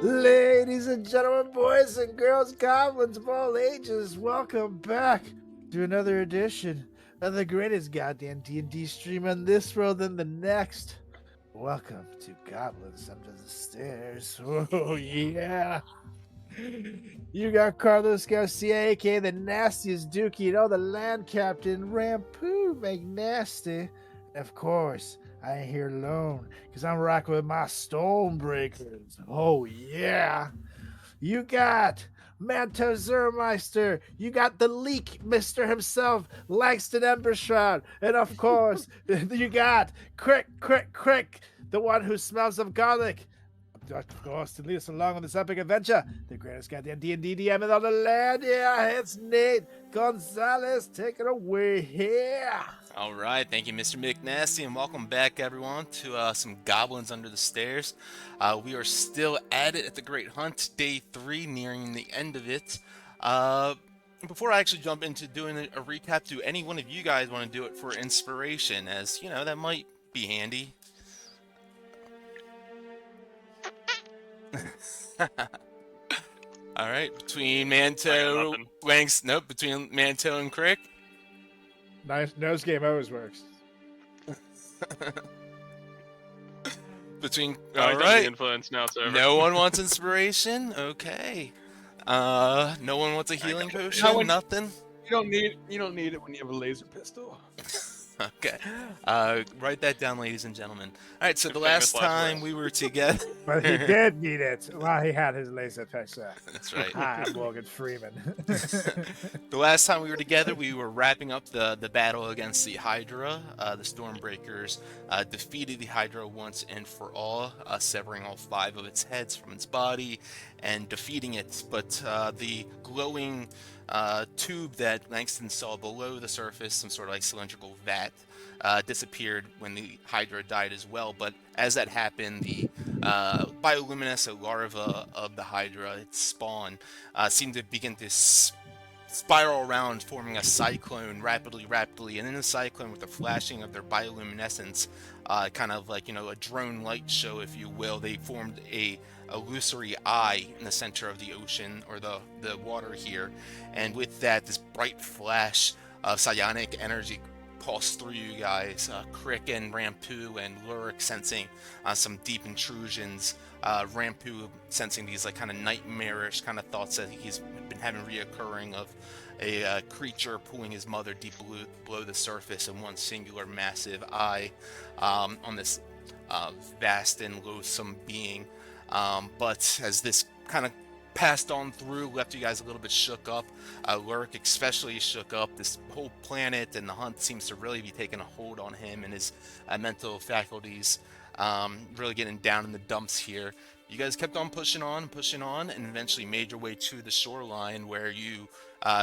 Ladies and gentlemen, boys and girls, goblins of all ages, welcome back to another edition of the greatest goddamn D&D stream on this world and the next. Welcome to Goblins Under the Stairs. Oh, yeah. You got Carlos Garcia, aka the nastiest dookie, the land captain, Rampoo McNasty. And of course, I ain't here alone, because I'm rocking with my Stormbreakers. Oh, yeah. You got Manto Zermeister. You got the Leak Mister himself, Langston Embershroud. And of course, you got Crick, the one who smells of garlic. Of course, to lead us along on this epic adventure, the greatest goddamn D&D DM in all the land. Yeah, it's Nate Gonzalez. Take it away here. All right, thank you, Mr. McNasty, and welcome back, everyone, to some Goblins Under the Stairs. We are still at it at the Great Hunt, Day 3, nearing the end of it. Before I actually jump into doing a recap, do any one of you guys want to do it for inspiration? As, you know, that might be handy. All right, between Manto, between Manto and Crick. Nice nose game always works. Between all right, influence now. No one wants inspiration. Okay. No one wants a healing potion. Nothing. You don't need it when you have a laser pistol. Okay. Write that down, ladies and gentlemen. All right. So the last time we were together, but he did need it while he had his laser pistol. That's right. Hi, I'm Morgan Freeman. The last time we were together, we were wrapping up the battle against the Hydra. The Stormbreakers defeated the Hydra once and for all, severing all 5 of its heads from its body and defeating it. But the glowing tube that Langston saw below the surface, some sort of like cylindrical vat, disappeared when the Hydra died as well. But as that happened, the bioluminescent larva of the Hydra, its spawn, seemed to begin to spiral around, forming a cyclone rapidly, and in the cyclone, with the flashing of their bioluminescence, kind of like, a drone light show, if you will, they formed a illusory eye in the center of the ocean, or the water here, and with that, this bright flash of psionic energy pulsed through you guys. Crick and Rampoo and Lurik sensing some deep intrusions. Rampoo sensing these like kind of nightmarish kind of thoughts that he's been having reoccurring of a creature pulling his mother deep below the surface in one singular massive eye on this vast and loathsome being. But as this kind of passed on through, left you guys a little bit shook up. Lurik especially shook up. This whole planet and the hunt seems to really be taking a hold on him and his mental faculties, really getting down in the dumps here. You guys kept on pushing on, and eventually made your way to the shoreline, where you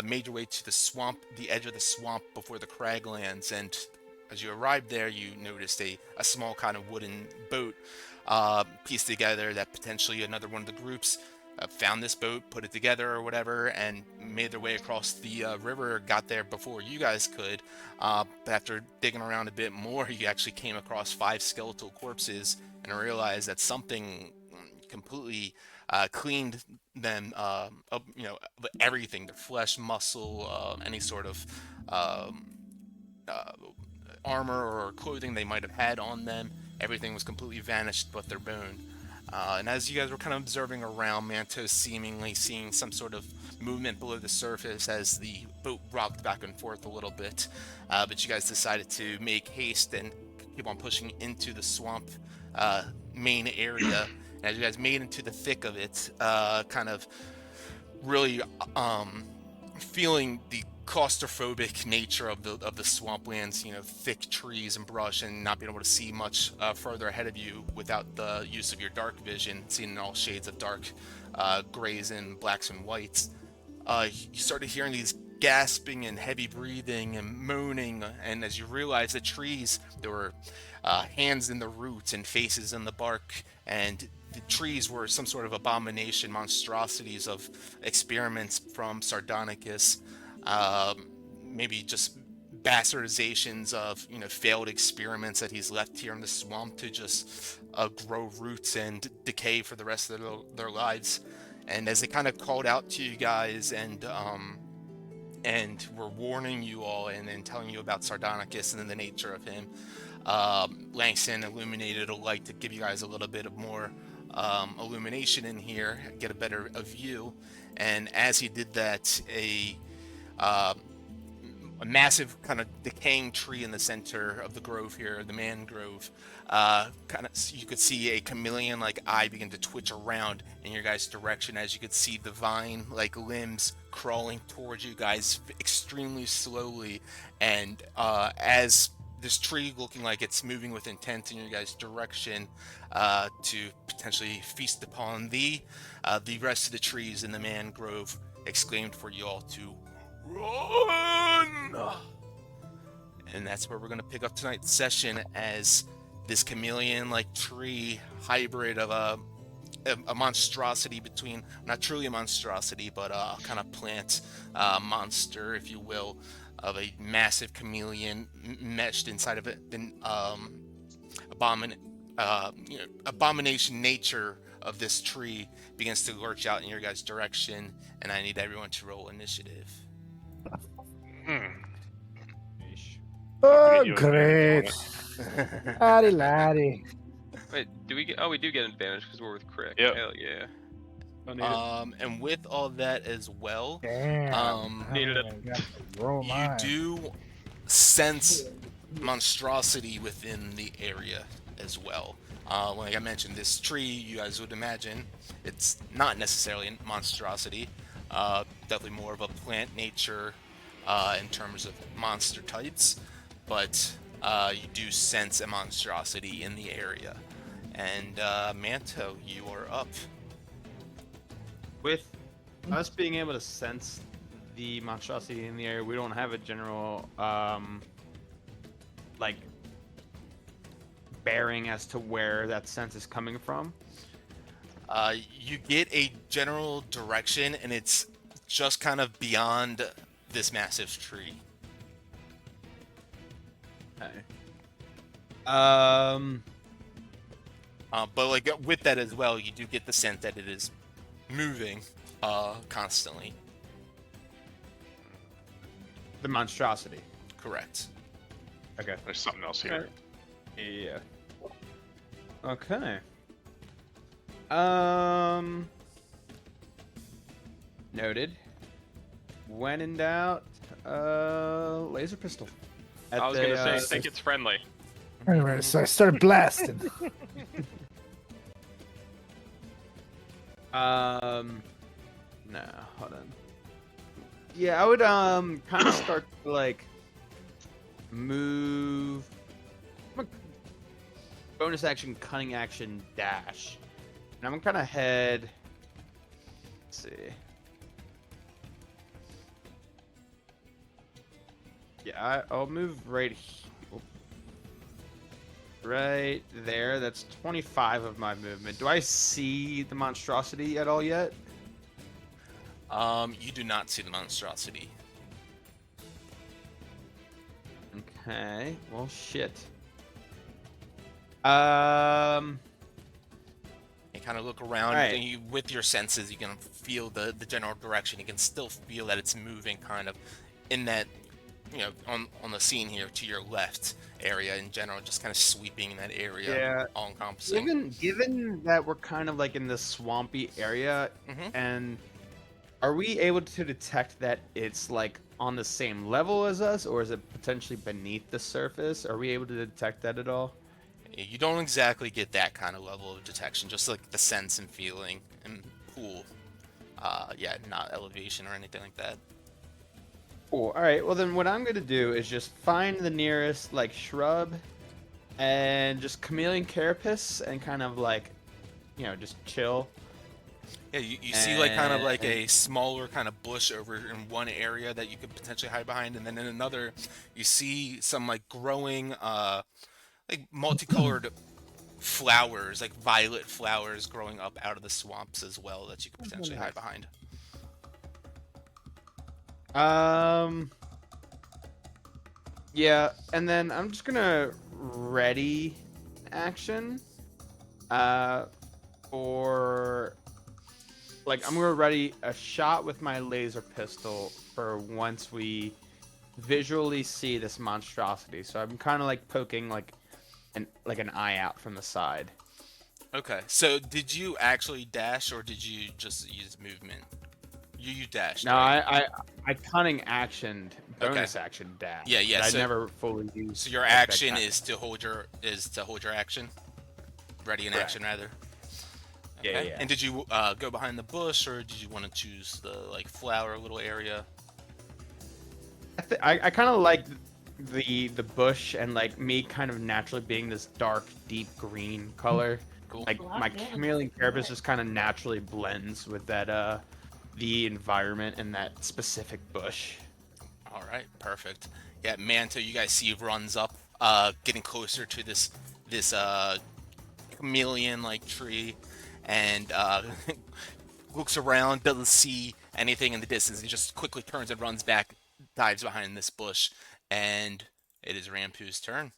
made your way to the swamp, the edge of the swamp before the craglands. And as you arrived there, you noticed a small kind of wooden boat pieced together that potentially another one of the groups found this boat, put it together or whatever, and made their way across the river, got there before you guys could. But after digging around a bit more, you actually came across 5 skeletal corpses and realized that something completely cleaned them up, everything, their flesh, muscle, any sort of armor or clothing they might have had on them. Everything was completely vanished but their bone. And as you guys were kind of observing around, Manto seemingly seeing some sort of movement below the surface as the boat rocked back and forth a little bit. But you guys decided to make haste and keep on pushing into the swamp main area. And as you guys made into the thick of it, kind of really feeling the claustrophobic nature of the swamplands, thick trees and brush, and not being able to see much further ahead of you without the use of your dark vision, seeing in all shades of dark, grays and blacks and whites. You started hearing these gasping and heavy breathing and moaning, and as you realized the trees, there were hands in the roots and faces in the bark, and the trees were some sort of abomination, monstrosities of experiments from Sardonicus, maybe just bastardizations of failed experiments that he's left here in the swamp to just grow roots and decay for the rest of their lives. And as they kind of called out to you guys and were warning you all and telling you about Sardonicus and the nature of him, Langston illuminated a light to give you guys a little bit of more illumination in here, get a better view. And as he did that, a massive kind of decaying tree in the center of the grove here, the mangrove, you could see a chameleon-like eye begin to twitch around in your guys' direction as you could see the vine-like limbs crawling towards you guys extremely slowly. And as this tree looking like it's moving with intent in your guys' direction to potentially feast upon the rest of the trees in the mangrove exclaimed for you all to run. And that's where we're going to pick up tonight's session, as this chameleon-like tree hybrid of a monstrosity between, not truly a monstrosity, but a kind of plant monster, if you will, of a massive chameleon meshed inside of it, an abomination nature of this tree begins to lurch out in your guys' direction, and I need everyone to roll initiative. Oh, great. Laddie, laddie. Wait, do we get? Oh, we do get an advantage because we're with Crick. Yep. Hell yeah. And with all that as well, Damn. Needed it. Roll you mine. do sense monstrosity within the area as well. Like I mentioned, this tree, you guys would imagine, it's not necessarily a monstrosity. Definitely more of a plant nature in terms of monster types, but you do sense a monstrosity in the area. And Manto, you are up. With us being able to sense the monstrosity in the area, we don't have a general like bearing as to where that sense is coming from. You get a general direction, and it's just kind of beyond this massive tree. Okay. But like with that as well, you do get the sense that it is moving constantly. The monstrosity. Correct. Okay. There's something else here. Yeah. Okay. Noted. When in doubt, laser pistol. I was gonna say, I I think it's friendly. Anyway, so I started blasting. No, hold on. Yeah, I would kind of start to like move. Bonus action, cunning action, dash. And I'm gonna kind of head. Let's see. Yeah, I'll move right right there. That's 25 of my movement. Do I see the monstrosity at all yet? You do not see the monstrosity. Okay. Well, shit. You kind of look around, Alright. and you, with your senses, you can feel the general direction. You can still feel that it's moving kind of in that, on the scene here to your left area in general, just kind of sweeping in that area, Yeah. all encompassing. Given that we're kind of like in this swampy area, Mhm. and are we able to detect that it's like on the same level as us, or is it potentially beneath the surface? Are we able to detect that at all? You don't exactly get that kind of level of detection, just like the sense and feeling and cool. Not elevation or anything like that. Cool. All right. Well, then what I'm gonna do is just find the nearest like shrub, and just chameleon carapace, and kind of like, just chill. Yeah, you see like kind of like a smaller kind of bush over in one area that you could potentially hide behind, and then in another you see some like growing like multicolored flowers, like violet flowers growing up out of the swamps as well that you could potentially hide behind. Yeah, and then I'm just gonna ready action. For like I'm gonna ready a shot with my laser pistol for once we visually see this monstrosity. So I'm kind of like poking like an eye out from the side. Okay. So did you actually dash or did you just use movement? You dashed. No, right? I cunning actioned bonus action dash. Yeah, yeah. But So I never fully used. So your like, that action kind of- is to hold your action, ready in Correct. action rather. Yeah, yeah. And did you go behind the bush or did you want to choose the like flower little area? I kind of like the bush and like me kind of naturally being this dark, deep green color. Cool. Like my chameleon carapace just kind of naturally blends with that the environment and that specific bush. All right, perfect. Yeah, Manto, you guys see runs up, getting closer to this chameleon like tree, and looks around, doesn't see anything in the distance. He just quickly turns and runs back, dives behind this bush, and it is Rampu's turn.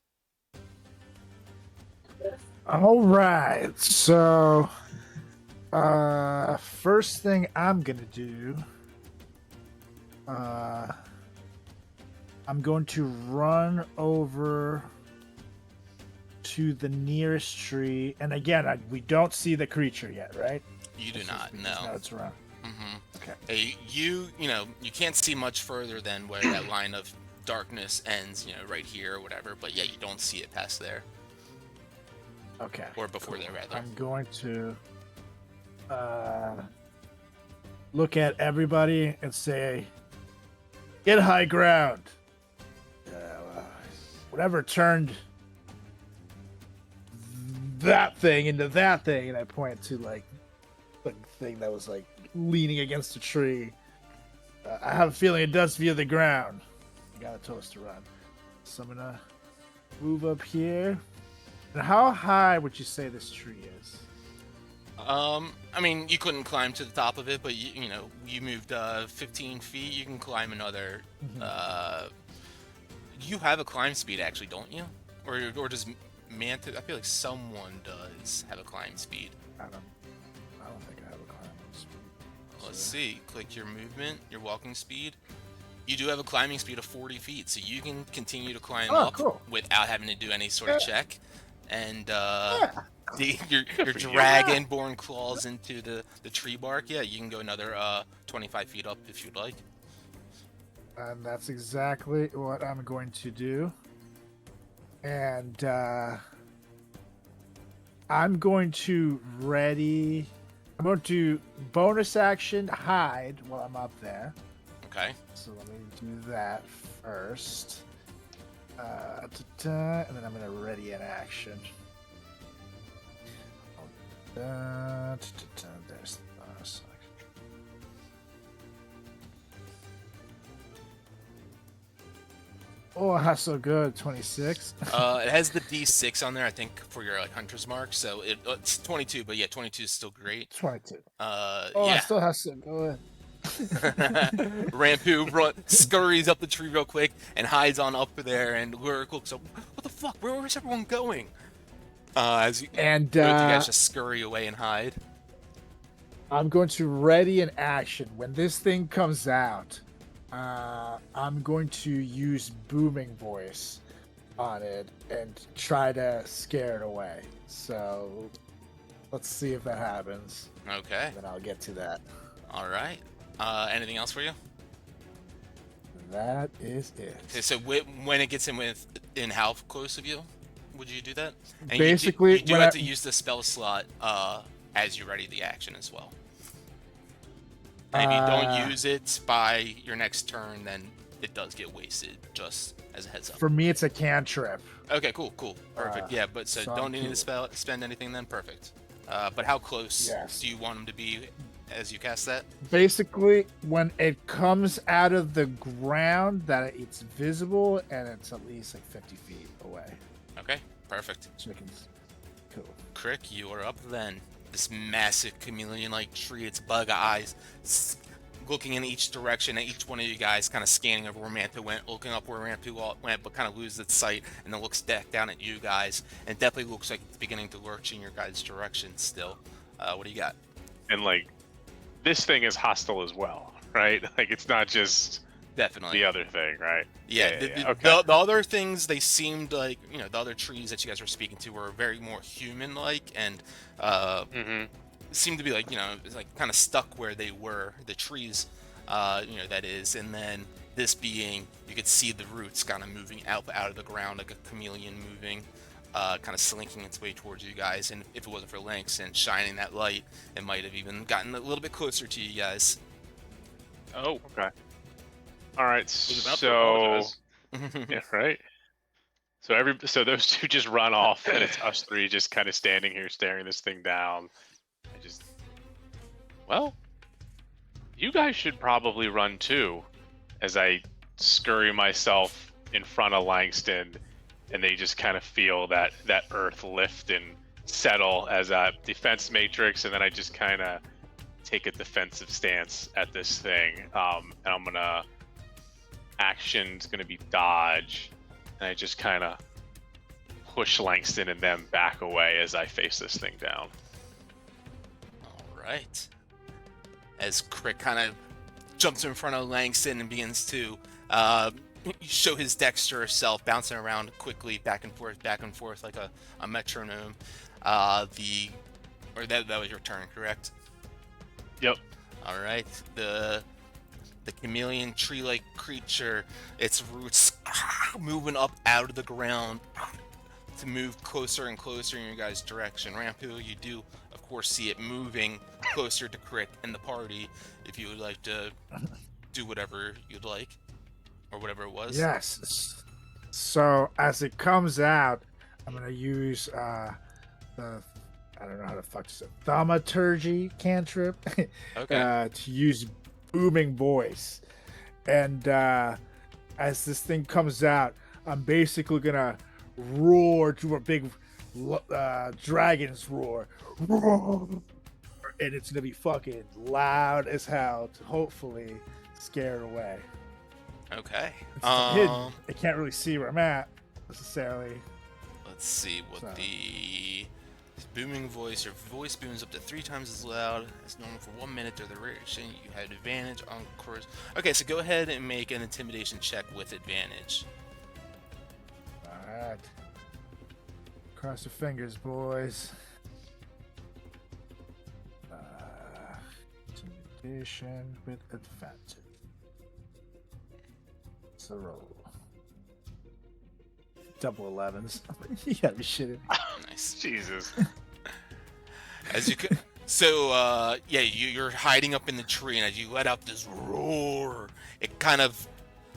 All right. So, first thing I'm gonna do, I'm going to run over to the nearest tree, and again, we don't see the creature yet, right? You do not, No, no. it's around. Mm-hmm. Okay. Hey, you can't see much further than where that line of darkness ends, right here or whatever, but yeah, you don't see it past there. Okay. Or before there, rather. I'm going to look at everybody and say, "Get high ground." Whatever turned that thing into that thing, and I point to like the thing that was like leaning against a tree. I have a feeling it does view the ground. You got a toast to run, so I'm gonna move up here. And how high would you say this tree is? I mean, you couldn't climb to the top of it, but you moved 15 feet. You can climb another. You have a climb speed, actually, don't you? Or does Manta? I feel like someone does have a climb speed. I don't think I have a climbing speed. Let's see. Click your movement, your walking speed. You do have a climbing speed of 40 feet, so you can continue to climb up cool. without having to do any sort of check. And your for you. dragon-born claws into the tree bark. Yeah, you can go another 25 feet up if you'd like. And that's exactly what I'm going to do. And I'm going to bonus action hide while I'm up there. Okay. So let me do that first. And then I'm going to ready an action. There's the bonus action. Oh, that's so good. 26. It has the D6 on there, I think, for your hunter's mark. So it's 22, but yeah, 22 is still great. 22. Yeah. It still has so good. Rampu scurries up the tree real quick and hides on up there, and Lurik looks up. What the fuck? Where's everyone going? As you both you guys just scurry away and hide. I'm going to ready an action. When this thing comes out, I'm going to use booming voice on it and try to scare it away. So let's see if that happens. Okay. And then I'll get to that. All right. Anything else for you? That is it. Okay, so when it gets in how close of you would you do that? And Basically, you do when have to use the spell slot as you ready the action as well. And if you don't use it by your next turn, then it does get wasted, just as a heads up. For me, it's a cantrip. Okay, cool. Perfect. Yeah, but so don't need to spend anything then? Perfect. But how close do you want them to be as you cast that? Basically, when it comes out of the ground, that it's visible and it's at least like 50 feet away. Okay, perfect. Chickens. Cool. Crick, you are up then. This massive chameleon-like tree, its bug eyes looking in each direction at each one of you guys, kind of scanning over where Manta went, looking up where Manta went, but kind of loses its sight, and then looks back down at you guys, and definitely looks like it's beginning to lurch in your guys' direction still. What do you got? And like, this thing is hostile as well, right? Like, it's not just Definitely. the other thing, right? Yeah, Okay. the other things, they seemed like, the other trees that you guys were speaking to were very more human-like, and seemed to be like, like kind of stuck where they were, the trees, that is, and then this being, you could see the roots kind of moving out of the ground like a chameleon moving, kind of slinking its way towards you guys, and if it wasn't for Lynx and shining that light, it might have even gotten a little bit closer to you guys. Oh, Okay. All right. was about to So apologize. yeah, right. So those two just run off, and it's us three just kind of standing here staring this thing down. Well, you guys should probably run too, as I scurry myself in front of Langston, and they just kind of feel that earth lift and settle as a defense matrix, and then I just kind of take a defensive stance at this thing. And I'm gonna action's gonna be dodge, and I just kind of push Langston and them back away as I face this thing down. All right. As Crick kind of jumps in front of Langston and begins to show his dexterous self, bouncing around quickly back and forth like a metronome. That was your turn, correct? Yep. All right. The chameleon tree-like creature, its roots moving up out of the ground to move closer and closer in your guys' direction. Rampu, you do, of course, see it moving closer to Crick and the party. If you would like to do whatever you'd like, or whatever it was. Yes. So as it comes out, I'm gonna use I don't know how to fuck this up, thaumaturgy cantrip Okay. to use booming voice, and as this thing comes out, I'm basically gonna roar to a big dragon's roar, and it's gonna be fucking loud as hell to hopefully scare it away. Okay. It's hidden. I can't really see where I'm at necessarily. Let's see what So. the booming voice. Your voice booms up to 3 times as loud as normal for 1 minute during the duration. You had advantage on course. Okay, so go ahead and make an intimidation check with advantage. Alright. Cross your fingers, boys. Intimidation with advantage. It's a roll. Double 11s. You gotta be shitting. Nice. Jesus. As you could. So, you're hiding up in the tree, and as you let out this roar, it kind of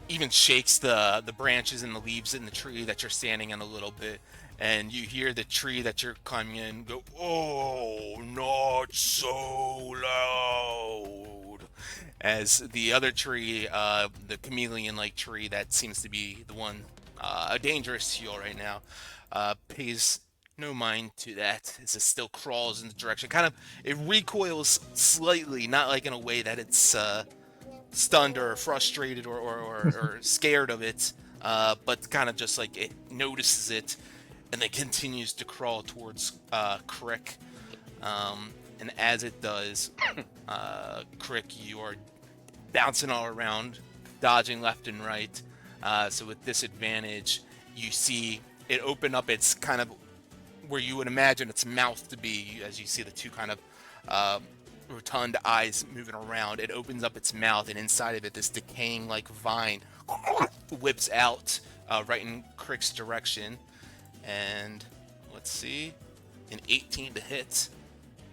even shakes the branches and the leaves in the tree that you're standing in a little bit, and you hear the tree that you're climbing in go, "Oh, not so loud!" As the other tree, the chameleon-like tree that seems to be the one dangerous to you all right now, pays no mind to that as it still crawls in the direction. It recoils slightly, not like in a way that it's stunned or frustrated or scared of it, but kind of just like it notices it and then continues to crawl towards Crick. And as it does, Crick, you are bouncing all around, dodging left and right. So with disadvantage, you see it open up its kind of where you would imagine its mouth to be, as you see the two kind of rotund eyes moving around. It opens up its mouth, and inside of it, this decaying like vine whips out right in Crick's direction. And let's see, an 18 to hit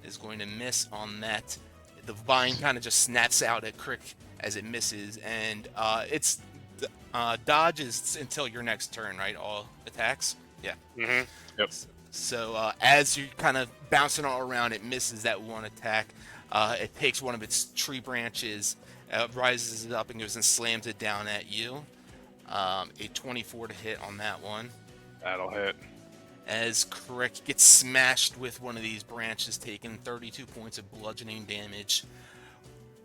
is going to miss on that. The vine kind of just snaps out at Crick as it misses, and it's dodges until your next turn, right? All attacks? Yeah. Mm-hmm. Yep. So as you're kind of bouncing all around, it misses that one attack. It takes one of its tree branches, rises it up and goes and slams it down at you. A 24 to hit on that one. That'll hit. As Crick gets smashed with one of these branches, taking 32 points of bludgeoning damage.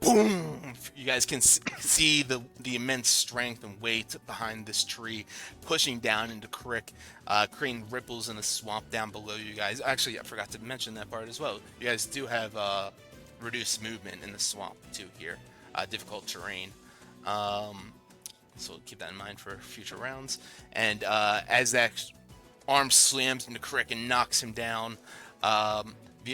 boom! You guys can see the immense strength and weight behind this tree, pushing down into Crick, creating ripples in the swamp down below you guys. Actually, I forgot to mention that part as well. You guys do have reduced movement in the swamp too here, difficult terrain. So keep that in mind for future rounds. And as that arm slams into Crick and knocks him down,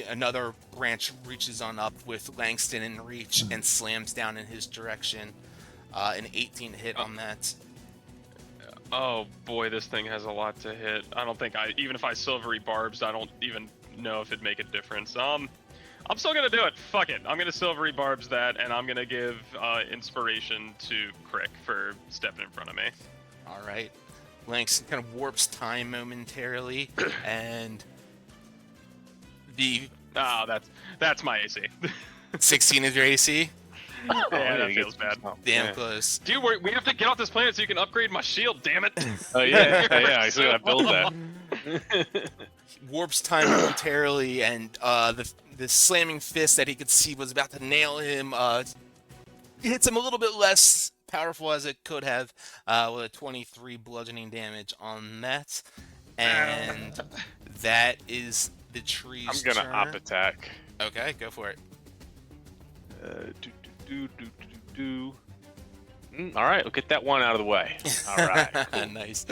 another branch reaches on up with Langston in reach and slams down in his direction. An 18 hit on that. Oh boy, this thing has a lot to hit. I don't think even if I silvery barbs, I don't even know if it'd make a difference. I'm still gonna do it. Fuck it. I'm gonna silvery barbs that, and I'm gonna give inspiration to Crick for stepping in front of me. All right. Langston kind of warps time momentarily, and that's my AC. 16 is your AC. Yeah, that feels bad. Damn close. Dude, we have to get off this planet so you can upgrade my shield. Damn it! Oh yeah, I still gotta build that. Warps time momentarily, and the slamming fist that he could see was about to nail him. Hits him a little bit less powerful as it could have, with a 23 bludgeoning damage on that, and that is the tree's I'm gonna turn. op attack. Okay, go for it. All right, we'll get that one out of the way. All right, cool. Nice.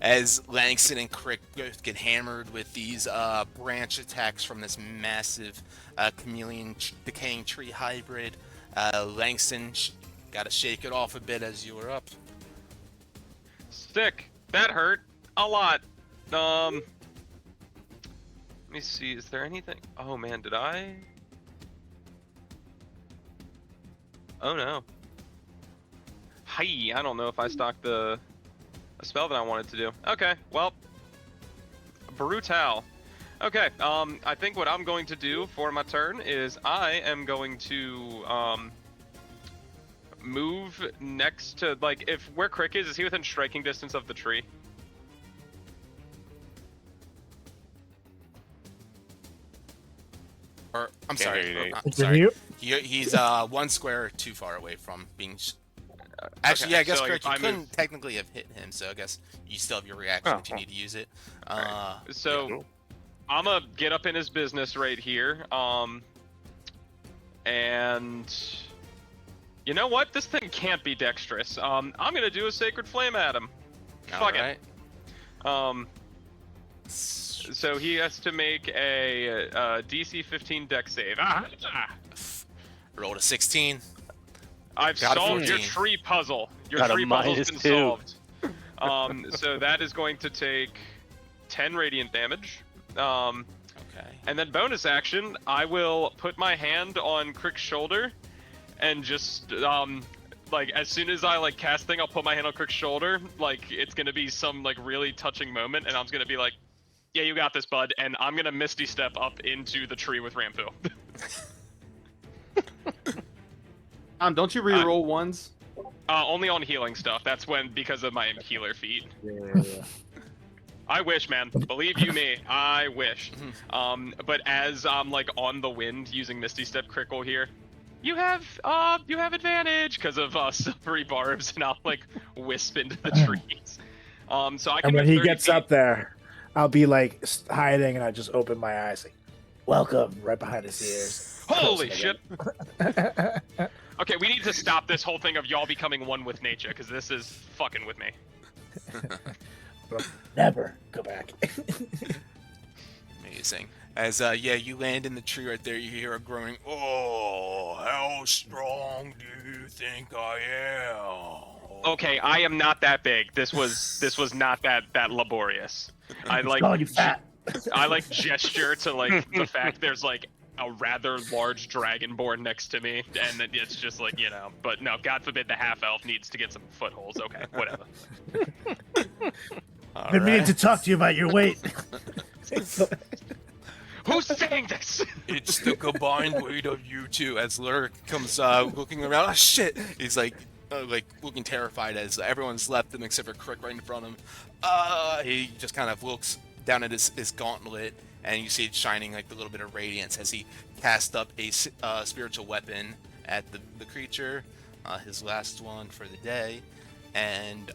As Langston and Crick both get hammered with these branch attacks from this massive chameleon decaying tree hybrid, Langston got to shake it off a bit as you were up. Sick. That hurt a lot. Let me see. Is there anything? Oh man, did I? Oh no. Hi. I don't know if I stocked a spell that I wanted to do. Okay. Well. Brutal. Okay. I think what I'm going to do for my turn is I am going to move next to, like, if where Crick is he within striking distance of the tree? Or I'm Can't sorry, hear you, Nate. I'm sorry. You? He's one square too far away from being. Actually, Okay, yeah, I guess so, like, Crick, you if I couldn't move- technically have hit him, so I guess you still have your reaction if you need to use it. So cool. I'm gonna get up in his business right here. And you know what? This thing can't be dexterous. I'm gonna do a sacred flame at him. Fuck Alright. it. So he has to make a DC 15 dex save. Rolled a 16. I've Got a solved your 14. tree puzzle. Your Got a tree puzzle's been -2. solved. So that is going to take 10 radiant damage. Okay. And then bonus action, I will put my hand on Crick's shoulder and just like as soon as I like cast thing, I'll put my hand on Crick's shoulder. Like it's gonna be some like really touching moment, and I'm just gonna be like, "Yeah, you got this, bud." And I'm gonna Misty Step up into the tree with Ramfu. Don't you re-roll ones? Only on healing stuff. That's when because of my healer feat. Yeah. I wish, man. Believe you me, I wish. But as I'm like on the wind using Misty Step Crickle here, you have advantage because of silvery barbs, and I'll like wisp into the trees. So I can. And when move he 30 gets feet. up there, I'll be like hiding, and I just open my eyes, like, "Welcome!" right behind his ears. Holy Close shit! again. Okay, we need to stop this whole thing of y'all becoming one with nature, because this is fucking with me. Never go back. Amazing. As you land in the tree right there, you hear a growing. Oh, how strong do you think I am? Okay, I am not that big. This was not that laborious. I like. Oh, you fat. I like gesture to like the fact there's like a rather large dragonborn next to me, and then it's just like, you know. But no, God forbid the half elf needs to get some footholds. Okay, whatever. All Been meaning right. to talk to you about your weight. Who's saying this? It's the combined weight of you two. As Lurik comes looking around, oh shit! He's like looking terrified as everyone's left him except for Crick right in front of him. He just kind of looks down at his gauntlet, and you see it shining like a little bit of radiance as he casts up a spiritual weapon at the creature, his last one for the day. And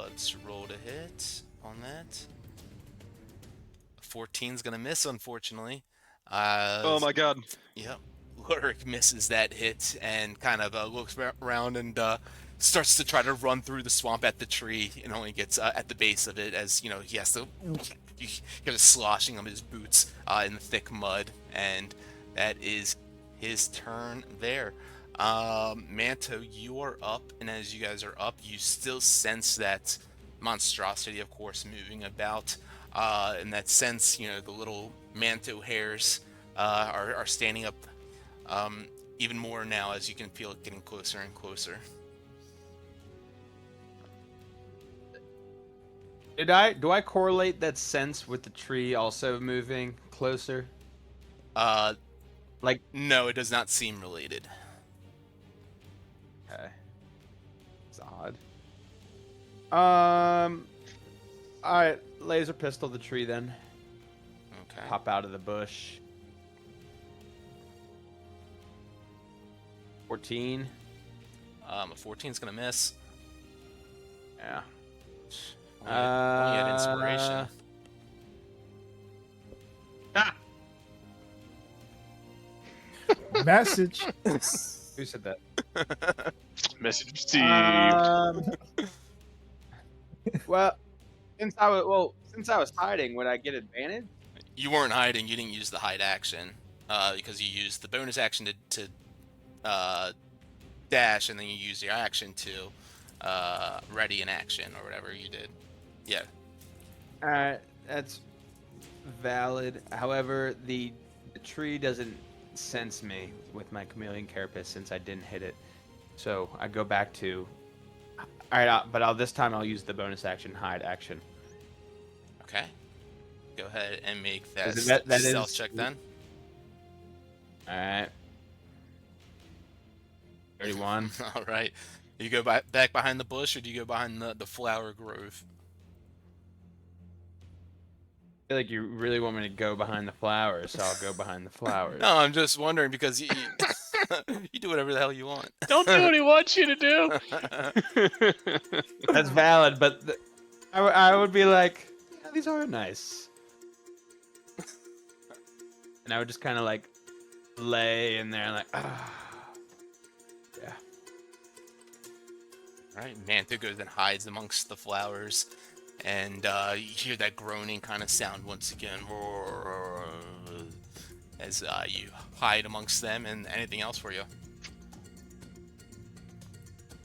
let's roll to hit on that. 14's gonna miss, unfortunately. Oh my god. Yep. Lurik misses that hit and kind of looks around and starts to try to run through the swamp at the tree, and only gets at the base of it as, he has to get a sloshing of his boots in the thick mud, and that is his turn there. Manto, you are up, and as you guys are up, you still sense that monstrosity, of course, moving about, and that sense, the little Manto hairs are standing up even more now as you can feel it getting closer and closer. Do I correlate that sense with the tree also moving closer? No, it does not seem related. Okay. It's odd. Alright, laser pistol the tree then. Okay. Pop out of the bush. 14. A 14's gonna miss. Yeah. Only had inspiration. Message. Who said that? Message received. Well, since I was hiding, would I get advantage? You weren't hiding. You didn't use the hide action because you used the bonus action to dash, and then you used your action to ready an action or whatever you did. Yeah. Alright, that's valid. However, the tree doesn't sense me with my chameleon carapace since I didn't hit it. So I go back to. Alright, but this time I'll use the bonus action hide action. Okay. Go ahead and make that, that stealth is- check then. Alright. 31. All right. You go back behind the bush, or do you go behind the flower grove? I feel like you really want me to go behind the flowers, so I'll go behind the flowers. No, I'm just wondering because you you do whatever the hell you want. Don't do what he wants you to do. That's valid, but I would be like, yeah, these are nice. And I would just kind of like lay in there like, yeah. Right, Manta goes and hides amongst the flowers, and you hear that groaning kind of sound once again as you hide amongst them. And anything else for you?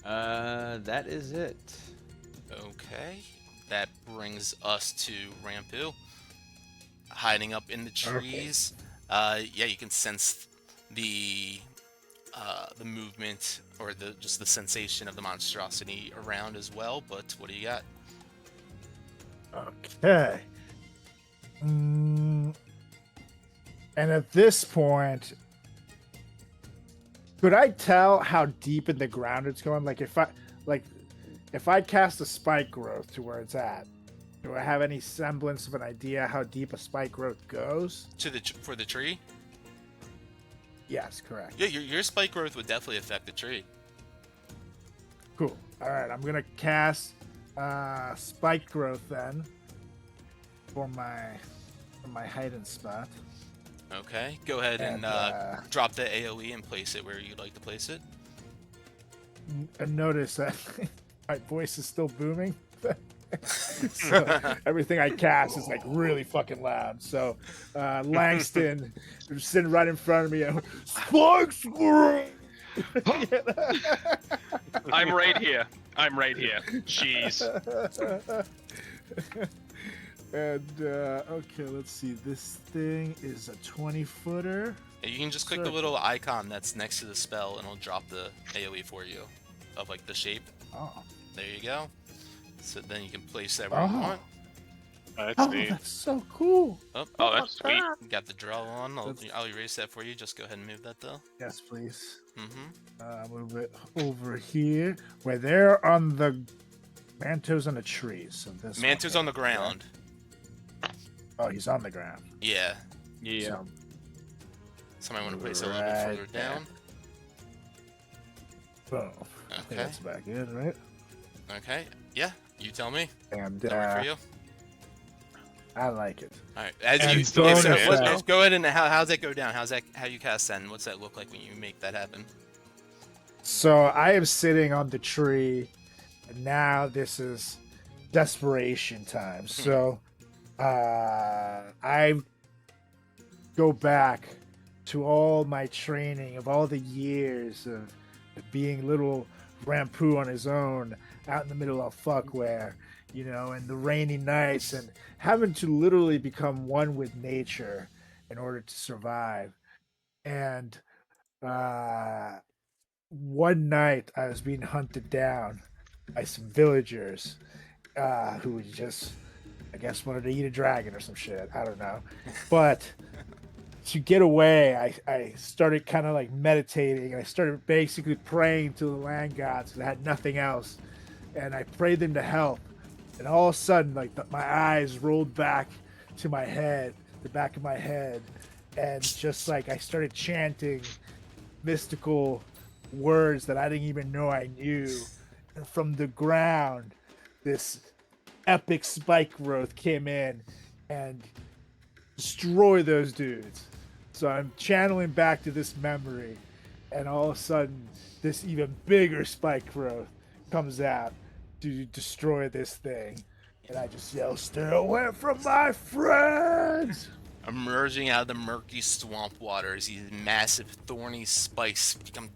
That is it. Okay, that brings us to Rampu, hiding up in the trees. Yeah, you can sense the movement or just the sensation of the monstrosity around as well. But what do you got? Okay. And at this point, could I tell how deep in the ground it's going? Like if I cast a spike growth to where it's at, do I have any semblance of an idea how deep a spike growth goes? For the tree? Yes, correct. Yeah, your spike growth would definitely affect the tree. Cool. All right, I'm gonna cast spike growth then for my hiding spot. Okay, go ahead and drop the AoE and place it where you'd like to place it. And notice that my voice is still booming. So everything I cast is like really fucking loud. So Langston is sitting right in front of me. Spikes! I'm right here. Jeez. And okay, let's see. This thing is a 20-footer. Yeah, you can just click the little icon that's next to the spell, and it'll drop the AoE for you of like the shape. Oh, There you go. So then you can place that where you want. That's neat. that's so cool. Oh, That's sweet. you got the draw on. I'll erase that for you. Just go ahead and move that though. Yes, please. Mm-hmm. Move it over here where they're on the Manto's on the trees. So this Manto's one on the here, ground. right? Oh, he's on the ground. Yeah. Yeah. So, Somebody want to place it a little bit Right further there. down? Boom. I think Okay. that's about good, right? Okay. Yeah. You tell me. And Does that work for you? I like it. All right. As And you still okay, bonus so advantage let's now? go ahead and how's that go down? How's that? How you cast that? And what's that look like when you make that happen? So I am sitting on the tree, and now this is desperation time. So I go back to all my training of all the years of being little Rampu on his own out in the middle of fuckwhere, you know, and the rainy nights, and having to literally become one with nature in order to survive. And one night I was being hunted down by some villagers who just, I guess, wanted to eat a dragon or some shit. I don't know. But to get away, I started kind of like meditating, and I started basically praying to the land gods because I had nothing else. And I prayed them to help. And all of a sudden, like my eyes rolled back to my head, the back of my head, and just like I started chanting mystical words that I didn't even know I knew. And from the ground, this epic spike growth came in and destroyed those dudes. So I'm channeling back to this memory, and all of a sudden, this even bigger spike growth comes out to destroy this thing. And I just yell, "Stay away from my friends!" Emerging out of the murky swamp waters, these massive thorny spikes become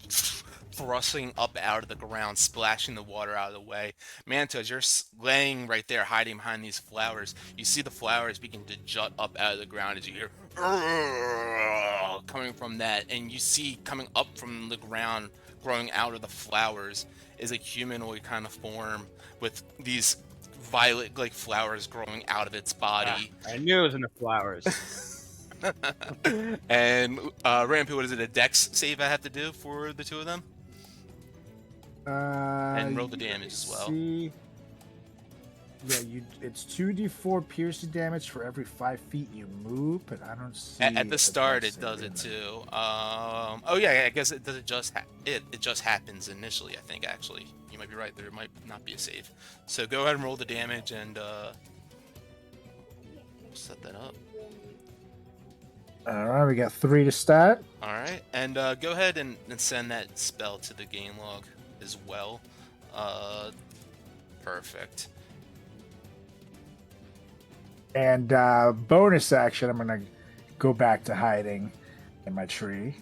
thrusting up out of the ground, splashing the water out of the way. Manto, as you're laying right there, hiding behind these flowers, you see the flowers begin to jut up out of the ground as you hear coming from that, and you see coming up from the ground, growing out of the flowers, is a humanoid kind of form with these violet-like flowers growing out of its body. I knew it was in the flowers. And Rampu, what is it? A dex save I have to do for the two of them? And roll the damage as well. Yeah, it's 2d4 piercing damage for every 5 feet you move, but I don't see. At the a start, dex it does save it in there. too. Oh yeah, I guess it does. It just it just happens initially. I think actually, you might be right. There might not be a save. So go ahead and roll the damage, and set that up. All right, we got 3 to start. All right, and go ahead and send that spell to the game log as well. Perfect. And bonus action, I'm gonna go back to hiding in my tree.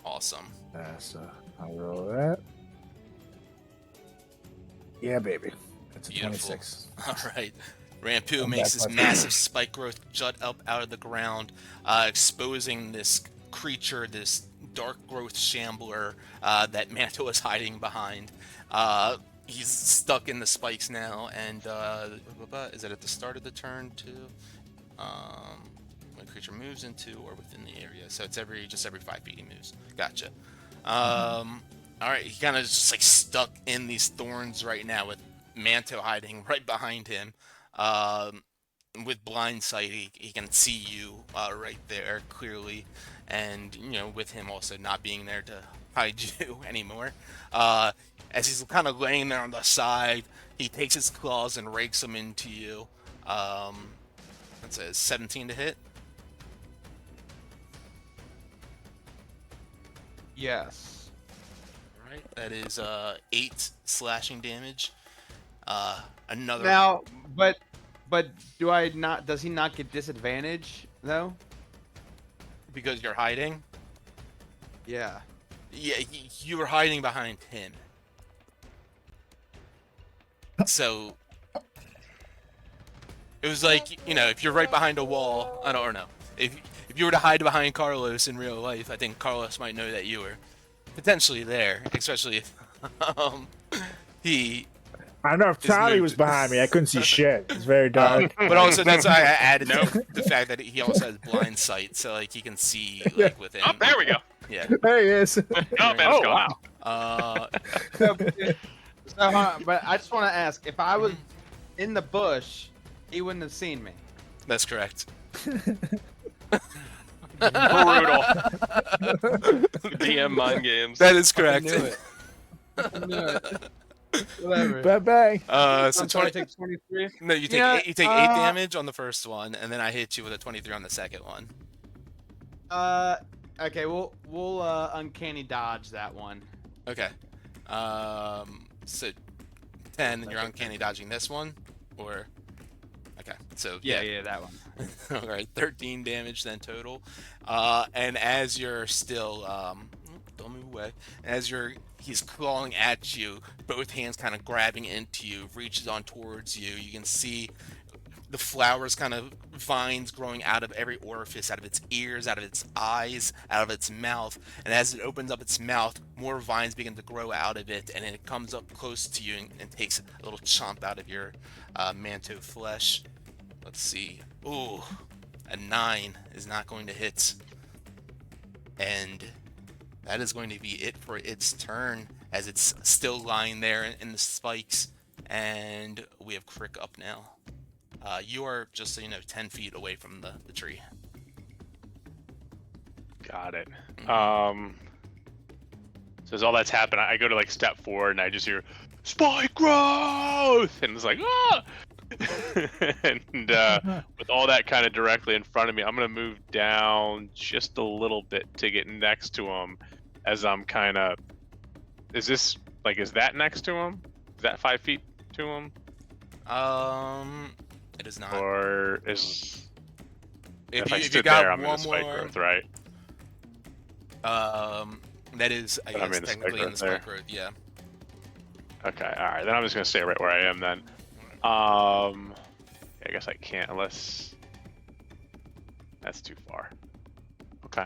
Awesome. So I'll roll that. Yeah, baby. That's a Beautiful. 26. All right. Rampu I'm makes back this by massive spike growth jut up out of the ground, exposing this creature, this dark growth shambler that Manto is hiding behind. He's stuck in the spikes now, and is it at the start of the turn too? When a creature moves into or within the area, so it's just every 5 feet he moves. Gotcha. All right, he kind of just like stuck in these thorns right now with Manto hiding right behind him. With blind sight, he can see you right there clearly, and with him also not being there to hide you anymore. As he's kind of laying there on the side, he takes his claws and rakes them into you. That's a 17 to hit. Yes. All right, that is 8 slashing damage. Another. Now, but do I not? Does he not get disadvantage though? Because you're hiding. Yeah. Yeah, you were hiding behind him. So it was like, if you're right behind a wall, I don't know. If you were to hide behind Carlos in real life, I think Carlos might know that you were potentially there, especially if he. I know if Charlie moved. was behind me, I couldn't see shit. It's very dark. But also that's why I added the fact that he also has blind sight, so like he can see like within. Oh, there we go. Yeah. There he is. Oh, Ben's gone. Wow. But I just want to ask, if I was in the bush, he wouldn't have seen me. That's correct. Brutal. DM mind games. That is correct. knew it. Whatever. Bang bang. So I'm sorry, 20. I take 23. No, you take Yeah, eight, you take 8 damage on the first one, and then I hit you with a 23 on the second one. Okay, we'll uncanny dodge that one. Okay. So 10, and you're uncanny dodging this one, or okay. So Yeah, that one. All right, 13 damage then total. And as you're still, don't move away. He's clawing at you, both hands kind of grabbing into you, reaches on towards you. You can see the flowers, kind of vines growing out of every orifice, out of its ears, out of its eyes, out of its mouth. And as it opens up its mouth, more vines begin to grow out of it, and it comes up close to you and takes a little chomp out of your manto flesh. Let's see. Ooh, a 9 is not going to hit. And that is going to be it for its turn, as it's still lying there in the spikes. And we have Crick up now. You are, just so you know, 10 feet away from the tree. Got it. So as all that's happened, I go to like step forward and I just hear spike growth, and it's like ah. And with all that kind of directly in front of me, I'm gonna move down just a little bit to get next to him. As I'm kind of, is that next to him? Is that 5 feet to him? It is not. Or is if I you stood got there, I'm in one the spike more, growth, right? that is, I I'm guess, in the spike technically in the growth there. spike growth, yeah. Okay, all right. Then I'm just gonna stay right where I am then. I guess I can't unless that's too far. Okay.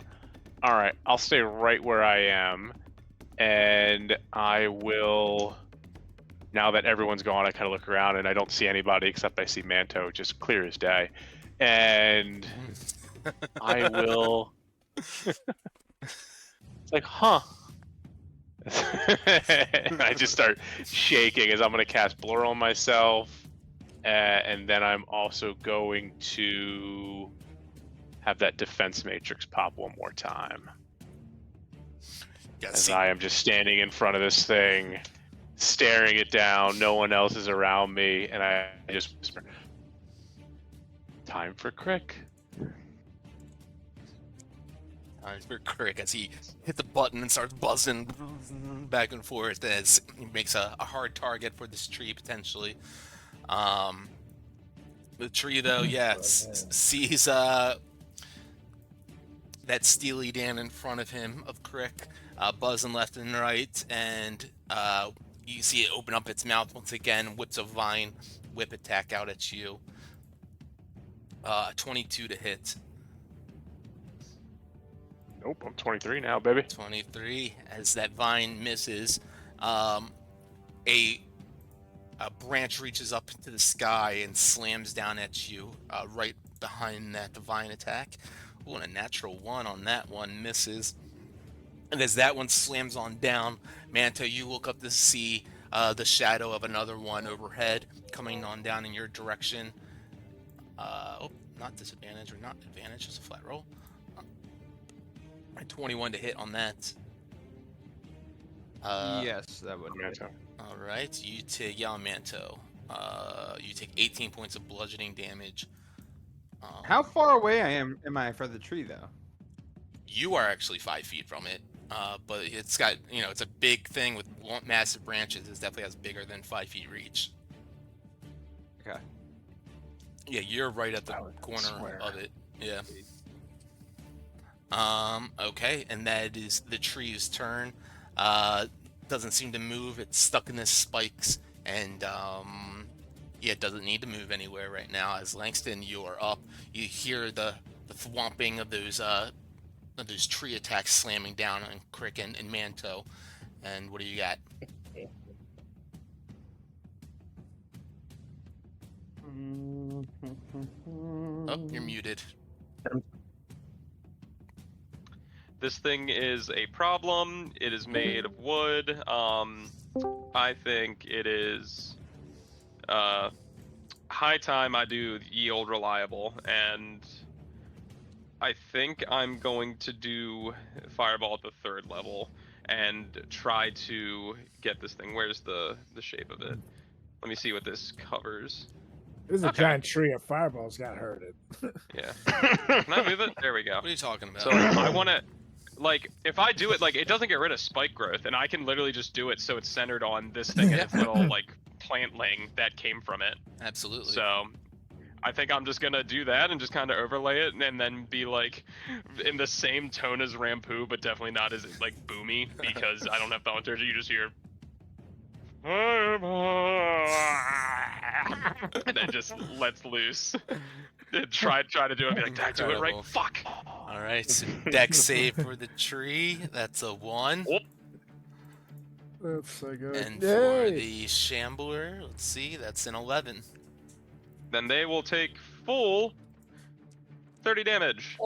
All right. I'll stay right where I am, and I will. Now that everyone's gone, I kind of look around and I don't see anybody except I see Manto, just clear as day, and I will. It's like, huh. And I just start shaking as I'm going to cast Blur on myself. And then I'm also going to have that defense matrix pop one more time. Yeah, As I am just standing in front of this thing, staring it down. No one else is around me. And I just whisper, time for Crick. For Crick, as he hit the button and starts buzzing back and forth as he makes a hard target for this tree potentially. The tree though, sees that Steely Dan in front of him of Crick, buzzing left and right, and you see it open up its mouth once again, whips a vine whip attack out at you. 22 to hit. Nope, I'm 23 now, baby. 23, as that vine misses. A branch reaches up into the sky and slams down at you, right behind that divine attack. Ooh, and a natural 1 on that one misses. And as that one slams on down, Manto, you look up to see the shadow of another one overhead coming on down in your direction. Oh, not disadvantage or not advantage, just a flat roll. 21 to hit on that. Yes, that would. Manto. All right, you take Manto. You take 18 points of bludgeoning damage. How far away am I from the tree though? You are actually 5 feet from it, but it's got, it's a big thing with massive branches. It definitely has bigger than 5 feet reach. Okay. Yeah, you're right at the corner of it. Yeah. Okay, and that is the tree's turn. Doesn't seem to move. It's stuck in the spikes, and it doesn't need to move anywhere right now. As Langston, you are up. You hear the thwomping of those tree attacks slamming down on Crick and Manto. And what do you got? Oh, you're muted. This thing is a problem. It is made of wood. I think it is high time I do Ye Old Reliable, and I think I'm going to do Fireball at the 3rd level. and try to get this thing. Where's the shape of it? Let me see what this covers. This is a Okay. giant tree of fireballs got hurted. Yeah. Can I move it? There we go. What are you talking about? So I want to, like, if I do it, like, it doesn't get rid of spike growth, and I can literally just do it so it's centered on this thing and its little, like, plantling that came from it. Absolutely. So I think I'm just gonna do that and just kind of overlay it, and then be like in the same tone as Rampu, but definitely not as like boomy because I don't have thaumaturgy. You just hear, and then just lets loose. try to do it. Be like, did I do it right? Incredible. Fuck. All right, so deck save for the tree. That's a 1. That's so good. And for Yay! the shambler, let's see, that's an 11. Then they will take full 30 damage.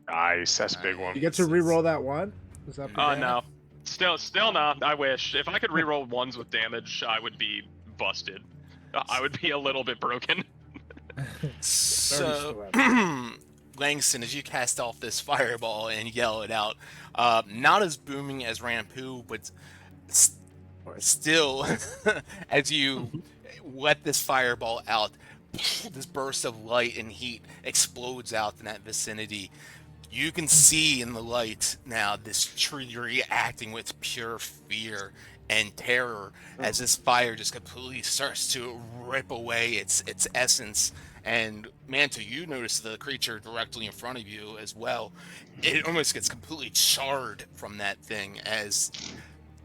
Nice. That's a big one. You get to re-roll that one? Is that No. Still no. I wish. If I could reroll ones with damage, I would be busted. I would be a little bit broken. So, Langston, as you cast off this fireball and yell it out, not as booming as Rampu, but still, as you let this fireball out, this burst of light and heat explodes out in that vicinity. You can see in the light now this tree reacting with pure fear and terror as this fire just completely starts to rip away its essence. And Manto, you notice the creature directly in front of you as well. It almost gets completely charred from that thing, as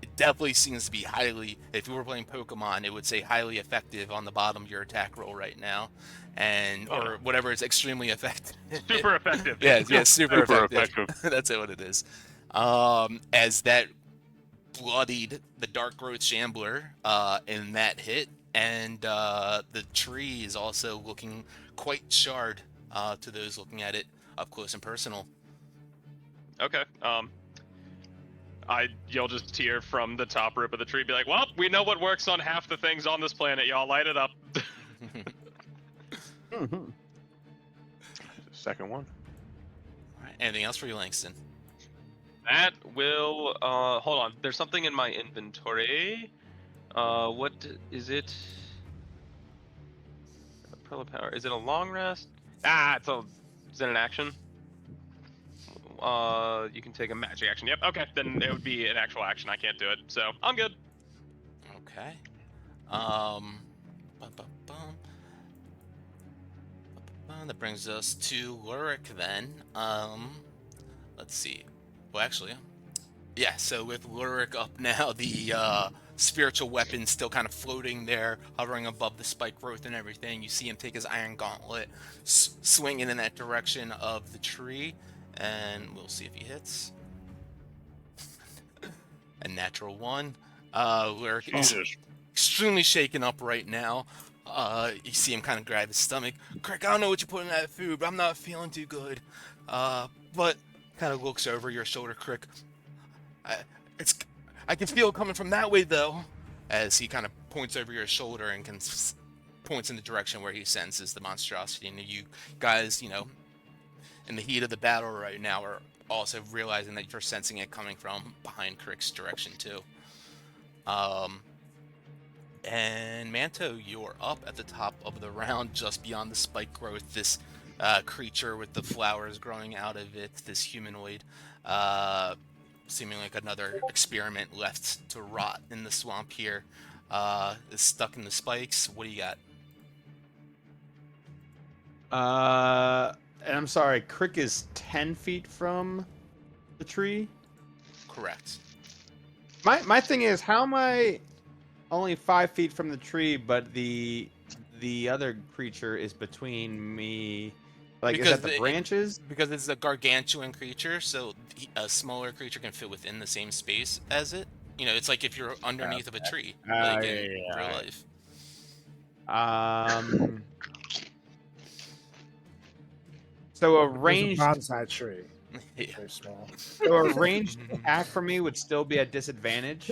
it definitely seems to be highly, if you were playing Pokemon, it would say highly effective on the bottom of your attack roll right now. And, or whatever, it's extremely effective. Super effective. Yeah, super effective. effective. That's what it is. As that bloodied the darkgrowth shambler in that hit, and the tree is also looking quite charred to those looking at it up close and personal. Okay. You'll just hear from the top rope of the tree, be like, "Well, we know what works on half the things on this planet. Y'all light it up." Second one. All right, anything else for you, Langston? That will. Hold on. There's something in my inventory. What is it? Pearl of Power. Is it a long rest? Is it an action? You can take a magic action. Yep. Okay. Then it would be an actual action. I can't do it. So I'm good. Okay. That brings us to Lurik then. Let's see. Well, actually, yeah. So with Lurik up now, the spiritual weapon still kind of floating there, hovering above the spike growth and everything. You see him take his iron gauntlet, swinging in that direction of the tree, and we'll see if he hits. A natural 1. Lurik is extremely shaken up right now. You see him kind of grab his stomach. Crick, I don't know what you put in that food, but I'm not feeling too good. But kind of looks over your shoulder, Crick. I can feel it coming from that way, though. As he kind of points over your shoulder and points in the direction where he senses the monstrosity. And you guys, you know, in the heat of the battle right now, are also realizing that you're sensing it coming from behind Crick's direction, too. And Manto, you're up at the top of the round, just beyond the spike growth. This creature with the flowers growing out of it, this humanoid, seeming like another experiment left to rot in the swamp here, is stuck in the spikes. What do you got? And I'm sorry, Crick is 10 feet from the tree? Correct. My thing is, how am I only 5 feet from the tree, but the other creature is between me? Like, Because is that the branches? Because it's a gargantuan creature, so a smaller creature can fit within the same space as it. You know, it's like if you're underneath of a tree, like in real life. So a There's a ranged, bonsai tree. Yeah. Very small. so a ranged attack for me would still be at disadvantage.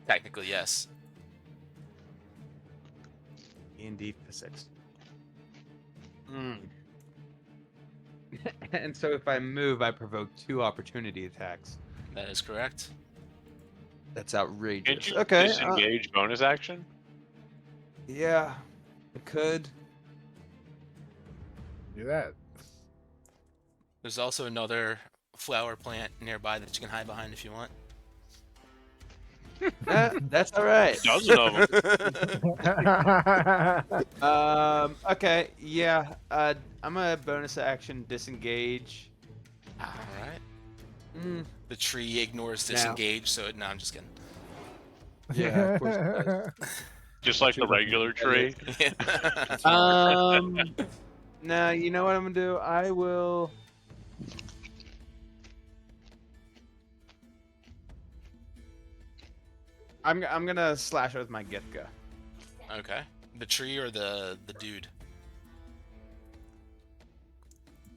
Technically, yes. D&D physics. And so if I move, I provoke 2 opportunity attacks. That is correct. That's outrageous. Can't you Okay. disengage bonus action? Yeah, I could. Do that. There's also another flower plant nearby that you can hide behind if you want. That's all right. Dozen of them. Okay. Yeah. I'm gonna bonus action disengage. All right. Mm, The tree ignores disengage, so no, I'm just kidding. yeah. Of course it does. Just like the regular tree. Now you know what I'm gonna do. I will. I'm gonna slash it with my Githka. Okay. The tree or the dude?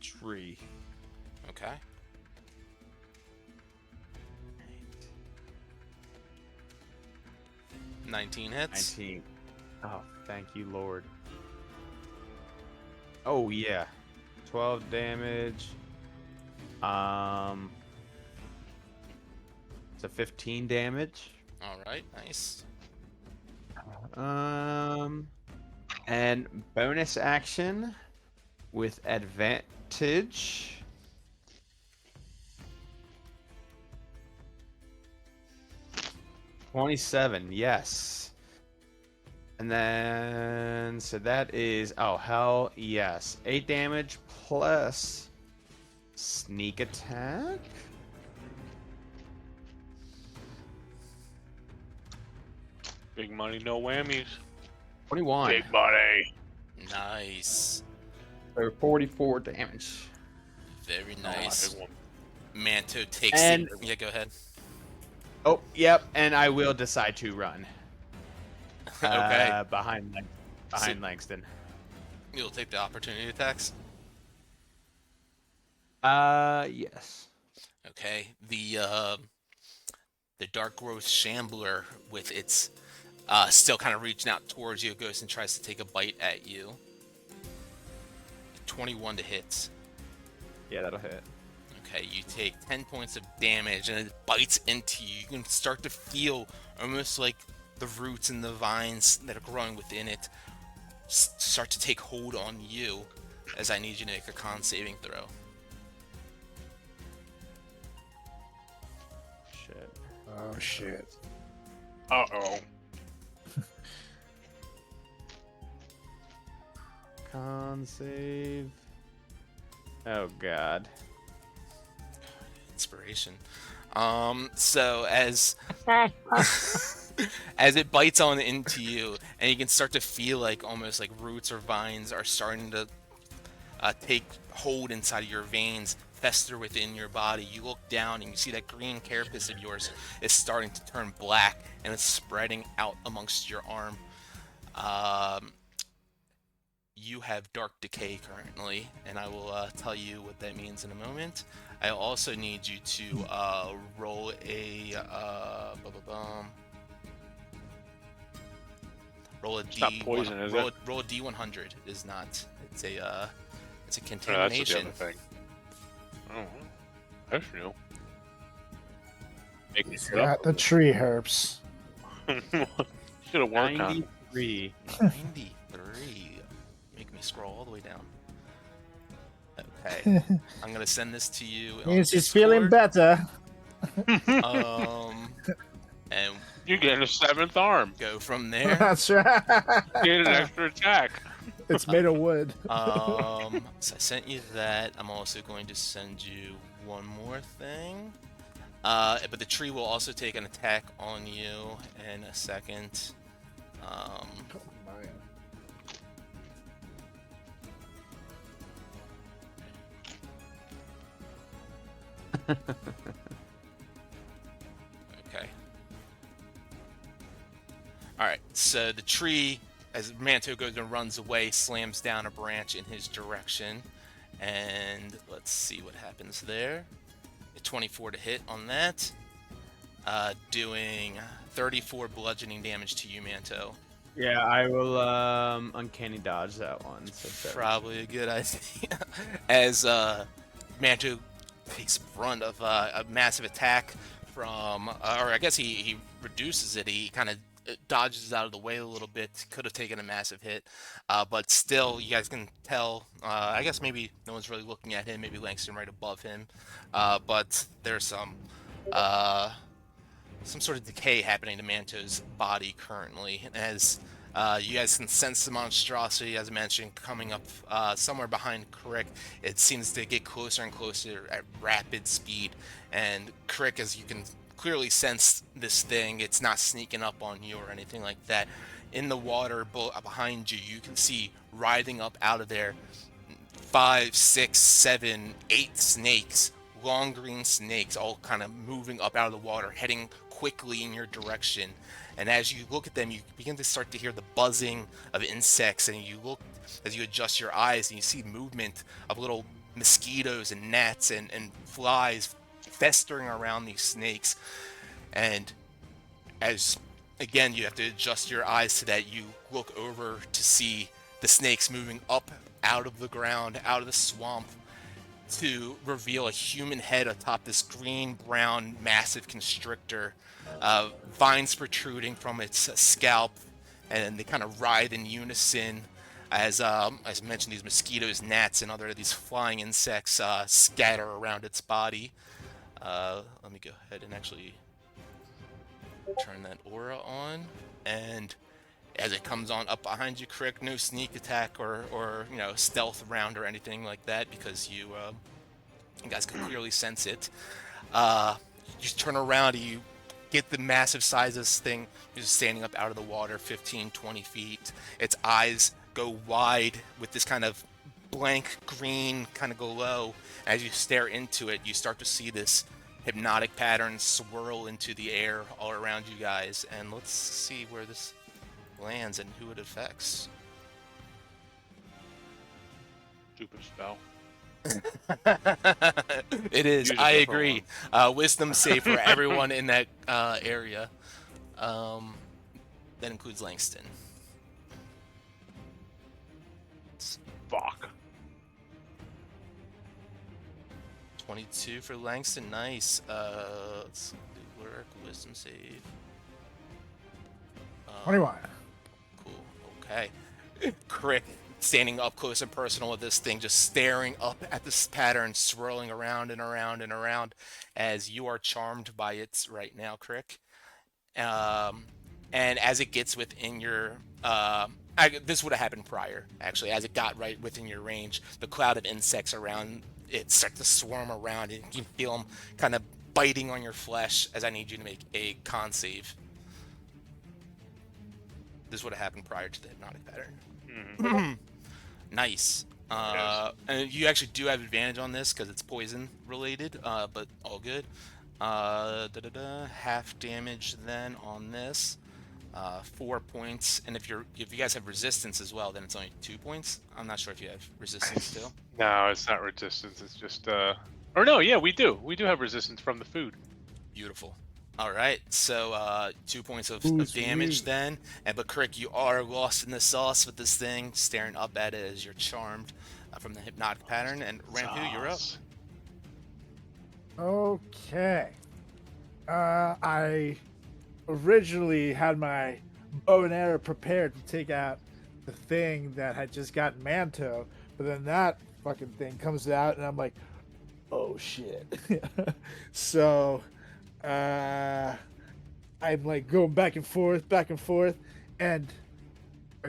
Tree. Okay. Right. 19 hits. 19. Oh, thank you, Lord. Oh yeah, 12 damage. It's a 15 damage. All right, nice. And bonus action with advantage. $27, yes. And then, so that is, oh, hell yes. 8 damage plus sneak attack. Big money, no whammies. 21. Big money. Nice. So 44 damage. Very Oh, nice. big one. Manto takes And- Yeah, go ahead. Oh, yep, and I will decide to run. Okay. Behind Langston. You'll take the opportunity attacks. Yes. Okay. The darkgrowth shambler with its still kind of reaching out towards you goes and tries to take a bite at you. 21 to hit. Yeah, that'll hit. Okay, you take 10 points of damage and it bites into you. You can start to feel almost like the roots and the vines that are growing within it start to take hold on you, as I need you to make a con saving throw. Shit. Oh shit. Uh-oh. Con save. Oh god. Inspiration. So as as it bites on into you, and you can start to feel like almost like roots or vines are starting to take hold inside of your veins, fester within your body. You look down and you see that green carapace of yours is starting to turn black, and it's spreading out amongst your arm. You have dark decay currently, and I will tell you what that means in a moment. I also need you to roll a roll a It's not poison, is it? roll a D100. It is not. It's a Oh, that's the contamination. other thing. Oh, that's new. Make me sit Got up. the tree herps. Should have worked on. 93. 93. Make me scroll all the way down. Okay. I'm gonna send this to you. on Means he's feeling Discord. better. And You get a 7th arm. go from there. That's right. Get an extra attack. It's made of wood. So I sent you that. I'm also going to send you one more thing. But the tree will also take an attack on you in a second. Okay. Alright, so the tree, as Manto goes and runs away, slams down a branch in his direction. And let's see what happens there. A 24 to hit on that. Doing 34 bludgeoning damage to you, Manto. Yeah, I will uncanny dodge that one. So Probably a good idea. As Manto takes brunt of a massive attack from, or I guess he reduces it. He kind of dodges out of the way a little bit. Could have taken a massive hit, but still, you guys can tell. I guess maybe no one's really looking at him. Maybe Langston right above him, but there's some sort of decay happening to Manto's body currently, as you guys can sense the monstrosity, as I mentioned, coming up somewhere behind Crick. It seems to get closer and closer at rapid speed, and Crick, as you can clearly sense this thing, it's not sneaking up on you or anything like that. In the water behind you, you can see writhing up out of there 5, 6, 7, 8 snakes, long green snakes, all kind of moving up out of the water, heading quickly in your direction. And as you look at them, you begin to start to hear the buzzing of insects, and you look as you adjust your eyes and you see movement of little mosquitoes and gnats and flies festering around these snakes. And as again you have to adjust your eyes to that, you look over to see the snakes moving up out of the ground, out of the swamp, to reveal a human head atop this green-brown massive constrictor, vines protruding from its scalp, and they kind of writhe in unison as I mentioned, these mosquitoes, gnats, and other these flying insects scatter around its body. Let me go ahead and actually turn that aura on, and as it comes on up behind you, Crick, no sneak attack or stealth round or anything like that, because you guys can clearly sense it. You just turn around and you get the massive size of this thing just standing up out of the water, 15, 20 feet. Its eyes go wide with this kind of blank green kind of glow. As you stare into it, you start to see this hypnotic pattern swirl into the air all around you guys. And let's see where this lands and who it affects. Stupid spell. It is. Use a I different agree. Wisdom save for everyone in that area. That includes Langston. Fuck. 22 for Langston. Nice. Let's do Lurik, wisdom save. 21. Cool. Okay. Crick, standing up close and personal with this thing, just staring up at this pattern, swirling around and around and around, as you are charmed by it right now, Crick. And as it gets within your this would have happened prior, actually. As it got right within your range, the cloud of insects around it start to swarm around, and you feel them kind of biting on your flesh. As I need you to make a con save. This would have happened prior to the hypnotic pattern. Mm-hmm. Nice. Yes. And you actually do have advantage on this because it's poison related, but all good. Half damage then on this. 4 points, and if you guys have resistance as well, then it's only 2 points. I'm not sure if you have resistance still. No, it's not resistance. It's just or no, yeah, we do. We do have resistance from the food. Beautiful. All right, so 2 points of Ooh, damage sweet. then, but Crick, you are lost in the sauce with this thing, staring up at it as you're charmed from the hypnotic pattern. And Rampu, you're up. Sauce. Okay. I originally had my bow and arrow prepared to take out the thing that had just gotten Manto, but then that fucking thing comes out, and I'm like, oh shit. So, I'm like going back and forth, and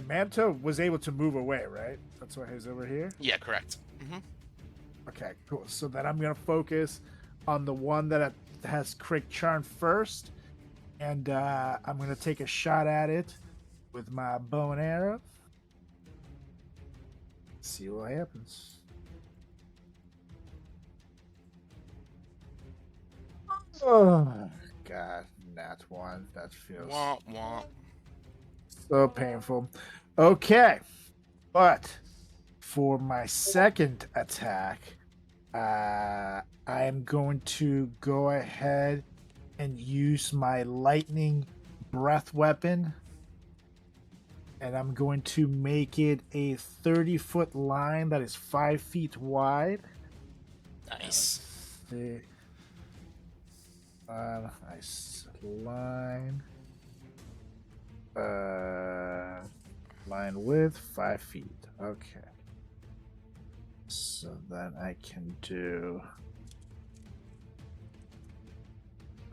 Manto was able to move away, right? That's why he's over here. Yeah, correct. Mm-hmm. Okay, cool. So then I'm gonna focus on the one that has Crick Charm first, and I'm gonna take a shot at it with my bow and arrow. See what happens. Oh God, nat one. That feels Womp womp. so painful. Okay, but for my second attack, I am going to go ahead and use my lightning breath weapon, and I'm going to make it a 30-foot line that is 5 feet wide. Nice. see. Nice line. Line width 5 feet. Okay. So then I can do.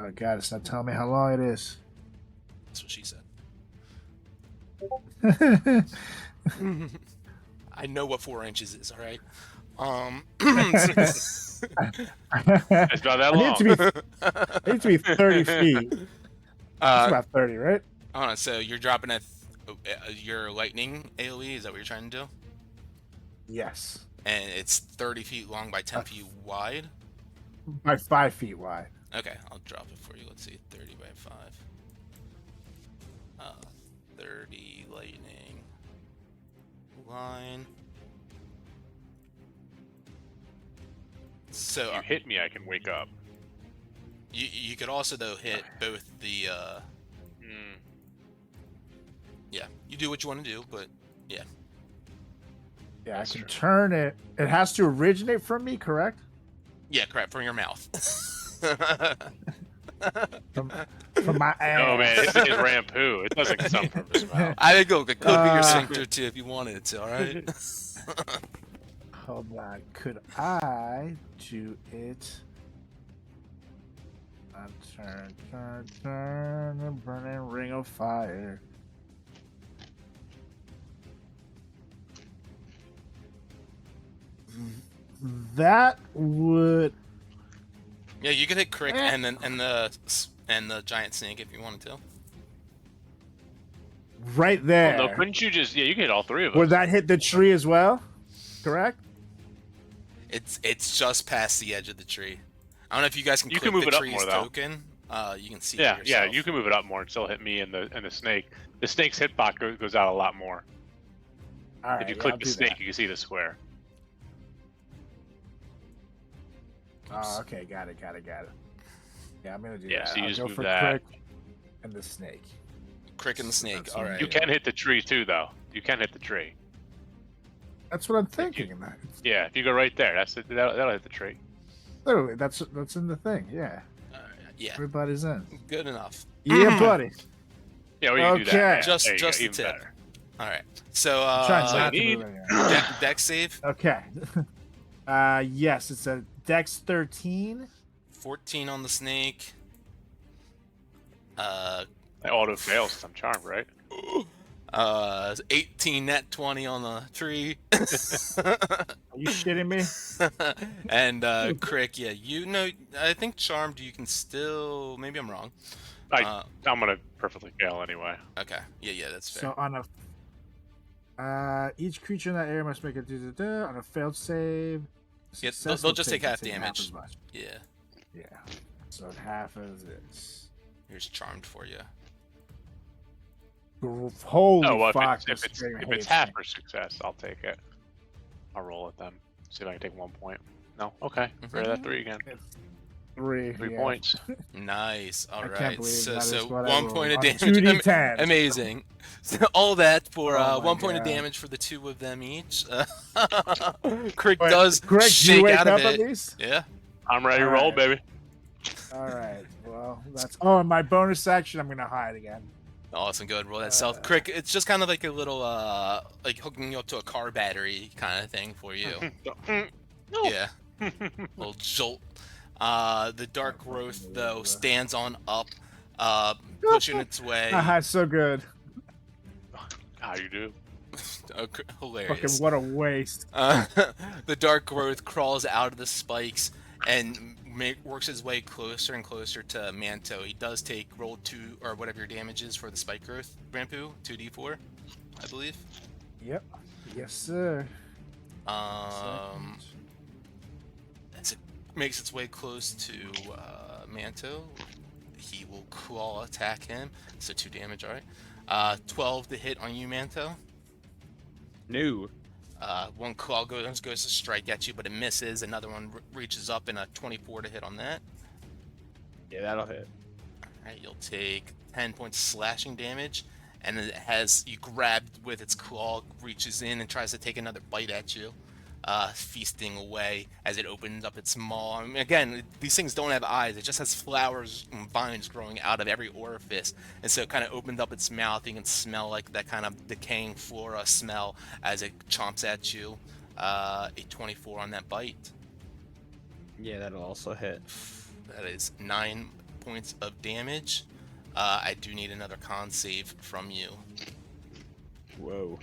Oh God, it's not telling me how long it is. That's what she said. I know what 4 inches is. All right. It's not that I long. need to be 30 feet. It's about 30, right? Hold on. So you're dropping your lightning AOE. Is that what you're trying to do? Yes. And it's 30 feet long by 10 feet wide. By 5 feet wide. Okay, I'll drop it for you. Let's see, 30 by 5. 30 lightning line. So If you hit me, I can wake up. you could also though hit both the yeah, you do what you want to do, but yeah. Yeah, That's I can true. turn it. It has to originate from me, correct? Yeah, crap, from your mouth. From my ass. Oh man, it's Rampu. It doesn't come from his mouth. I think it could be your sphincter too if you wanted it to, alright? Hold on. Could I do it? Turn, a burning ring of fire. That would. Yeah, you could hit Crick and the giant snake if you wanted to. Right there. Oh, no, couldn't you just? Yeah, you can hit all three of them. Would that hit the tree as well? Correct? It's just past the edge of the tree. I don't know if you guys can You click can move the it up tree's more, though. token. You can see Yeah, it yeah, yourself. you can move it up more and still hit me and the snake. The snake's hitbox goes out a lot more. All right. If you yeah, click I'll the do snake, that. you can see the square. Oh, okay. Got it. Yeah, I'm going to do Yeah, that. so you I'll just go move for that. Crick and the snake. Crick and the snake. That's All what right. You can hit the tree too, though. You can hit the tree. That's what I'm thinking. Yeah, if you go right there, that'll hit the tree. Literally, that's in the thing. Yeah. Yeah, Everybody's in. good enough. Yeah, buddy. Yeah, we can do that. Okay. Yeah, Just there you go, the even tip. better. All right. So Trying so not to you move need- anywhere. deck save. Okay. Yes, it's a Dex 13. 14 on the snake. That auto fails 'cause I'm charmed, right? 18 net 20 on the tree. Are you shitting me? And Crick, yeah, I think charmed you can still. Maybe I'm wrong. I'm gonna perfectly fail anyway. Okay, yeah, that's fair. So on a each creature in that area must make a on a failed save. Yeah, successful they'll just save take half can damage. as much. Yeah, Yeah. So half of this. here's charmed for you. Holy Oh well, fuck! if this it's thing if it's hates half me. for success, I'll take it. I'll roll at them. See if I can take 1 point. No, okay. Rid of that 3 again. It's 3. 3 yeah. points. Nice. All I right. can't believe So, that is so what I 1 rolled point of on a damage. 2d10. Amazing. So all that for Oh my 1 point of God. damage for the 2 of them each. Crick Wait, does Greg, do you shake wake out of up it. at least? Yeah. I'm ready to All roll, right. baby. All right. Well, that's. Oh, and my bonus action, I'm gonna hide again. Awesome. Good. Roll that self. Crick, it's just kind of like a little, like hooking you up to a car battery kind of thing for you. Yeah. Little jolt. The dark growth though stands on up, pushing its way. Haha, so good. How you do? Fucking Hilarious. what a waste. The dark growth crawls out of the spikes and works his way closer and closer to Manto. He does take roll 2 or whatever your damage is for the spike growth, Rampu, 2d4, I believe. Yep. Yes, sir. As it makes its way close to Manto, he will claw attack him. So 2 damage, alright. 12 to hit on you, Manto. No. One claw goes to strike at you, but it misses. Another one reaches up in a 24 to hit on that. Yeah, that'll hit. Alright, you'll take 10 points slashing damage, and then it has you grabbed with its claw, reaches in and tries to take another bite at you. feasting away as it opens up its maw. I mean, again, these things don't have eyes. It just has flowers and vines growing out of every orifice. And so it kind of opens up its mouth. You can smell like that kind of decaying flora smell as it chomps at you. A 24 on that bite. Yeah, that'll also hit. That is 9 points of damage. I do need another con save from you. Whoa.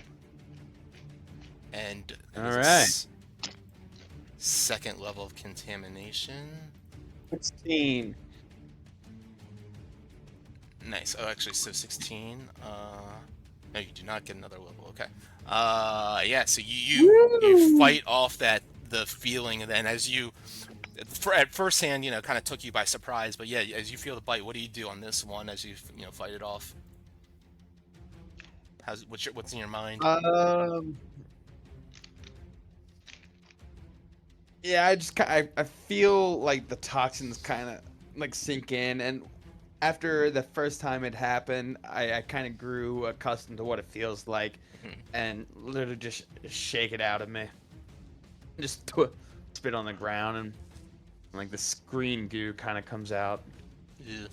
And All right. Second level of contamination. 16. Nice. Oh, actually, so 16. No, you do not get another level. Okay. Yeah. So you fight off the feeling, and then as you, at first hand, kind of took you by surprise. But yeah, as you feel the bite, what do you do on this one as you fight it off? What's in your mind? Yeah, I feel like the toxins kind of like sink in, and after the first time it happened, I kind of grew accustomed to what it feels like, and literally just shake it out of me. Just spit on the ground, and like the green goo kind of comes out. Ew.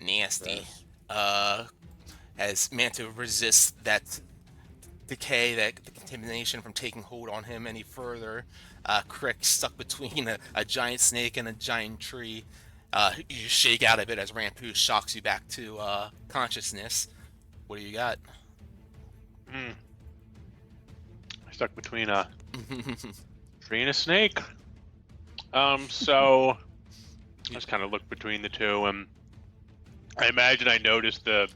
Nasty. As Manto resists that decay, the contamination from taking hold on him any further, Crick stuck between a giant snake and a giant tree. You shake out of it as Rampu shocks you back to consciousness. What do you got? Stuck between a tree and a snake. So I just kind of look between the two, and I imagine I noticed the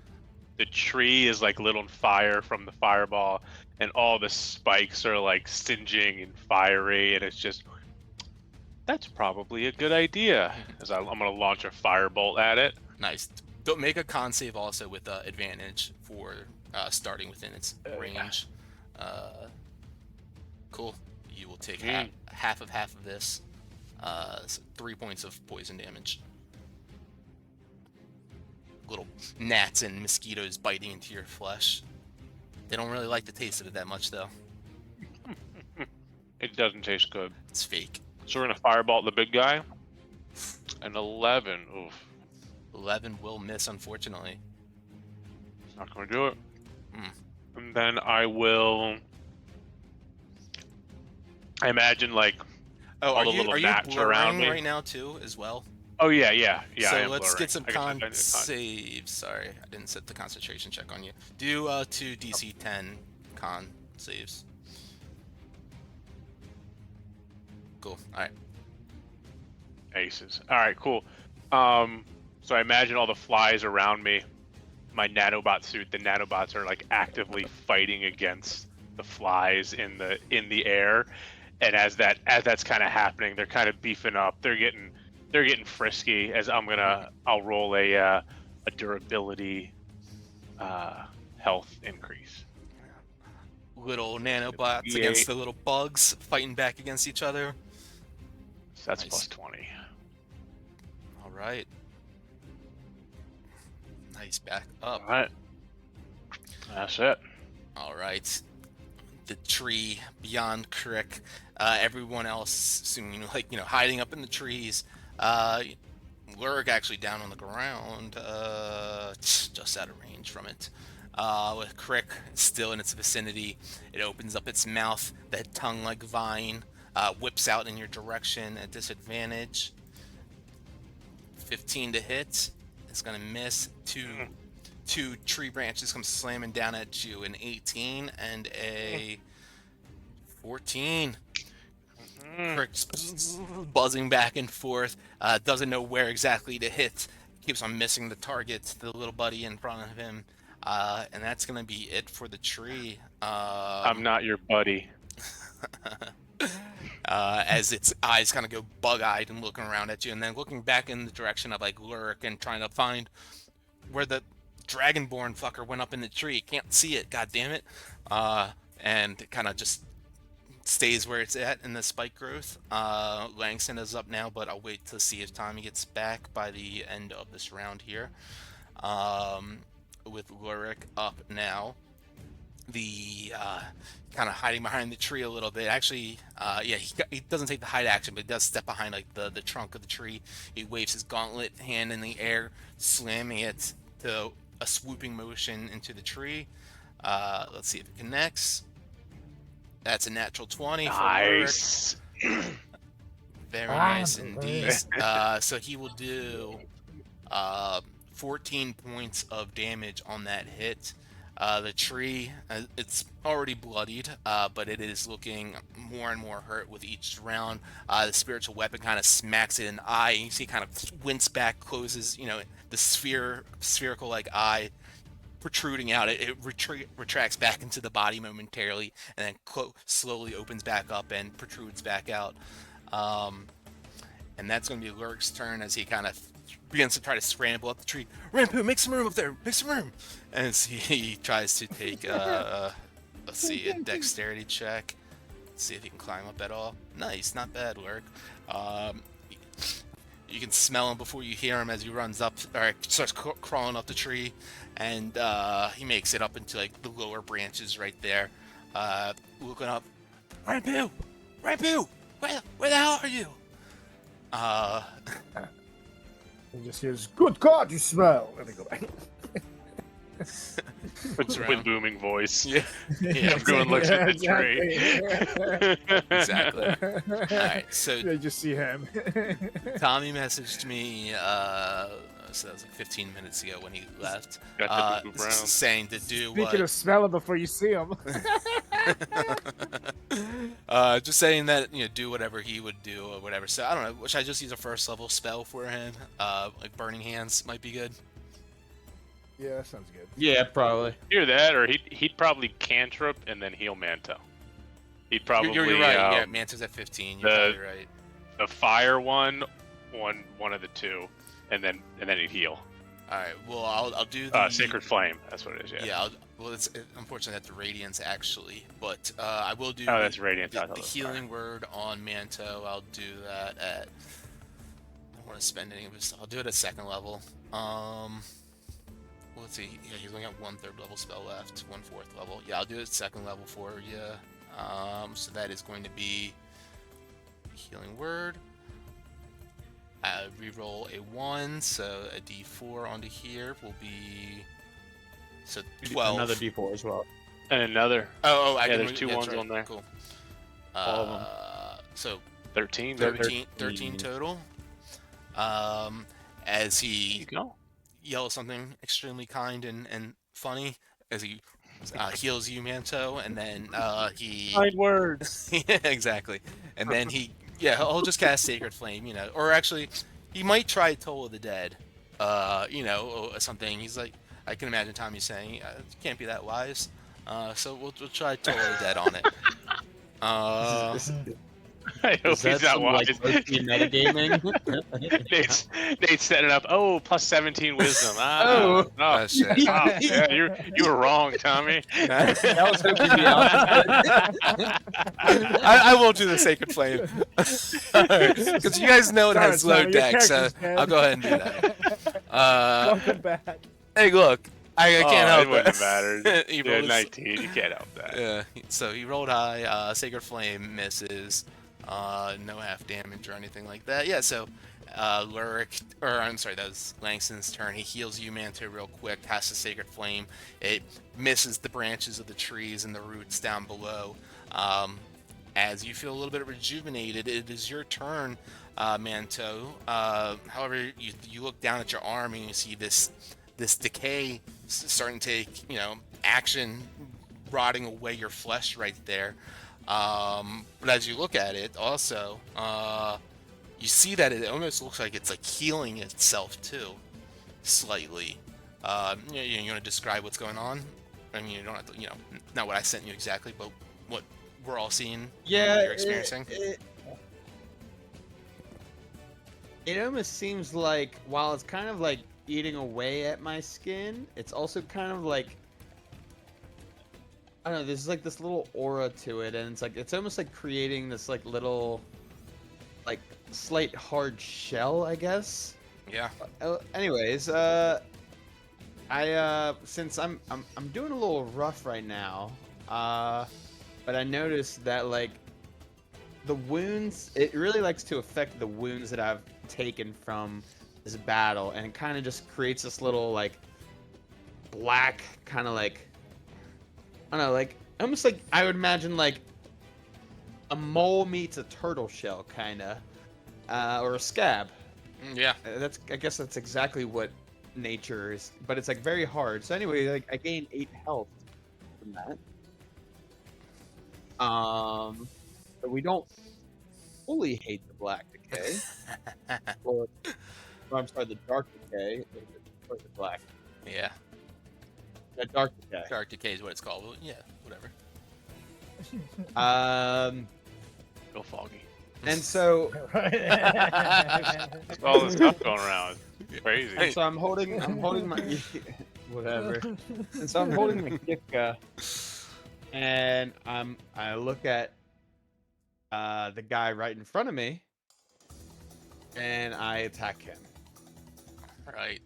tree is like lit on fire from the fireball, and all the spikes are like singeing and fiery, and it's just, that's probably a good idea. As I'm gonna launch a firebolt at it. Nice. Don't make a con save also with advantage for starting within its range. Cool. You will take half of this. So 3 points of poison damage. Little gnats and mosquitoes biting into your flesh. They don't really like the taste of it that much, though. It doesn't taste good. It's fake. So we're gonna firebolt the big guy. An 11. Oof. 11 will miss, unfortunately. It's not gonna do it. And then I will. I imagine like are the you little gnats around blurring me right now too, as well? Oh yeah. So I am let's blurring. get some I guess I con did con. saves. Sorry, I didn't set the concentration check on you. Do 2 DC 10 con saves. Cool. All right. Aces. All right, cool. So I imagine all the flies around me. My nanobot suit. The nanobots are like actively fighting against the flies in the air, and as that's kind of happening, they're kind of beefing up. They're getting frisky. As I'll roll a durability health increase. Little nanobots against the little bugs fighting back against each other. So that's Nice. plus 20. All right. Nice, back up. All right. That's it. All right. The tree beyond Crick. Everyone else, assuming hiding up in the trees. Lurik actually down on the ground, just out of range from it. With Crick still in its vicinity, it opens up its mouth. That tongue-like vine whips out in your direction at disadvantage. 15 to hit. It's gonna miss. Two tree branches come slamming down at you. An 18 and a 14. Crick's buzzing back and forth. Doesn't know where exactly to hit. Keeps on missing the target, the little buddy in front of him. And that's gonna be it for the tree. I'm not your buddy. As its eyes kind of go bug-eyed and looking around at you, and then looking back in the direction of Lurik and trying to find where the dragonborn fucker went up in the tree. Can't see it, god damn it. And kind of just stays where it's at in the spike growth. Langston is up now, but I'll wait to see if Tommy gets back by the end of this round here. With Lurik up now. the kind of hiding behind the tree a little bit. Actually, yeah, he doesn't take the hide action, but he does step behind like the trunk of the tree. He waves his gauntlet hand in the air, slamming it to a swooping motion into the tree. Let's see if it connects. That's a natural 20 for Nice. Very nice indeed. So he will do 14 points of damage on that hit. The tree, it's already bloodied, but it is looking more and more hurt with each round. The spiritual weapon kind of smacks it in the eye. You see it kind of wince back, closes, the spherical like eye protruding out. It retracts back into the body momentarily, and then slowly opens back up and protrudes back out. And that's going to be Lurik's turn as he kind of begins to try to scramble up the tree. Rampu, make some room up there. Make some room. And as he tries to take, let's see, a dexterity check. Let's see if he can climb up at all. Nice, not bad, Lurik. You can smell him before you hear him as he runs up, or starts crawling up the tree, and he makes it up into like the lower branches right there. Looking up, Rampu, where the hell are you? He just hears, "Good God, you smell!" And they go back. With booming voice. Yeah, Everyone looks at the tree. exactly. All right, so They just see him. Tommy messaged me, so that was like 15 minutes ago when he left, Got to move around. saying to do Speaking of smelling before you see him. just saying that, do whatever he would do or whatever. So I don't know, should I just use a first level spell for him? Like Burning Hands might be good. Yeah, that sounds good. Yeah, probably. Either that, or he'd probably cantrip and then heal Manto. He'd probably You're right. Yeah, Manto's at 15. You're probably right. the fire one of the two, and then he'd heal. All right. Well, I'll do the Sacred Flame. That's what it is. Yeah. Yeah. It's unfortunately that's Radiance actually, but I will do. Oh, that's Radiant. The healing word on Manto. I'll do that at. I don't want to spend any of his. I'll do it at second level. Let's see. Yeah, he's only got 1/3 level spell left, 1/4 level. Yeah, I'll do it at second level for you. So that is going to be healing word. Reroll a 1, so a D4 onto here will be 12. Another D4 as well. And another. Oh, yeah, there's two ones on there. Cool. All of them. So 13. 13 total. As he yells something extremely kind and funny as he heals you, Manto, and then he Kind words. yeah, exactly, and then he'll just cast Sacred Flame, or actually he might try Toll of the Dead, or something. He's like, I can imagine Tommy saying, "You can't be that wise," so we'll try Toll of the Dead on it. I hope Is that he's not some, wise. metagaming? Nate's setting up. Oh, plus 17 wisdom. Oh. No. Shit. Yeah, you were wrong, Tommy. That was hoping to be out. I won't do the Sacred Flame because you guys know it has Sorry, low your deck, so character's dead. I'll go ahead and do that. Welcome back. Hey, look, I can't help it. Wouldn't it. have mattered. He You're rolled a 19. You can't help that. Yeah, so he rolled high. Sacred Flame misses. No half damage or anything like that. Yeah, so Lurik, that was Langston's turn. He heals you, Manto, real quick, casts a Sacred Flame. It misses the branches of the trees and the roots down below. As you feel a little bit rejuvenated, it is your turn, Manto. However, you look down at your arm and you see this decay starting to take, action, rotting away your flesh right there. But as you look at it, also, you see that it almost looks like it's like healing itself too, slightly. You want to describe what's going on? I mean, you don't have to, not what I sent you exactly, but what we're all seeing. Yeah, what you're experiencing. It almost seems like while it's kind of like eating away at my skin, it's also kind of like, I don't know, there's like this little aura to it, and it's almost like creating this like little, like slight hard shell, I guess. Yeah. Anyways, Since I'm doing a little rough right now, but I noticed that like the wounds, it really likes to affect the wounds that I've taken from this battle, and it kind of just creates this little like black kind of like, I don't know, like almost like I would imagine like a mole meets a turtle shell kind of, or a scab. Yeah. I guess that's exactly what nature is, but it's like very hard. So anyway, like I gained 8 health from that. But we don't fully hate the black decay. or I'm sorry, the dark decay or the black. Yeah. The dark decay. Dark Decay is what it's called. Well, yeah, whatever. Go foggy. And so That's all this stuff going around. Crazy. and so I'm holding my whatever. And so I'm holding my Kipka, and I look at the guy right in front of me, and I attack him Right.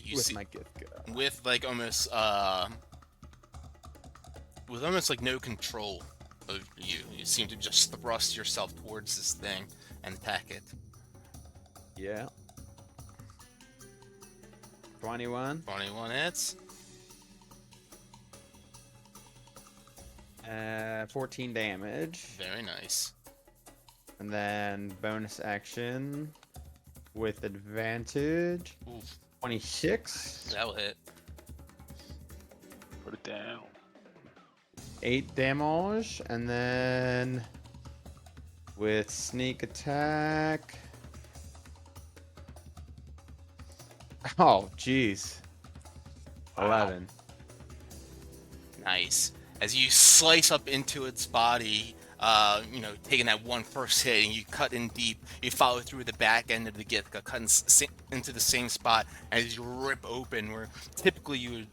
You with see, my Kipka. with like almost with almost like no control of you. You seem to just thrust yourself towards this thing and attack it. Yeah. 21. 21 hits. 14 damage. Very nice. And then bonus action with advantage. Oof. 26. That'll hit. Put it down. 8 damage. And then with sneak attack. Oh, jeez. 11. Nice. As you slice up into its body, taking that one first hit, and you cut in deep, you follow through the back end of the Githka, cutting into the same spot as you rip open, where typically you would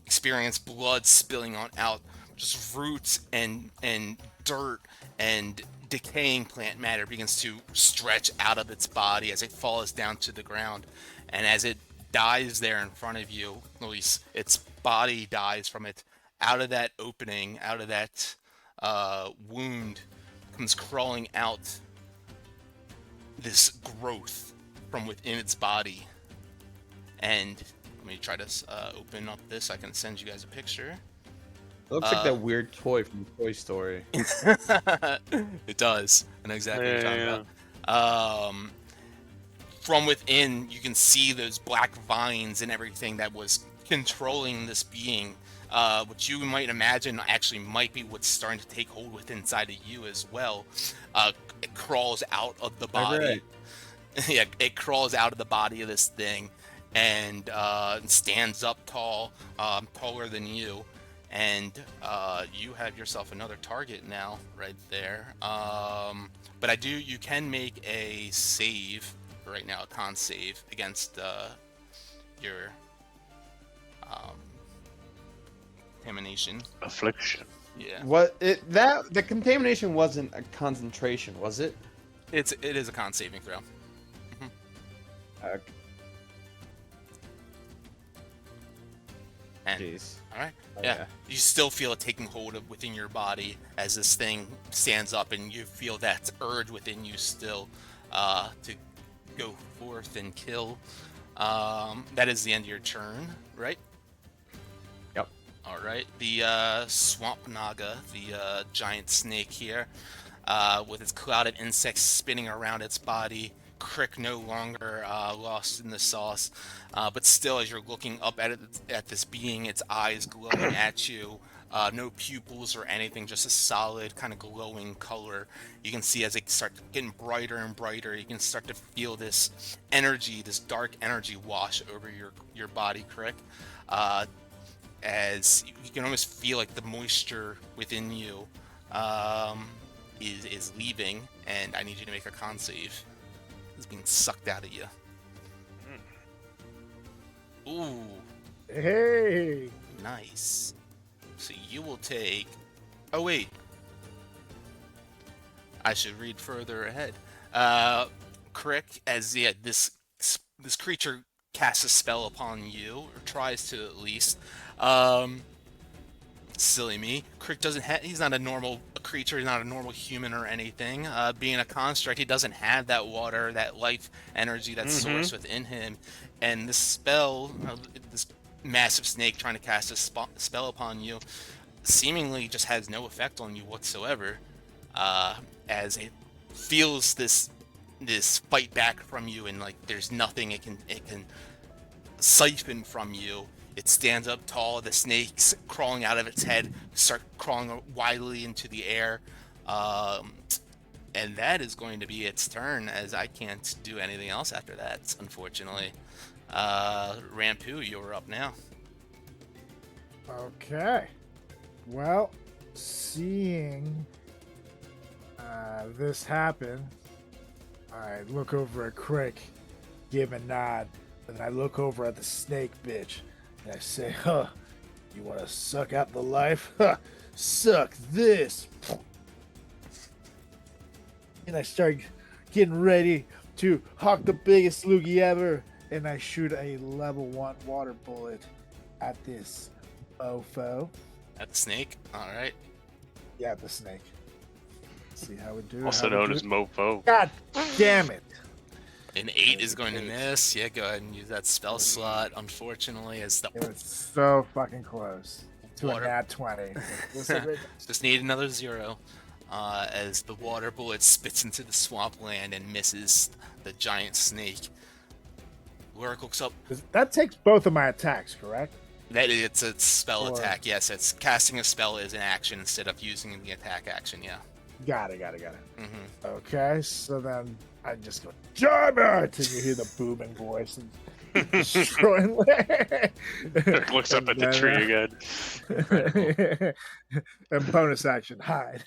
experience blood spilling on out, just roots and dirt and decaying plant matter begins to stretch out of its body as it falls down to the ground. And as it dies there in front of you, at least its body dies from it, out of that opening, out of that wound, comes crawling out this growth from within its body. And let me try to open up this. I can send you guys a picture. It looks like that weird toy from Toy Story. It does. I know exactly what you're talking about. From within, you can see those black vines and everything that was controlling this being, which you might imagine actually might be what's starting to take hold with inside of you as well. It crawls out of the body. Right. Yeah, it crawls out of the body of this thing and stands up tall, taller than you. And you have yourself another target now, right there. But you can make a save right now, a con save against your contamination. Affliction. Yeah, The contamination wasn't a concentration, was it? it is a con saving throw. Okay. And, Jeez. all right. Oh, Yeah, you still feel it taking hold of within your body as this thing stands up, and you feel that urge within you still to go forth and kill. That is the end of your turn, right? Yep. All right. The swamp naga, the giant snake here, with its cloud of insects spinning around its body. Crick no longer lost in the sauce, but still, as you're looking up at this being, its eyes glowing at you, no pupils or anything, just a solid kind of glowing color. You can see as it starts getting brighter and brighter, you can start to feel this energy, this dark energy wash over your body, Crick. As you can almost feel like the moisture within you is leaving, and I need you to make a con save. It's being sucked out of you. Ooh, Hey. nice. So you will take... Oh, wait. I should read further ahead. Crick, as this creature casts a spell upon you, or tries to at least. Silly me. Crick doesn't have. He's not a normal creature. He's not a normal human or anything. Being a construct, he doesn't have that water, that life energy that's sourced within him. And this spell, this massive snake trying to cast a spell upon you, seemingly just has no effect on you whatsoever. As it feels this fight back from you, and like there's nothing it can siphon from you. It stands up tall, the snakes crawling out of its head start crawling widely into the air. And that is going to be its turn, as I can't do anything else after that, unfortunately. Rampu, you're up now. Okay. Well, seeing this happen, I look over at Crick, give a nod, and then I look over at the snake bitch, and I say, huh, you want to suck out the life? Huh, suck this. And I start getting ready to hawk the biggest loogie ever, and I shoot a level 1 water bullet at this mofo. At the snake? Alright. Yeah, the snake. Let's see how we do. Also known as Mofo. God damn it. An 8 is going to miss. Yeah, go ahead and use that spell slot, unfortunately, as the It was so fucking close to Water. a nat 20. just need another 0. As the water bullet spits into the swampland and misses the giant snake. Lurik looks up. That takes both of my attacks, correct? That it's a spell Or- attack. Yes, it's casting a spell is an action instead of using the attack action. Yeah. Got it. Mm-hmm. Okay, so then I just go, damn it! And you hear the booming voice and destroying Looks up at the tree again. And bonus action, hide.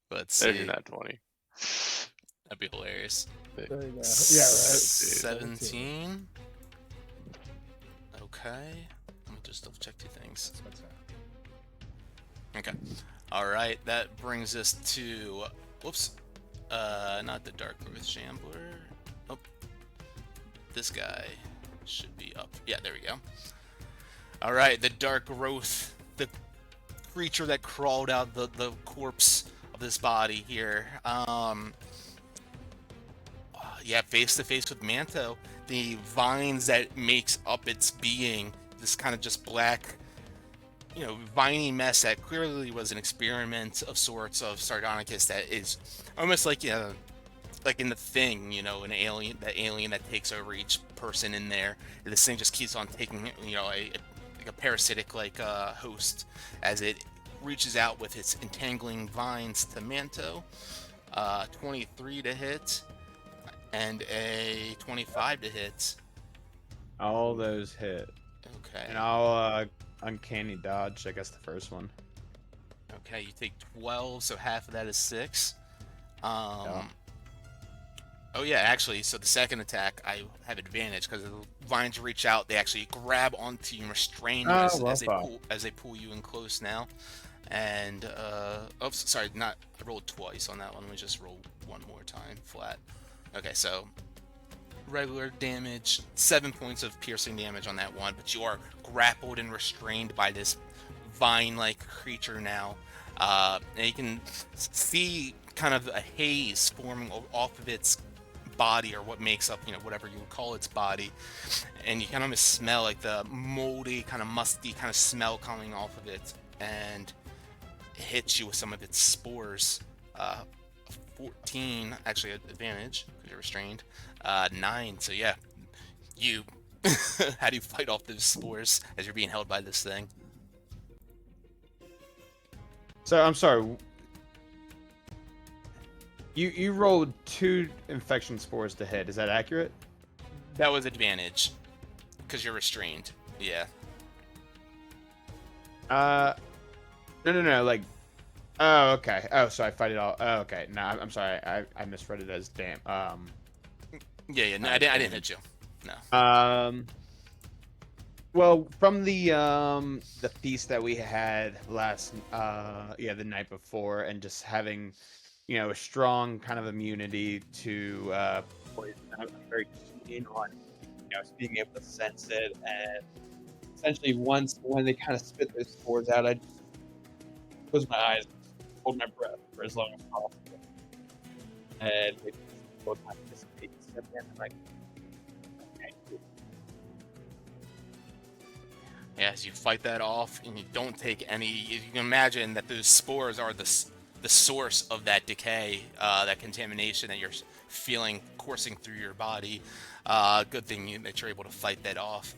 Let's There's see. your nat 20. That'd be hilarious. There you go. Yeah, right. 17. Okay. Let me just double check 2 things. Okay. Alright, that brings us to... Whoops. Not the darkgrowth shambler. Oh. This guy should be up. Yeah, there we go. Alright, the darkgrowth. The creature that crawled out the corpse of this body here. Yeah, face to face with Manto. The vines that makes up its being, this kind of just black, viney mess that clearly was an experiment of sorts of Sardonicus that is almost like in the Thing, an alien, that alien that takes over each person in there. And this thing just keeps on taking, a parasitic host as it reaches out with its entangling vines to Manto. 23 to hit. And a 25 to hit. All those hit. Okay. And I'll uncanny dodge, I guess the first one. Okay, you take 12, so half of that is 6. Yeah. Oh yeah, actually, so the second attack, I have advantage because the vines reach out. They actually grab onto you and restrain you as they pull you in close now. And sorry, I rolled twice on that one. Let me just roll one more time flat. Okay, so regular damage, 7 points of piercing damage on that one, but you are grappled and restrained by this vine-like creature now. And you can see kind of a haze forming off of its body, or what makes up, whatever you would call its body. And you kind of smell like the moldy, kind of musty kind of smell coming off of it, and it hits you with some of its spores. 14, actually advantage because you're restrained. 9, so yeah, you how do you fight off those spores as you're being held by this thing? So I'm sorry. You rolled 2 infection spores to hit. Is that accurate? That was advantage because you're restrained. Yeah. No. Like, oh, okay. Oh, so I fight it all. Oh, okay. No, I'm sorry. I misread it as damn. Yeah. No, I didn't hit you. No. Well, from the feast that we had the night before, and just having, a strong kind of immunity to poison. I'm very in on, being able to sense it, and essentially when they kind of spit those spores out, I just close my eyes, hold my breath for as long as possible, and maybe both my participate step in and like. Okay. Yeah, as you fight that off, and you don't take any. You can imagine that those spores are the source of that decay, that contamination that you're feeling coursing through your body. Good thing that you're able to fight that off.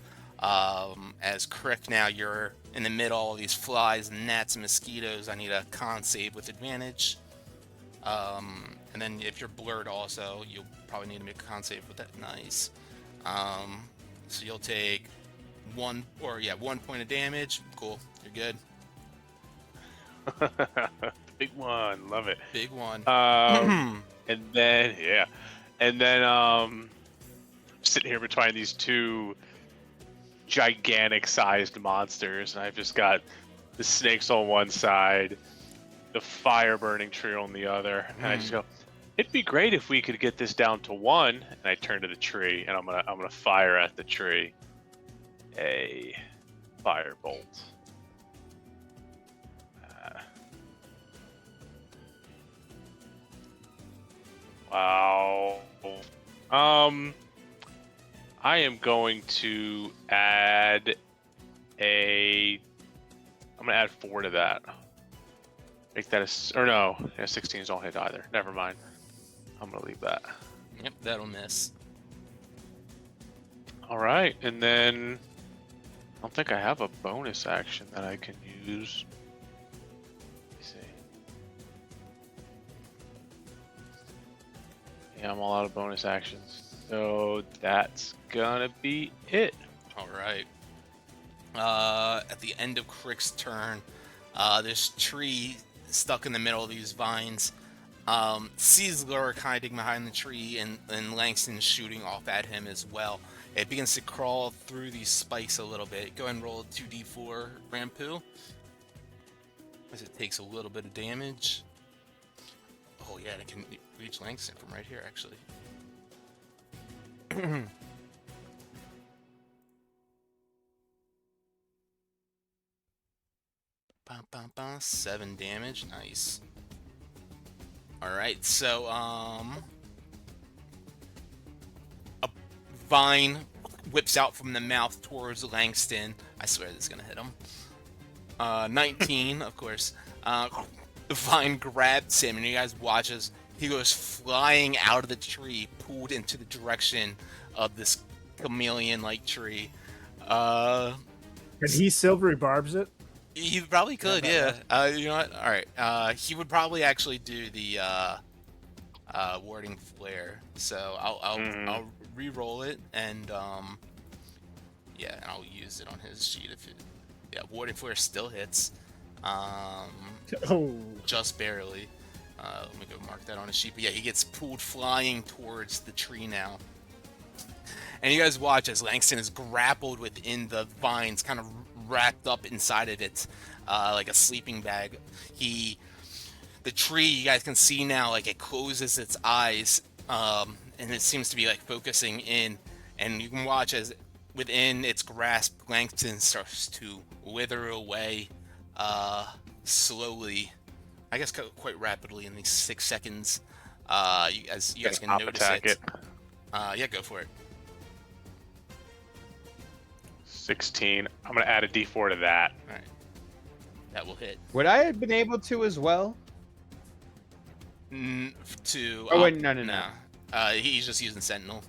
As Crick, now you're in the middle of these flies, gnats, and mosquitoes. I need a con save with advantage. And then if you're blurred also, you'll probably need to make a con save with that. Nice. So you'll take 1 point of damage. Cool, you're good. Big one, love it. Big one. And then sitting here between these two gigantic sized monsters, and I've just got the snakes on one side, the fire burning tree on the other, and I just go, it'd be great if we could get this down to 1. And I turn to the tree, and I'm gonna fire at the tree a firebolt. Wow. I am going to add I'm gonna add 4 to that. Make that no, 16s don't hit either. Never mind. I'm gonna leave that. Yep, that'll miss. All right, and then I don't think I have a bonus action that I can use. Let me see. Yeah, I'm all out of bonus actions. So that's gonna be it. All right. At the end of Crick's turn, this tree stuck in the middle of these vines sees Lurik hiding behind the tree, and Langston shooting off at him as well. It begins to crawl through these spikes a little bit. Go ahead and roll 2d4, Rampu, as it takes a little bit of damage. Oh yeah, and it can reach Langston from right here, actually. Bum, bum, bum, 7 damage, nice. Alright, so, a vine whips out from the mouth towards Langston. I swear this is gonna hit him. 19, of course. The vine grabs him, and you guys watch as he goes flying out of the tree, pulled into the direction of this chameleon-like tree. And he silvery barbs it? He probably could, yeah. You know what? All right. He would probably actually do the warding flare. So I'll re-roll it, and yeah, and I'll use it on his sheet if it. Yeah, warding flare still hits. Just barely. Let me go mark that on his sheet. But yeah, he gets pulled flying towards the tree now. And you guys watch as Langston is grappled within the vines, kind of wrapped up inside of it, like a sleeping bag. The tree, you guys can see now, like it closes its eyes, and it seems to be like focusing in. And you can watch as within its grasp, Langston starts to wither away, slowly. I guess quite rapidly in these 6 seconds. You guys can notice it. Yeah, go for it. 16. I'm gonna add a D4 to that. All right, that will hit. Would I have been able to as well? No. He's just using Sentinel.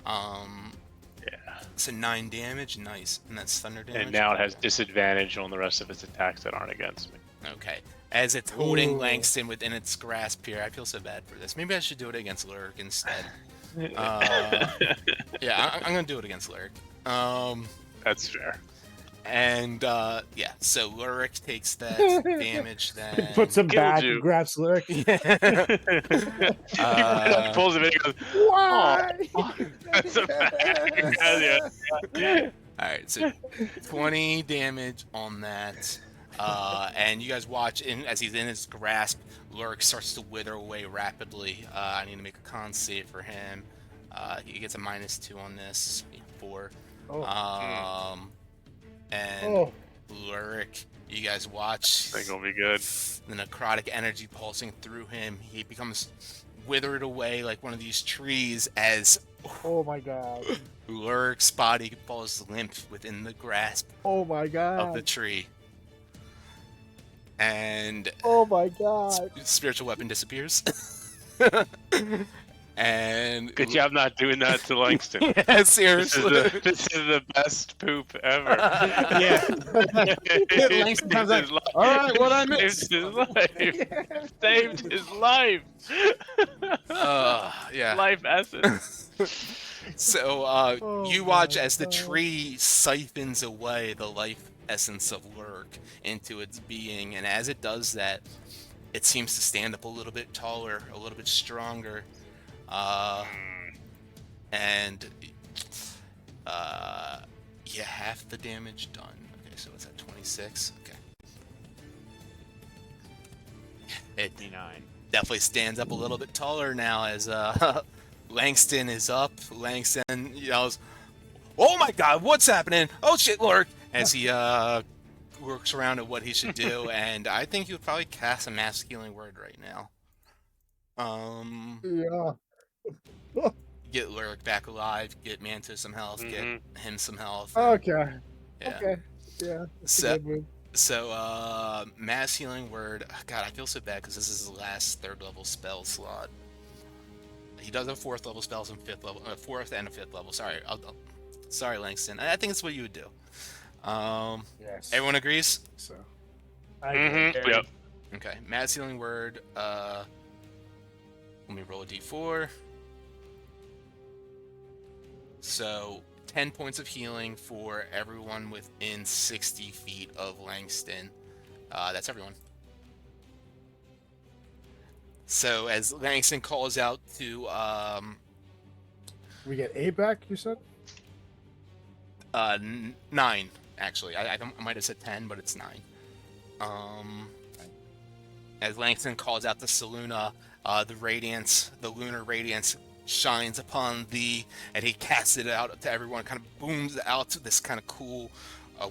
Yeah. So 9 damage, nice, and that's thunder damage. And now it has disadvantage on the rest of its attacks that aren't against me. Okay. As it's holding Langston within its grasp here, I feel so bad for this. Maybe I should do it against Lurik instead. Yeah, I'm gonna do it against Lurik. That's fair. And yeah, so Lurik takes that damage then. Puts him back you. and grabs Lurik. He pulls him in and goes, Why? that's a bad. Yeah. Alright, so 20 damage on that. And you guys watch, as he's in his grasp, Lurik starts to wither away rapidly. I need to make a con save for him. He gets a -2 on this. 4. Oh. And Lurik, you guys watch. I think it'll be good. The necrotic energy pulsing through him. He becomes withered away like one of these trees as Oh my god. Lurik's body falls limp within the grasp Oh my god. of the tree. And Oh my god. spiritual weapon disappears. And Good job not doing that to Langston. yeah, This is, seriously. this is the best poop ever. Yeah. Langston comes out, all right, what I missed? Saved his life. Saved his life. Yeah. Life essence. So you watch my as the God. tree siphons away the life essence of Lurik into its being, and as it does that, it seems to stand up a little bit taller, a little bit stronger, and yeah, half the damage done. Okay, so it's at 26. Okay, it 59. definitely stands up a little bit taller now as Langston is up. Langston yells, "Oh my god, what's happening? Oh shit, Lurik!" As he works around at what he should do, and I think he would probably cast a mass healing word right now. Yeah. Get Lurik back alive, get Manto some health, get him some health. Okay. Yeah. Okay. Yeah. That's a So, good move. mass healing word. God, I feel so bad because this is the last 3rd level spell slot. He does have 4th level spells and 5th level, 4th and a 5th level. Sorry, sorry, Langston. I think it's what you would do. Yes. Everyone agrees? So. I agree. Yep. Okay, mass healing word. Let me roll a d4. So 10 points of healing for everyone within 60 feet of Langston. That's everyone. So as Langston calls out to We get 8 back, you said? 9, actually. I might have said 10, but it's 9. As Langston calls out to Saluna, the lunar radiance shines upon thee, and he casts it out to everyone, kind of booms out to this kind of cool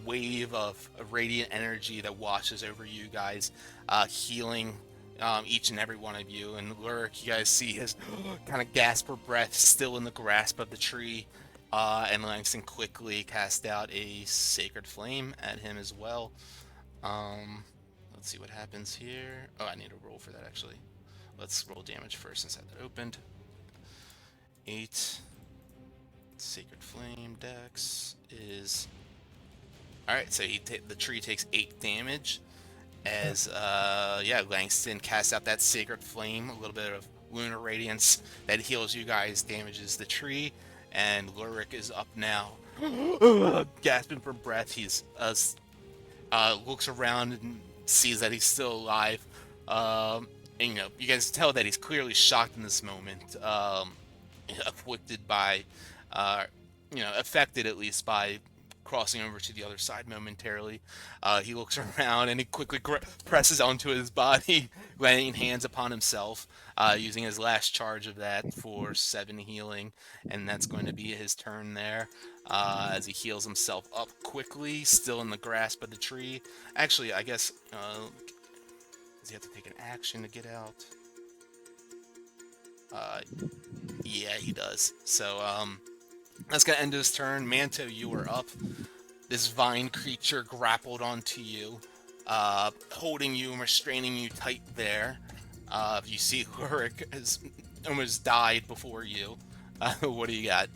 wave of radiant energy that washes over you guys, healing each and every one of you. And Lurik, you guys see his kind of gasp for breath, still in the grasp of the tree, and Langston quickly cast out a sacred flame at him as well. Let's see what happens here. Oh, I need to roll for that, actually. Let's roll damage first since I had that opened. 8. Sacred Flame dex is... Alright, so the tree takes 8 damage. As, yeah, Langston casts out that Sacred Flame, a little bit of Lunar Radiance that heals you guys, damages the tree. And Lurik is up now, gasping for breath. He's looks around and sees that he's still alive. And, you know, you guys tell that he's clearly shocked in this moment, afflicted by, you know, affected at least by crossing over to the other side momentarily. He looks around and he quickly presses onto his body, laying hands upon himself, using his last charge of that for 7 healing, and that's going to be his turn there, as he heals himself up quickly, still in the grasp of the tree. Actually, I guess, does he have to take an action to get out? Yeah, he does. So, that's gonna end his turn. Manto, you are up. This vine creature grappled onto you, holding you and restraining you tight there. You see Lurik has almost died before you. What do you got?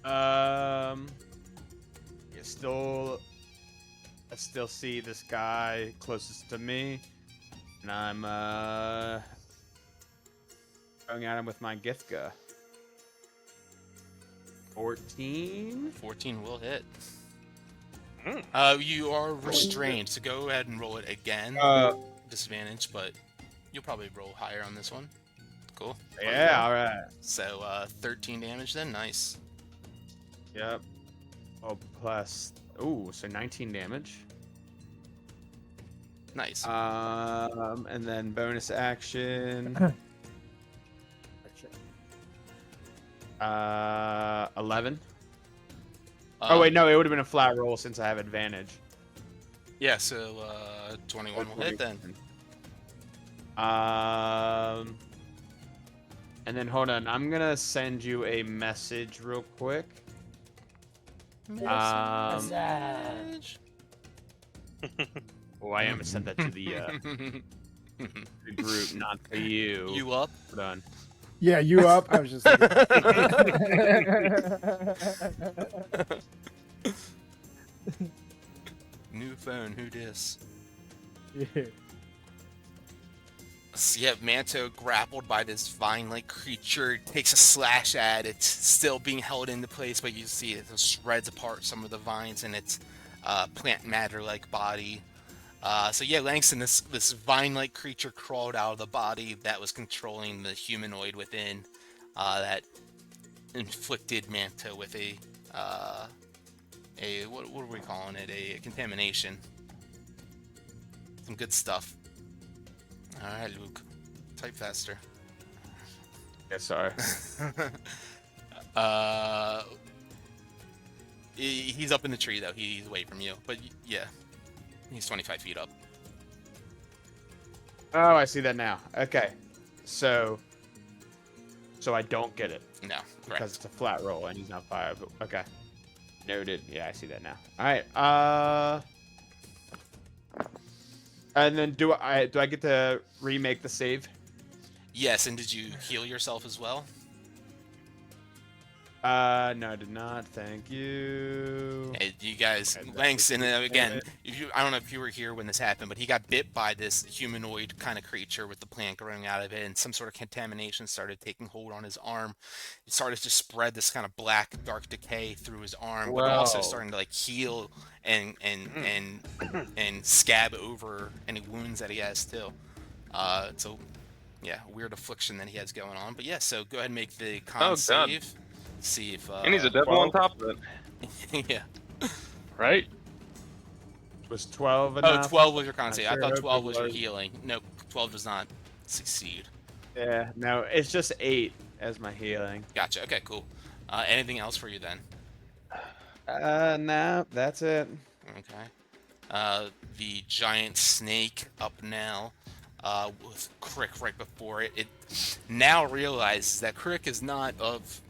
I still see this guy closest to me, and I'm going at him with my Githka. 14. 14 will hit. You are restrained, so go ahead and roll it again. Disadvantage, but you'll probably roll higher on this one. Cool. Yeah, all right. So 13 damage then. Nice. Yep. Oh, plus. Ooh, so 19 damage. Nice. And then bonus action. 11. Uh, Oh wait, no, it would have been a flat roll since I have advantage. Yeah, so 21 will hit then. And then hold on, I'm gonna send you a message real quick. Message. Oh, I am gonna send that to the group, not to you. You up? Hold on. Yeah, you up? I was just thinking. New phone, who dis? Yeah. So yeah, Manto, grappled by this vine-like creature, takes a slash at it, still being held into place, but you see it spreads apart some of the vines in its plant matter-like body. So yeah, Langston, this vine-like creature crawled out of the body that was controlling the humanoid within, that inflicted Manto with a what are we calling it? A contamination. Some good stuff. All right, Luke, type faster. Yeah, sorry. He's up in the tree though. He's away from you, but yeah, he's 25 feet up. Oh, I see that now. Okay, so I don't get it No, because correct. it's a flat roll and he's not fired. But okay, noted. Yeah, I see that now. All right. And then do I get to remake the save? Yes, and did you heal yourself as well? No, I did not. Thank you. Hey, you guys, Okay, Langston, again, I don't know if you were here when this happened, but he got bit by this humanoid kind of creature with the plant growing out of it, and some sort of contamination started taking hold on his arm. It started to spread this kind of black, dark decay through his arm, but also Wow. starting to like heal and scab over any wounds that he has too. So yeah, weird affliction that he has going on. But yeah, so go ahead and make the con Oh, God. save. See if And he's a devil on top of it. yeah. Right? Was 12 Oh, enough? 12 was your con I save. sure I thought hope 12 it was your was. healing. No, 12 does not succeed. Yeah, no, it's just 8 as my healing. Gotcha. Okay, cool. Anything else for you then? No, that's it. Okay. The giant snake up now, with Crick right before it. It now realizes that Crick is not of,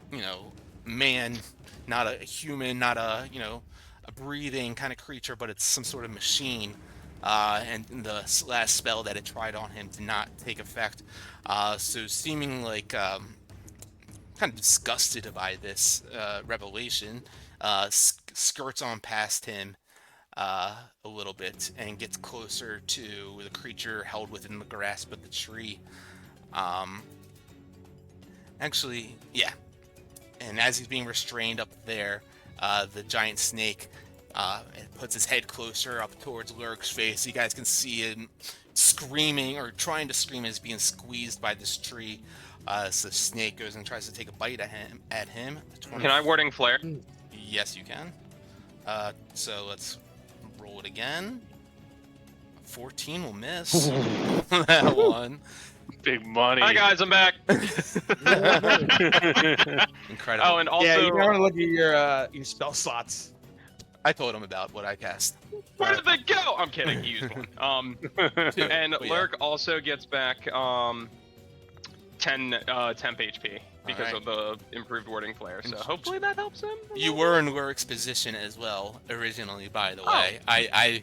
man, not a human, not a, a breathing kind of creature, but it's some sort of machine. And the last spell that it tried on him did not take effect. So seeming like kind of disgusted by this revelation, skirts on past him a little bit and gets closer to the creature held within the grasp of the tree. Actually, yeah. And as he's being restrained up there, the giant snake puts his head closer up towards Lurik's face. You guys can see him screaming, or trying to scream, as being squeezed by this tree. So the snake goes and tries to take a bite at him. Can I warding flare? Yes, you can. So let's roll it again. 14 will miss. That one. Big money. Hi guys, I'm back. Incredible. Oh, and also, Yeah, you want to look at your spell slots. I told him about what I cast. where did they go? I'm kidding. He used one. Two, And but yeah. Lurik also gets back 10 temp HP because Alright. of the improved warding flare. So hopefully that helps him. You were in Lurik's position as well, originally, by the Oh. way. I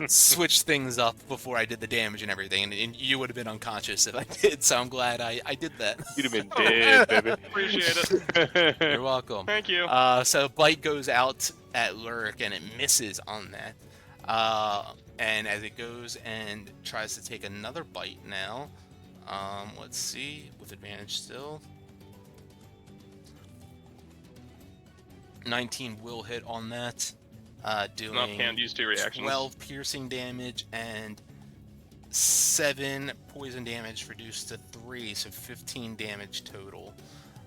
switched things up before I did the damage and everything, and you would have been unconscious if I did, so I'm glad I did that. You'd have been dead, baby. Appreciate it. You're welcome. Thank you. So Bite goes out at Lurik, and it misses on that. And as it goes and tries to take another bite now, let's see, with advantage still. 19 will hit on that, doing Enough can't use 2 reactions. 12 piercing damage and 7 poison damage reduced to 3, so 15 damage total.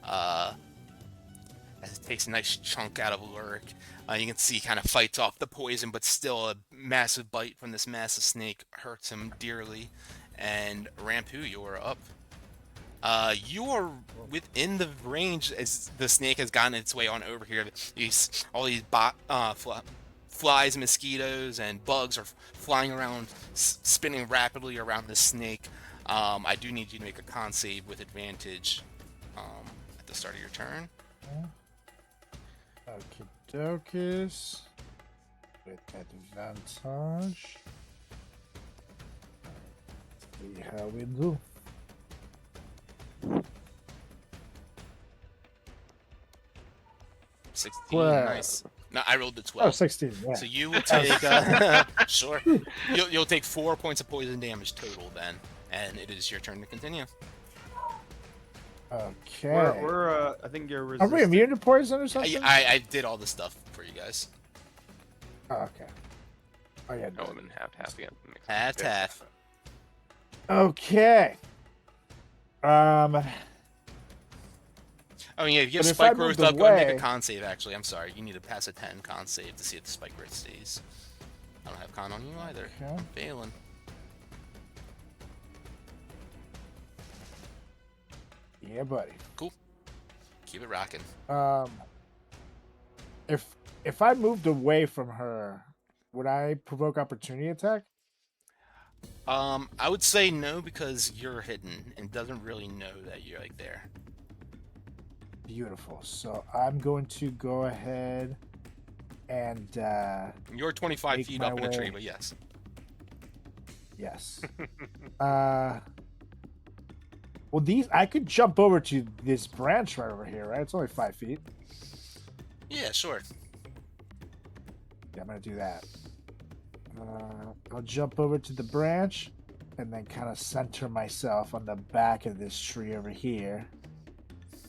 As it takes a nice chunk out of Lurik. You can see he kind of fights off the poison, but still a massive bite from this massive snake hurts him dearly. And Rampu, you're up. You are within the range as the snake has gotten its way on over here. All these flies, mosquitoes, and bugs are flying around, spinning rapidly around the snake. I do need you to make a con save with advantage at the start of your turn. Okay, Docus. With advantage. See how we do. $16, nice. No, I rolled the 12. Oh, 16, yeah. So you will take, sure. You'll take 4 points of poison damage total then, and it is your turn to continue. Okay. We're I think you're Are resistant. we immune to poison or something? I did all the stuff for you guys. Oh, okay. Oh, yeah. Oh, I'm in half again. Half. Okay. Oh yeah, if you have But if I spike growth moved up, go and make away- a con save. Actually, I'm sorry, you need to pass a 10 con save to see if the spike growth stays. I don't have con on you either. Okay. I'm failing. Yeah, buddy. Cool. Keep it rocking. If I moved away from her, would I provoke opportunity attack? I would say no because you're hidden and doesn't really know that you're like there. Beautiful. So I'm going to go ahead and You're 25 Make feet my up in a tree, way. but yes. yes. Well, I could jump over to this branch right over here, right? It's only 5 feet. Yeah, sure. Yeah, I'm gonna do that. I'll jump over to the branch and then kind of center myself on the back of this tree over here.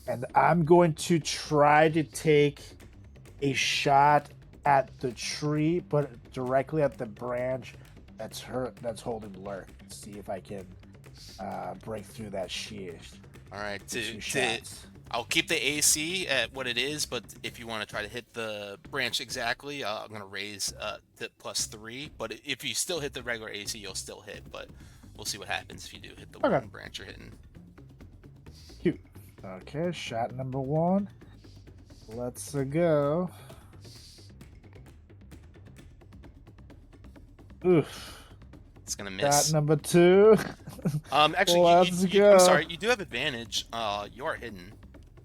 And I'm going to try to take a shot at the tree, but directly at the branch that's holding Lurik. See if I can break through that shield. All right. with 2 shots. I'll keep the AC at what it is, but if you want to try to hit the branch exactly, I'm going to raise to +3. But if you still hit the regular AC, you'll still hit. But we'll see what happens if you do hit the Okay. one branch you're hitting. Cute. Okay, shot number 1. Let's go. Oof. It's going to Shot miss. number 2. Actually, Let's I'm go. sorry, you do have advantage. You are hidden.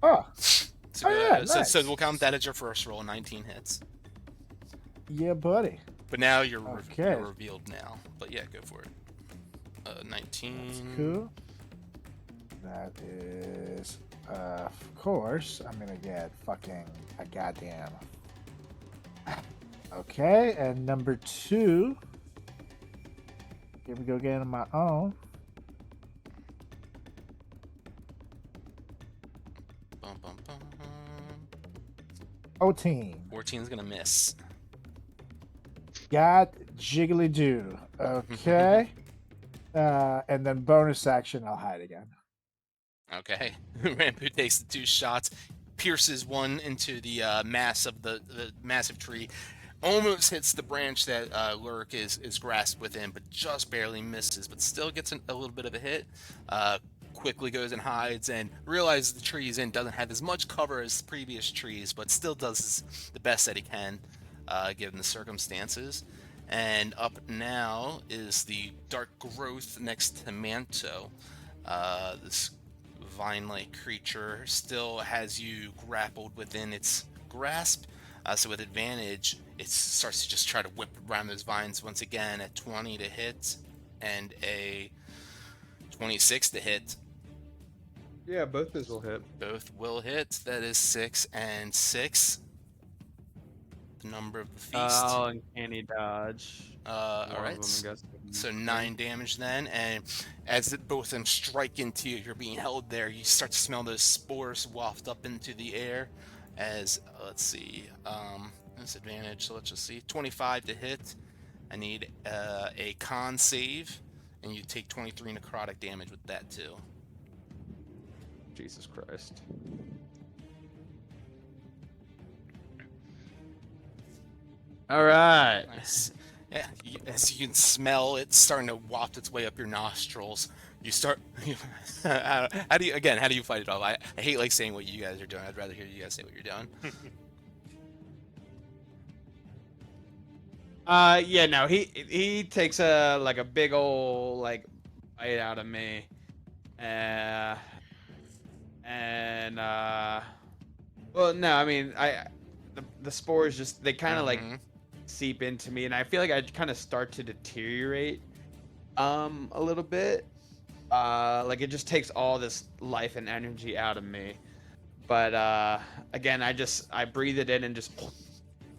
Oh, So, Oh, yeah, so nice. we'll count that as your first roll. 19 hits. yeah, buddy. But now you're, Okay. you're revealed now. But yeah, go for it. 19. That's cool. That is, of course, I'm gonna get fucking a goddamn. Okay, and number 2. Here we go again on my own. Bum, bum, bum. 14. 14 is gonna miss. Got jiggly doo. Okay. And then bonus action, I'll hide again. Okay. Rampu takes the 2 shots, pierces one into the mass of the massive tree, almost hits the branch that Lurik is grasped within, but just barely misses, but still gets a little bit of a hit. Quickly goes and hides and realizes the tree he's in doesn't have as much cover as the previous trees, but still does the best that he can given the circumstances. And up now is the dark growth next to Manto. This vine-like creature still has you grappled within its grasp, so with advantage it starts to just try to whip around those vines once again at 20 to hit and a 26 to hit. Yeah, both those will hit. Both will hit. That is 6 and 6. The number of the feast. Oh, uncanny dodge. All One of right. them, I guess. So 9 damage then, and as both of them strike into you, you're being held there. You start to smell those spores waft up into the air. As let's see, disadvantage. So let's just see, 25 to hit. I need a con save, and you take 23 necrotic damage with that too. Jesus Christ. All right. Nice. Yeah, as you can smell it starting to waft its way up your nostrils, You start. How do you fight it off? I hate like saying what you guys are doing. I'd rather hear you guys say what you're doing. Yeah, no, he takes a big ole bite out of me, and well, no, I mean the spores just they kind of Mhm. seep into me, and I feel like I kind of start to deteriorate a little bit. Like it just takes all this life and energy out of me. But again, I breathe it in and just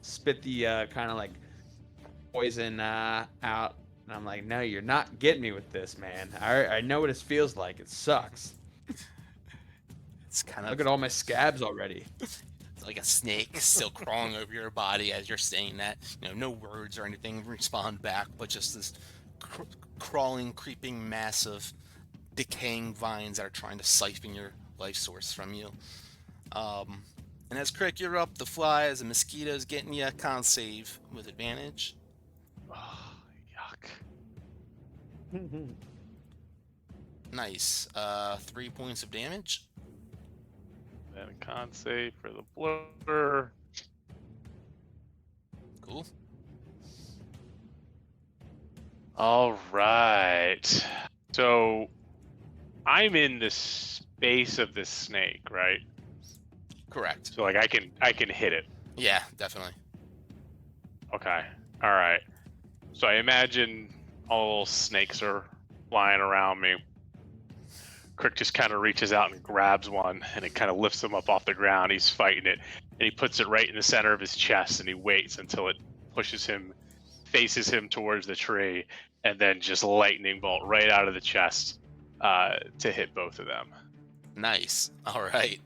spit the kind of poison out, and I'm like, no, you're not getting me with this, man. I know what it feels like. It sucks. It's kind of Look at all my scabs already. like a snake still crawling over your body as you're saying that. No words or anything respond back, but just this crawling, creeping mass of decaying vines that are trying to siphon your life source from you. And as Crick, you're up, the flies and mosquitoes getting you. Con save with advantage. Oh, yuck. Nice. 3 points of damage. And a con save for the blur. Cool. All right. So I'm in the space of this snake, right? Correct. So I can hit it. Yeah, definitely. Okay. All right. So I imagine all the little snakes are flying around me. Crick just kind of reaches out and grabs one, and it kind of lifts him up off the ground. He's fighting it, and he puts it right in the center of his chest, and he waits until it faces him towards the tree, and then just lightning bolt right out of the chest to hit both of them. Nice. All right.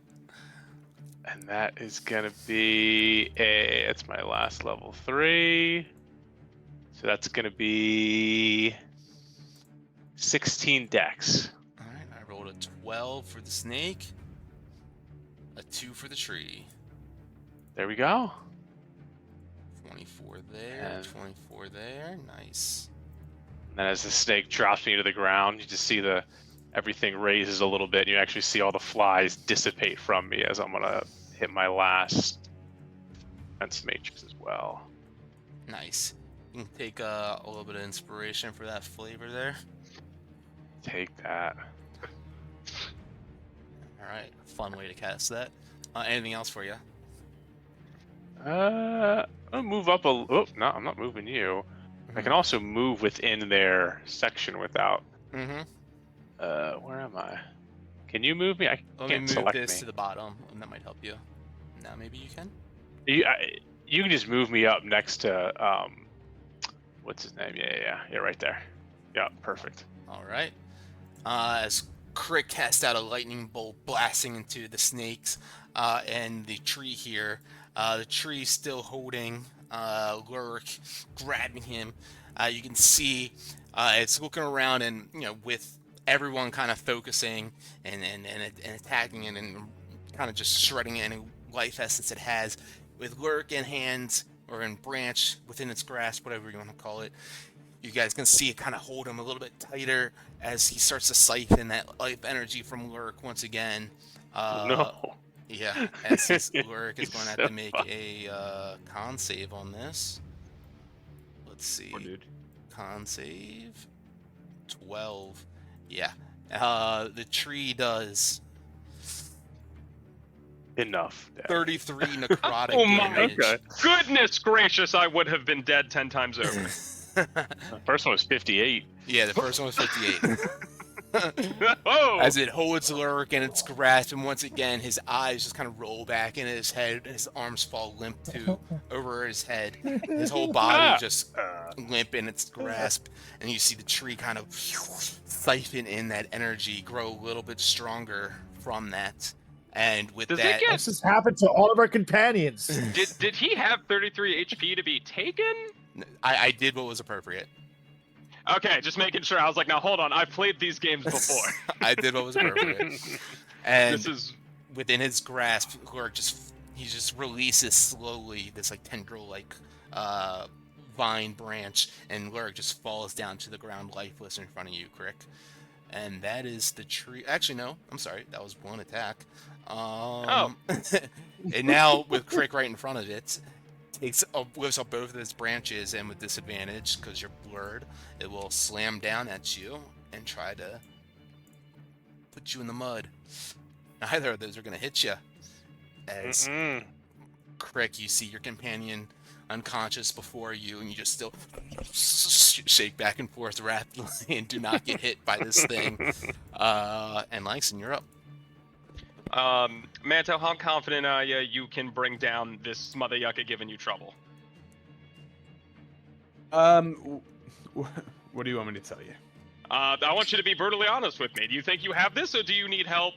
And that is gonna be it's my last level 3. So that's gonna be 16 dex. All right. I rolled a 12 for the snake, a 2 for the tree. There we go. 24 there, 24 there. Nice. And then as the snake drops me to the ground, you just see everything raises a little bit, and you actually see all the flies dissipate from me as I'm gonna hit my last defense matrix as well. Nice. You can take a little bit of inspiration for that flavor there. Take that. All right. Fun way to cast that. Anything else for you? I'll move up oh, no, I'm not moving you. I can also move within their section without. Mm-hmm. Where am I? Can you move me? I Let me can't move select this me. to the bottom, and that might help you. Now maybe you can? You can just move me up next to what's his name? Yeah, right there. Yeah, perfect. All right. As Crick casts out a lightning bolt blasting into the snakes and the tree here. The tree still holding Lurik, grabbing him. You can see it's looking around, and with everyone kind of focusing and attacking it and kind of just shredding any life essence it has, with Lurik in hands or in branch within its grasp, whatever you want to call it. You guys can see it kind of hold him a little bit tighter as he starts to siphon that life energy from Lurik once again. No. Yeah, as Lurik is He's going to have so to make a con save on this. Let's see. Poor dude. Con save. 12. Yeah. The tree does Enough. Yeah. 33 necrotic Oh my damage. Okay. Goodness gracious, I would have been dead 10 times over. The first one was 58. Yeah, the first one was 58. Oh! As it holds Lurik in its grasp, and once again, his eyes just kind of roll back in his head, and his arms fall limp over his head. His whole body just limp in its grasp, and you see the tree kind of siphon in that energy, grow a little bit stronger from that. And with Does it that, get- This has happened to all of our companions. Did he have 33 HP to be taken? I did what was appropriate. Okay, just making sure. I was like, now hold on. I've played these games before. I did what was appropriate. And This is within his grasp, Lurik just releases slowly this tendril vine branch, and Lurik just falls down to the ground lifeless in front of you, Crick. and that is the tree. Actually, no, I'm sorry, that was one attack. And now with Crick right in front of it, lifts up both of its branches, and with disadvantage because you're blurred, it will slam down at you and try to put you in the mud. Neither of those are going to hit you. As Crick, you see your companion unconscious before you, and you just still shake back and forth rapidly and do not get hit by this thing. And Langston, you're up. Manto, how confident are you can bring down this mother yucca giving you trouble? What do you want me to tell you? I want you to be brutally honest with me. Do you think you have this, or do you need help?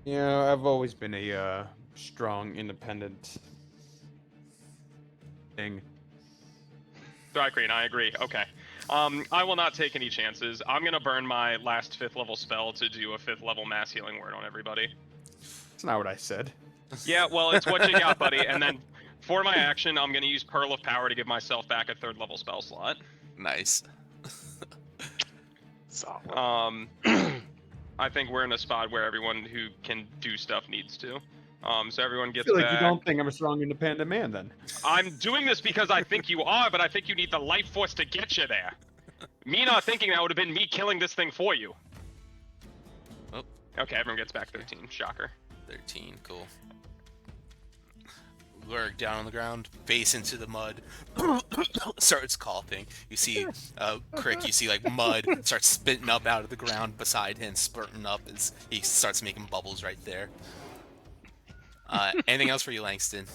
You know, I've always been a strong, independent thing. Darkgreen, I agree. Okay. I will not take any chances. I'm gonna burn my last 5th level spell to do a 5th level mass healing word on everybody. That's not what I said. Yeah, well, it's what you got, buddy. And then for my action, I'm gonna use Pearl of Power to give myself back a 3rd level spell slot. Nice. Solid. I think we're in a spot where everyone who can do stuff needs to. So everyone I gets feel like back. you don't think I'm a strong, independent man, then. I'm doing this because I think you are, but I think you need the life force to get you there. Me not thinking that would have been me killing this thing for you. Oh. Okay, everyone gets back 13. Shocker. 13, cool. Lurik down on the ground, face into the mud, starts coughing. You see Crick, you see like mud starts spitting up out of the ground beside him, spurting up as he starts making bubbles right there. Anything else for you, Langston?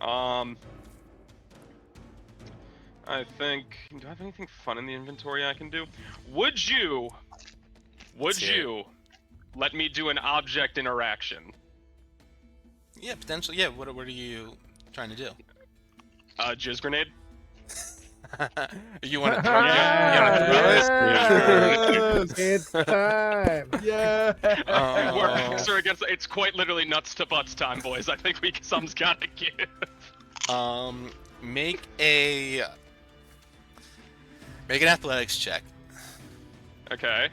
I think. Do I have anything fun in the inventory I can do? Would you let me do an object interaction? Yeah, potentially. Yeah, what are you trying to do? Jizz grenade. You want to throw it? It's time. Yeah. Works are against. It's quite literally nuts to butts time, boys. I think something's gotta give. Make an athletics check. Okay.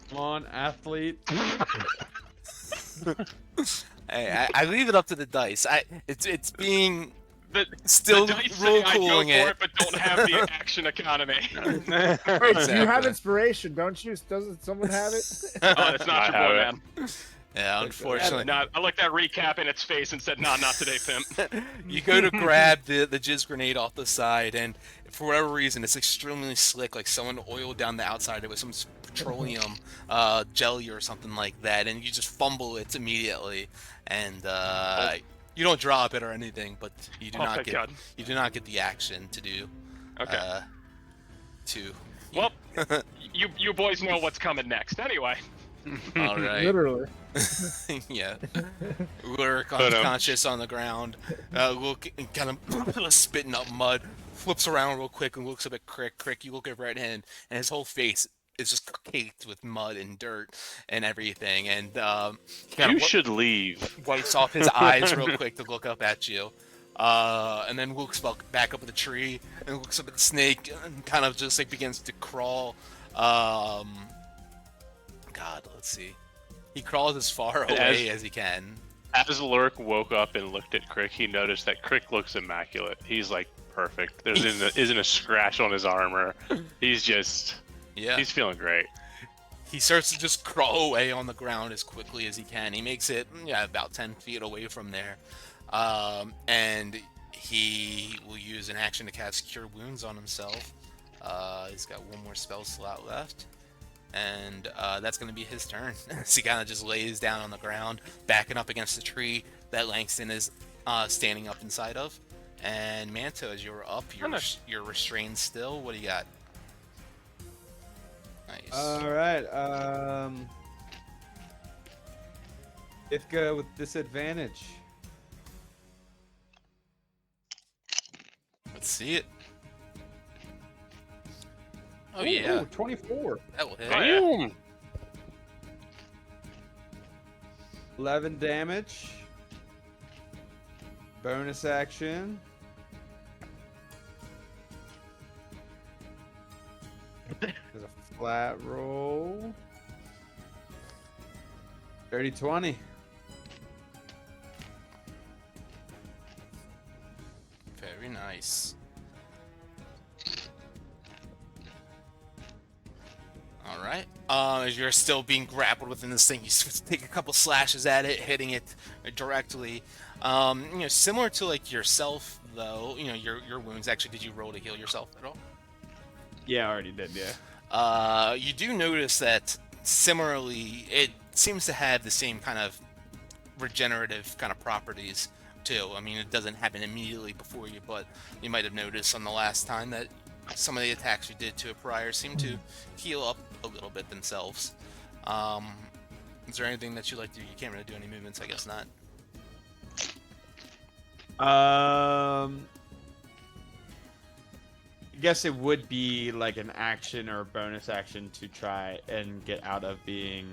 Come on, athlete. Hey, I leave it up to the dice. It's being The still dice say rule I go cooling for it. it, but don't have the action economy. Wait, you have Exactly. inspiration, don't you? Doesn't someone have it? Oh, that's not your I boy, have man. Yeah, unfortunately. I looked that recap in its face and said, "Nah, not today, pimp." You go to grab the jizz grenade off the side, and for whatever reason, it's extremely slick, like someone oiled down the outside of it with some petroleum jelly or something like that, and you just fumble it immediately, and you don't drop it or anything, but you do not thank God. get the action to do. Okay. To. Well, you boys know what's coming next. Anyway. All right. Literally. Yeah. Lurik unconscious on the ground, look, kind of spitting up mud, flips around real quick and looks up at Crick. Crick, you look over at him, and his whole face is just caked with mud and dirt and everything, and You should leave. wipes off his eyes real quick to look up at you, and then looks back up at the tree and looks up at the snake and kind of just like begins to crawl. God, let's see. He crawls as far away as he can. As Lurik woke up and looked at Crick, he noticed that Crick looks immaculate. He's like perfect. There isn't a scratch on his armor. He's feeling great. He starts to just crawl away on the ground as quickly as he can. He makes it about 10 feet away from there. And he will use an action to cast Cure Wounds on himself. He's got one more spell slot left. And that's going to be his turn. So he kind of just lays down on the ground, backing up against the tree that Langston is standing up inside of. And Manto, as you're up, you're restrained still. What do you got? Nice. All right. Ifka with disadvantage. Let's see it. Oh, Ooh, yeah. ooh, 24. That will hit. Damn. 11 damage. Bonus action. flat roll. 30-20. Very nice. All right. As you're still being grappled within this thing, you take a couple slashes at it, hitting it directly. Similar to like yourself, though. Your wounds. Actually, did you roll to heal yourself at all? Yeah, I already did. Yeah. You do notice that similarly, it seems to have the same kind of regenerative kind of properties too. I mean, it doesn't happen immediately before you, but you might have noticed on the last time that some of the attacks you did to it prior seem to heal up a little bit themselves. Is there anything that you like to do? You can't really do any movements, I guess not. I guess it would be like an action or a bonus action to try and get out of being.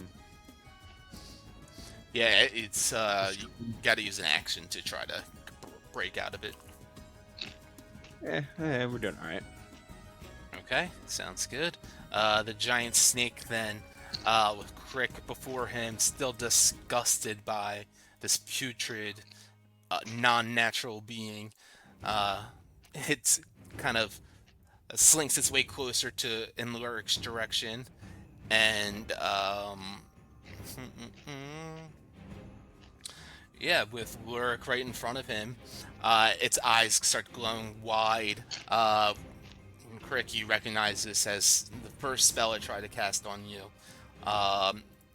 Yeah, it's you got to use an action to try to break out of it. We're doing all right. Okay, sounds good. The giant snake then, with Crick before him, still disgusted by this putrid, non-natural being. It's kind of slinks its way closer to Lurik's direction, and yeah, with Lurik right in front of him, its eyes start glowing wide. Crick, you recognize this as the first spell I tried to cast on you,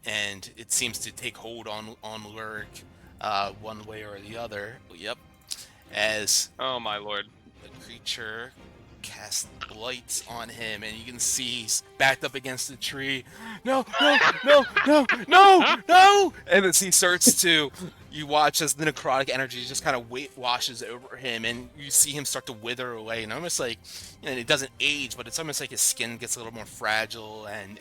and it seems to take hold on Lurik one way or the other. Yep. As Oh my lord. the creature casts lights on him, and you can see he's backed up against the tree. No! And as he starts to, you watch as the necrotic energy just kind of washes over him, and you see him start to wither away, and almost like, it doesn't age, but it's almost like his skin gets a little more fragile and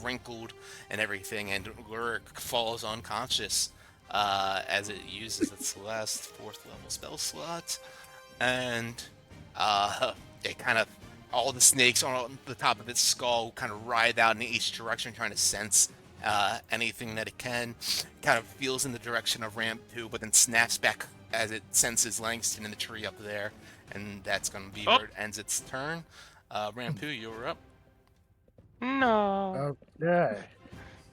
wrinkled and everything, and Lurik falls unconscious as it uses its last 4th level spell slot, and it kind of, all the snakes on the top of its skull kind of writhe out in each direction, trying to sense anything that it can. Kind of feels in the direction of Ramp 2, but then snaps back as it senses Langston in the tree up there, and that's going to be where it ends its turn. Ramp 2, you're up. No. Okay.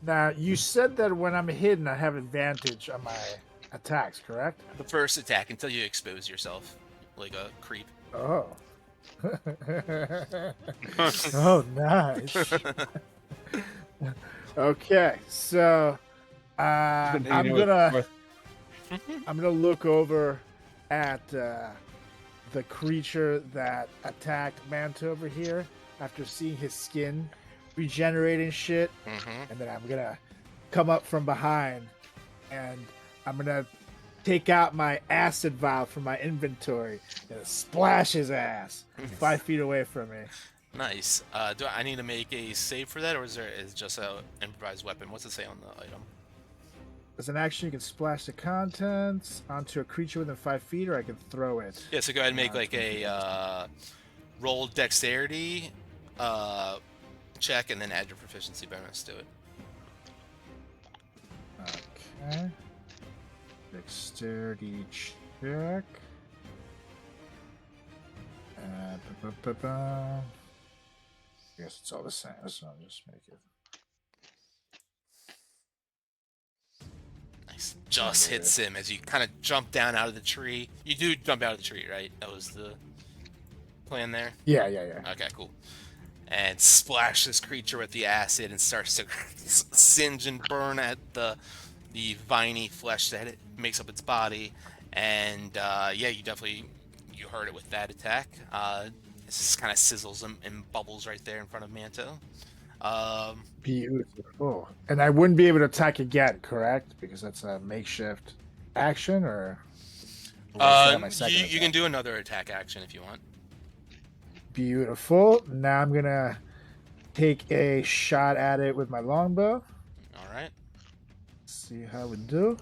Now, you said that when I'm hidden, I have advantage on my attacks, correct? The first attack until you expose yourself like a creep. Oh. Oh, nice. Okay, so I'm gonna look over at the creature that attacked Manta over here after seeing his skin regenerating shit, and then I'm gonna come up from behind and I'm gonna take out my acid vial from my inventory and splash his ass 5 feet away from me. Nice. Do I need to make a save for that, or is it just an improvised weapon? What's it say on the item? As an action, you can splash the contents onto a creature within 5 feet, or I can throw it. Yeah, so go ahead and make like a roll dexterity check, and then add your proficiency bonus to it. Okay. Dexterity check. I guess it's all the same, so I'll just make it. Nice. Just hits him as you kind of jump down out of the tree. You do jump out of the tree, right? That was the plan there? Yeah. Okay, cool. And splash this creature with the acid and starts to singe and burn at the viney flesh that it makes up its body. And yeah, you heard it with that attack. It just kind of sizzles and bubbles right there in front of Manto. Beautiful. And I wouldn't be able to attack again, correct? Because that's a makeshift action, or you can do another attack action if you want. Beautiful. Now I'm gonna take a shot at it with my longbow. All right. See how we do.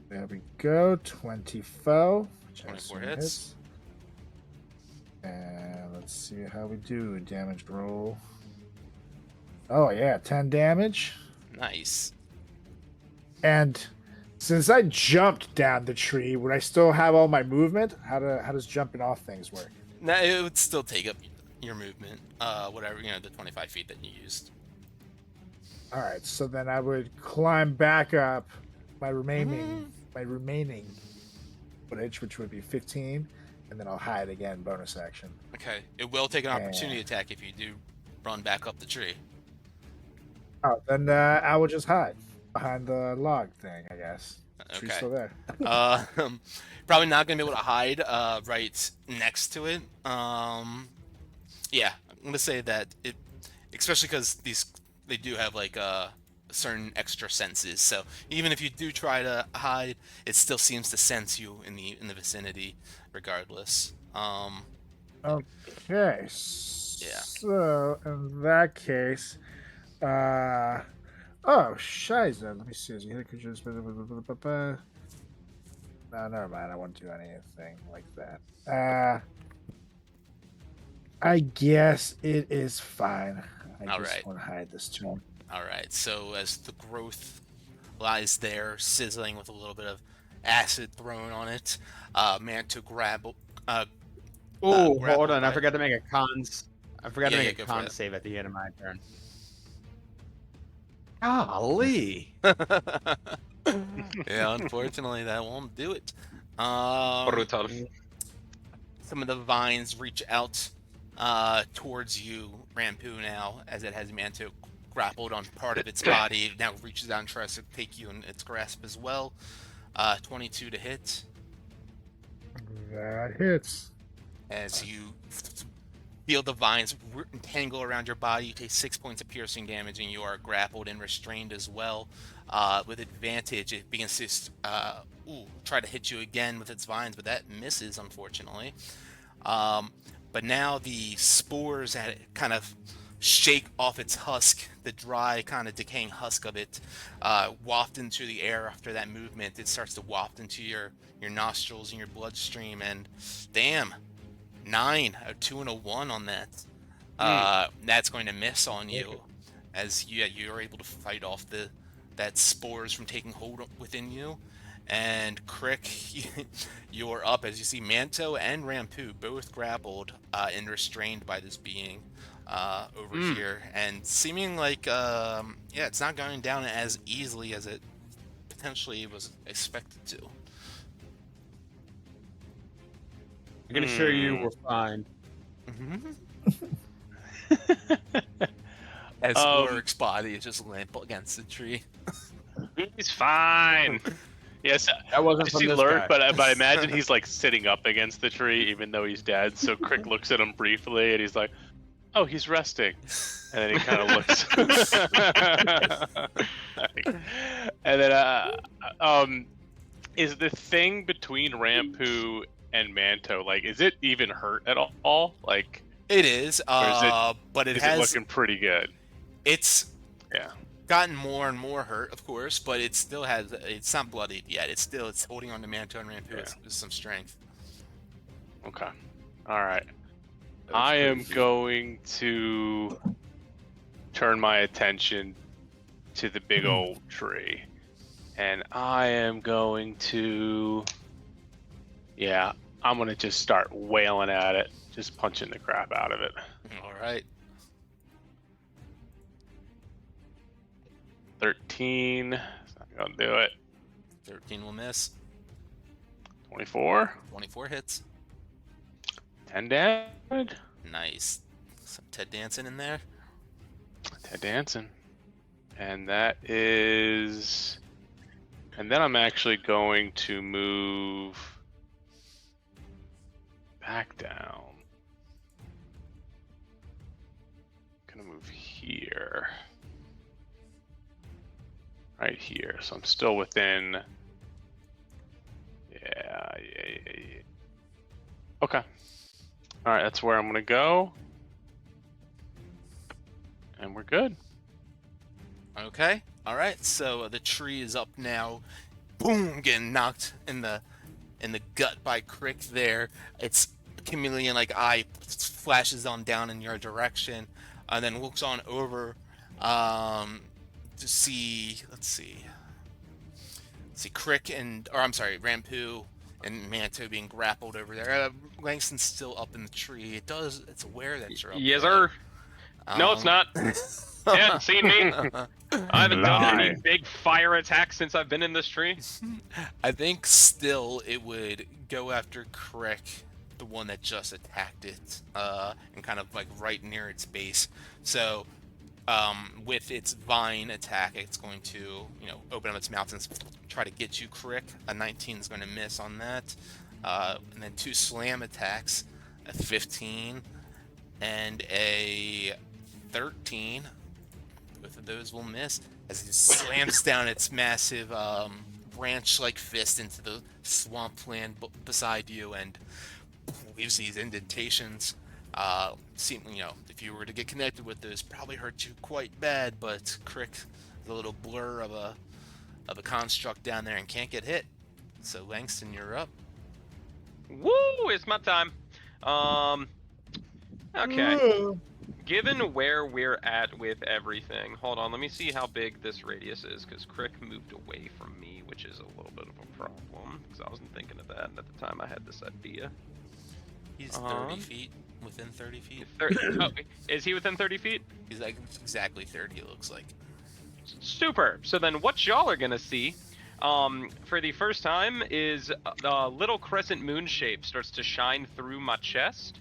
There we go. 24. 24 hits. And let's see how we do. Damage roll. Oh yeah, 10 damage. Nice. And since I jumped down the tree, would I still have all my movement? How does jumping off things work? Now it would still take up your movement, whatever, the 25 feet that you used. All right, so then I would climb back up my remaining footage, which would be 15, and then I'll hide again, bonus action. Okay. It will take an opportunity attack if you do run back up the tree. Oh, then I will just hide behind the log thing, I guess. Tree's Okay. still there. Probably not gonna be able to hide right next to it. Yeah, I'm gonna say that it, especially because they do have like certain extra senses. So even if you do try to hide, it still seems to sense you in the vicinity, regardless. Okay. Yeah. So in that case, oh shiza. Let me see. As you hit a creature, no, never mind. I won't do anything like that. I guess it is fine. I All just right. want to hide this turn. All right. So as the growth lies there, sizzling with a little bit of acid thrown on it, Manto grapple. Oh, grappled hold on! I by- forgot to make a cons. I forgot Yeah, to yeah, make go a for con it. save at the end of my turn. Golly! Yeah, unfortunately, that won't do it. Brutal. Some of the vines reach out towards you, Rampu, now, as it has Manto grappled on part of its body. It now reaches out and tries to take you in its grasp as well. 22 to hit. That hits. As you feel the vines entangle around your body, you take 6 points of piercing damage, and you are grappled and restrained as well. With advantage, it begins to try to hit you again with its vines, but that misses, unfortunately. But now the spores that kind of shake off its husk, the dry kind of decaying husk of it, waft into the air after that movement. It starts to waft into your nostrils and your bloodstream, and damn, 9, a 2 and a 1 on that. That's going to miss on you, as you're able to fight off that spores from taking hold within you. And Crick, you're up as you see Manto and Rampu both grappled and restrained by this being over here, and seeming like it's not going down as easily as it potentially was expected to. I can assure you we're fine. As Lurik's body is just limp against the tree. He's fine. Yes, That I wasn't from see this Lurk, guy. but I imagine he's like sitting up against the tree, even though he's dead. So Crick looks at him briefly, and he's like, "Oh, he's resting," and then he kind of looks. And then, is the thing between Rampu and Manto, like, is it even hurt at all? Like, It is, Or but it is has. it looking pretty good? It's Yeah. gotten more and more hurt, of course, but it still has. It's not bloodied yet. It's holding on to Manto and Rampu with some strength. Okay. All right. I am going to turn my attention to the big old tree. And I am going to... Yeah, I'm going to just start wailing at it. Just punching the crap out of it. All right. 13. It's not going to do it. 13 will miss. 24. 24 hits. 10 damage. Nice. Some Ted dancing in there. Ted dancing. And that is... And then I'm actually going to move back down. Gonna move here. Right here. So I'm still within... Yeah. Okay. Alright, that's where I'm gonna go. And we're good. Okay. All right. So the tree is up now. Boom! Getting knocked in the gut by Crick. There, its chameleon-like eye flashes on down in your direction, and then looks on over To see, let's see, Crick Rampu and Manto being grappled over there. Langston's still up in the tree. It's aware that you're up Yes, there. sir. No, it's not. They hadn't seen me. I haven't done any Lie. big fire attacks since I've been in this tree. I think still it would go after Crick, the one that just attacked it, and kind of like right near its base. So, with its vine attack, it's going to, open up its mouth and try to get you, Crick. A 19 is going to miss on that. And then 2 slam attacks, a 15 and a 13. Both of those will miss as it slams down its massive branch-like fist into the swampland beside you and leaves these indentations. If you were to get connected with those, probably hurt you quite bad, but Crick, the little blur of a construct down there and can't get hit. So Langston, you're up. Woo! It's my time. Okay. Given where we're at with everything, hold on, let me see how big this radius is, because Crick moved away from me, which is a little bit of a problem, because I wasn't thinking of that, and at the time I had this idea. He's 30 feet, within 30 feet. Is he within 30 feet? He's like exactly 30, it looks like. Super. So then what y'all are going to see for the first time is a little crescent moon shape starts to shine through my chest.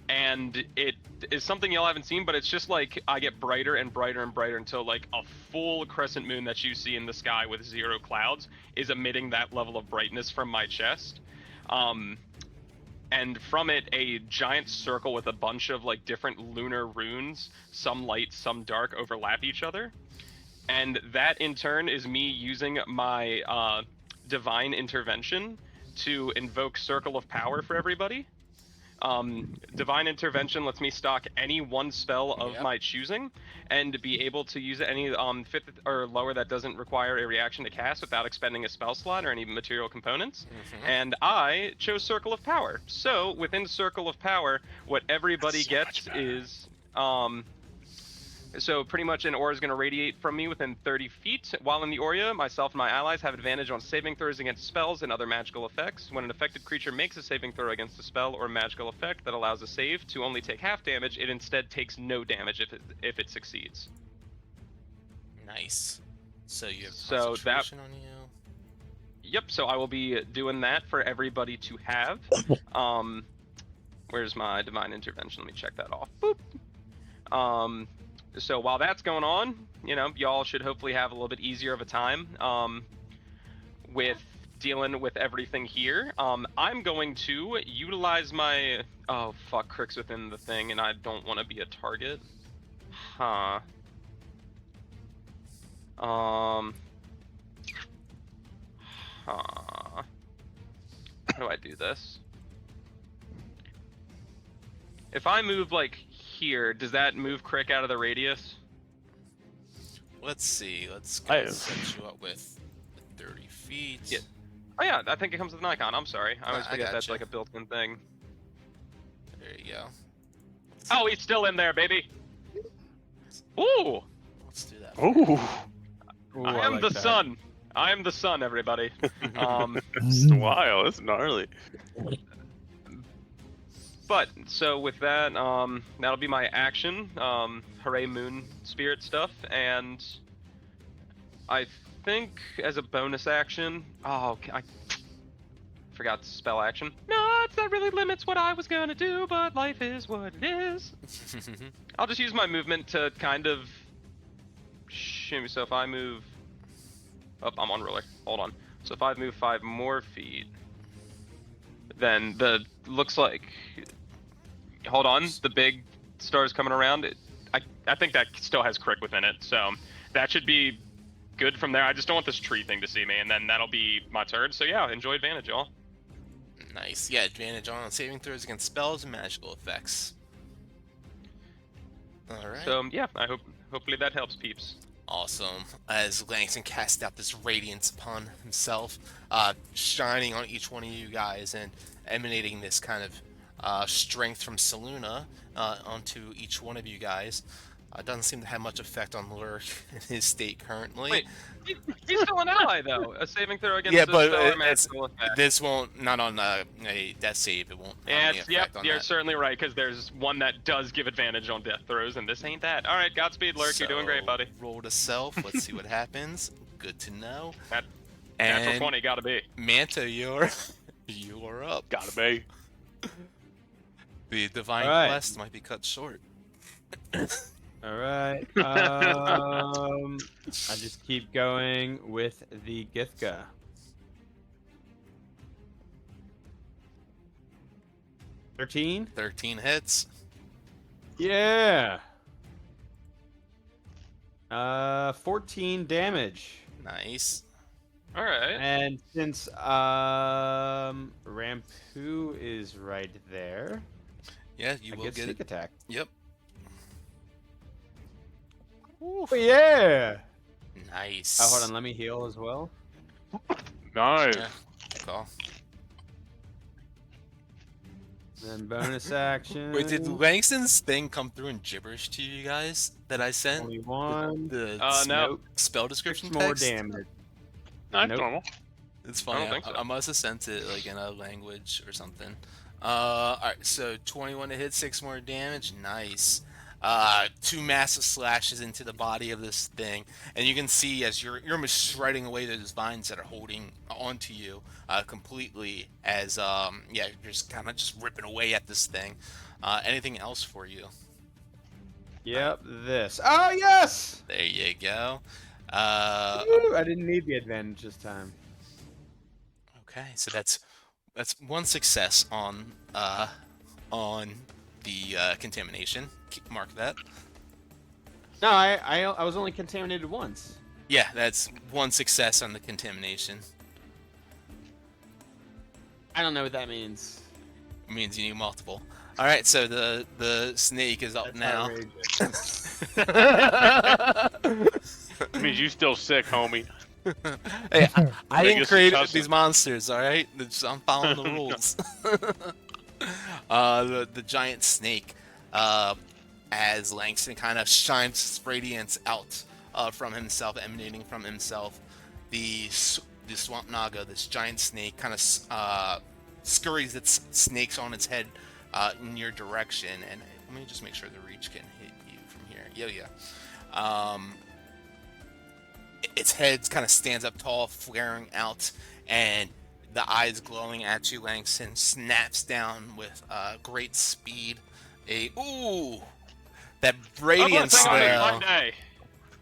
And it is something y'all haven't seen, but it's just like I get brighter and brighter and brighter until like a full crescent moon that you see in the sky with 0 clouds is emitting that level of brightness from my chest. And from it, a giant circle with a bunch of like different lunar runes, some light, some dark, overlap each other. And that in turn is me using my divine intervention to invoke Circle of Power for everybody. Divine Intervention lets me stock any one spell of my choosing and be able to use any 5th or lower that doesn't require a reaction to cast without expending a spell slot or any material components. And I chose Circle of Power. So within Circle of Power, what everybody gets is so pretty much an aura is going to radiate from me within 30 feet. While in the aura, myself and my allies have advantage on saving throws against spells and other magical effects. When an affected creature makes a saving throw against a spell or magical effect that allows a save to only take half damage, it instead takes no damage if it succeeds. Nice. So you have So concentration on you. Yep, so I will be doing that for everybody to have. Where's my divine intervention? Let me check that off. Boop. So while that's going on, y'all should hopefully have a little bit easier of a time with dealing with everything here. I'm going to utilize my... Oh, fuck, Crick's within the thing, and I don't want to be a target. Huh. How do I do this? If I move, like, here, does that move Crick out of the radius? Let's see. Let's go set you up with 30 feet. Yeah. Oh yeah, I think it comes with an icon. I'm sorry. I always I forget that's gotcha. like a built-in thing. There you go. Oh, he's still in there, baby. Ooh! Let's do that. Ooh. Ooh, I am like the that. sun. I am the sun, everybody. It's wild. It's gnarly. But so with that, that'll be my action. Hooray Moon Spirit stuff, and I think as a bonus action, I forgot spell action. No, that really limits what I was gonna do, but life is what it is. I'll just use my movement to kind of shimmy. So if I move, I'm on roller. Hold on. So if I move 5 more feet, then looks like. Hold on, the big star's coming around. I think that still has Crick within it, so that should be good from there. I just don't want this tree thing to see me, and then that'll be my turn. So yeah, enjoy advantage, y'all. Nice. Yeah, advantage on saving throws against spells and magical effects. All right. So yeah, hopefully that helps, peeps. Awesome. As Langston casts out this radiance upon himself, shining on each one of you guys and emanating this kind of strength from Saluna onto each one of you guys. Doesn't seem to have much effect on Lurik in his state currently. Wait, he's still an ally though. A saving throw against Yeah, the but stellar it's, magical effect. this won't, not on a death save, it won't have any Yes, effect yep, on you're that. certainly right, because there's one that does give advantage on death throws, and this ain't that. Alright, Godspeed, Lurk, you're doing great, So, buddy. Roll to self, let's see what happens. Good to know. That And natural 20, gotta be. Manto, you're up. Gotta be. The divine Alright. quest might be cut short. All right. I just keep going with the Githka. 13. 13 hits. Yeah. 14 damage. Nice. Alright. And since Rampu is right there, Yeah, you I will get get sneak it. attack. Yep. Oh yeah. Nice. Oh, hold on. Let me heal as well. Nice. Yeah, good call. Then bonus action. Wait, did Langston's thing come through in gibberish to you guys that I sent? Only one. The no. spell description 6 more text? damage. That's Nope. normal. It's funny. I don't think so. I must have sent it like in a language or something. Alright, so 21 to hit, 6 more damage. Nice. 2 massive slashes into the body of this thing, and you can see as you're almost shredding away those vines that are holding onto you completely. As yeah, you're just kind of just ripping away at this thing. Anything else for you? Yep, this. Oh, yes! There you go. Woo, I didn't need the advantage this time. Okay, so that's one success on the contamination. Mark that. No, I was only contaminated once. Yeah, that's one success on the contamination. I don't know what that means. It means you need multiple. All right, so the snake is up That's now. outrageous. That means you still sick, homie. Hey, I didn't Biggest create cussing. these monsters. All right, I'm following the rules. The giant snake, as Langston kind of shines its radiance out from himself, emanating from himself, the swamp naga, this giant snake, kind of scurries its snakes on its head in your direction. And let me just make sure the reach can hit you from here. Yeah. Its head kind of stands up tall, flaring out, and the eyes glowing at you. Langston snaps down with great speed. That radiance, though.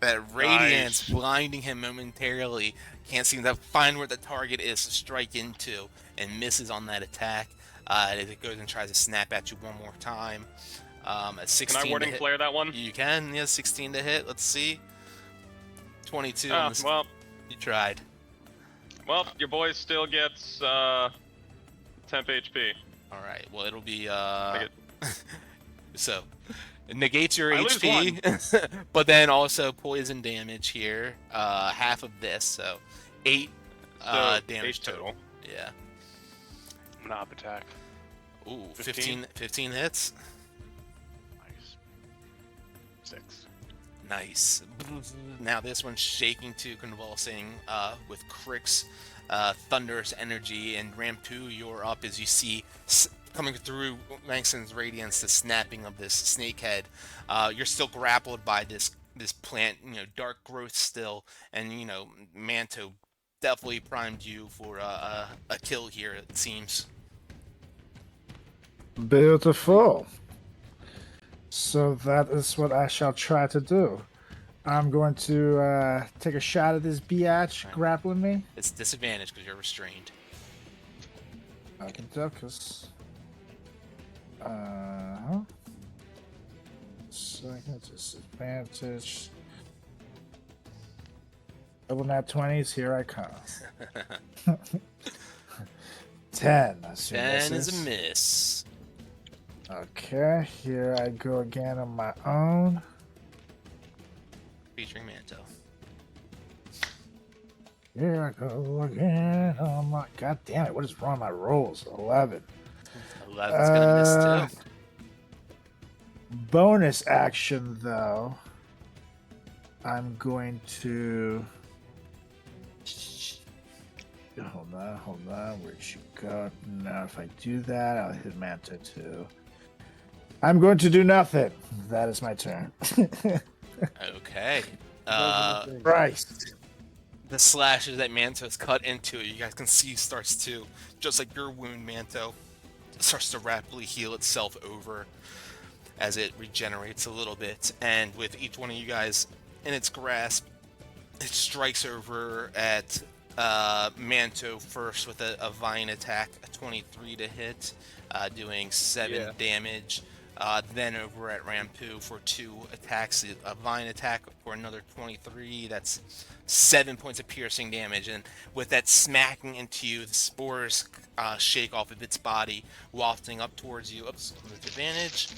That radiance blinding him momentarily. Can't seem to find where the target is to strike into, and misses on that attack. As it goes and tries to snap at you one more time. At 16 Can I warding to hit. flare that one? You can, yeah, 16 to hit. Let's see. 22. Oh, well, You tried. well, your boy still gets temp HP. All right. Well, it'll be I so it negates your I lose HP, but then also poison damage here. Half of this, so 8 So, damage 8 total. Yeah. Knob attack. Ooh, 15? 15 hits. Nice. 6. Nice. Now this one's shaking to convulsing with Crick's thunderous energy, and Rampu, you're up as you see coming through Langston's radiance the snapping of this snake head. You're still grappled by this plant, dark growth still, and Manto definitely primed you for a kill here, it seems. Beautiful. So that is what I shall try to do. I'm going to take a shot at this biatch grappling me. It's disadvantage because you're restrained. Okey-dokes. Second disadvantage. Double nat 20s, here I come. 10. 10 is a miss. Okay, here I go again on my own. Featuring Manto. Here I go again on my... God damn it, what is wrong with my rolls? 11. 11's gonna miss too. Bonus action, though, I'm going to. Hold on. Where'd you go? Now, if I do that, I'll hit Manta too. I'm going to do nothing. That is my turn. Okay. Christ. The slashes that Manto's cut into, you guys can see starts to, just like your wound, Manto, starts to rapidly heal itself over as it regenerates a little bit. And with each one of you guys in its grasp, it strikes over at Manto first with a Vine attack, a 23 to hit, doing 7 damage. Then over at Rampu for 2 attacks, a Vine attack for another 23. That's 7 points of piercing damage. And with that smacking into you, the spores shake off of its body, wafting up towards you. Oops, with advantage.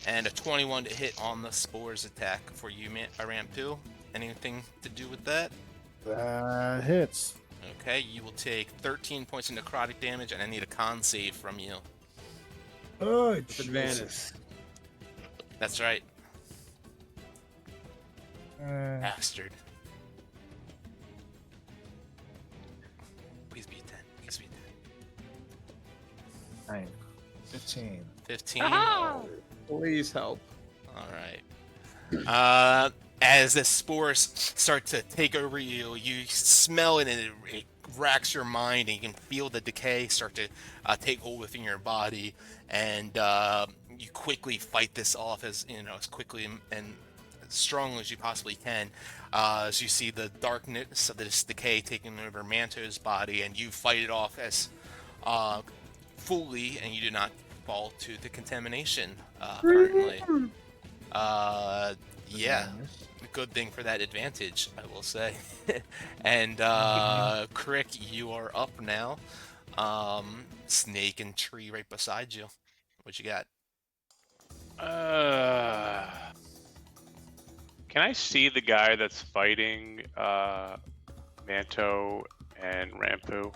And a 21 to hit on the spores attack for you, Rampu. Anything to do with that? Hits. Okay, you will take 13 points of necrotic damage, and I need a con save from you. Oh, advantage. That's right. Bastard. Please be 10. Please be 10. 9, 15. 15. Please help. Alright. As the spores start to take over you, you smell it and it racks your mind, and you can feel the decay start to take hold within your body, and you quickly fight this off as quickly and as strong as you possibly can. As you see the darkness of this decay taking over Manto's body, and you fight it off as fully, and you do not fall to the contamination currently. Yeah. Good thing for that advantage, I will say. And Crick, you are up now. Snake and tree right beside you. What you got? Can I see the guy that's fighting Manto and Rampu?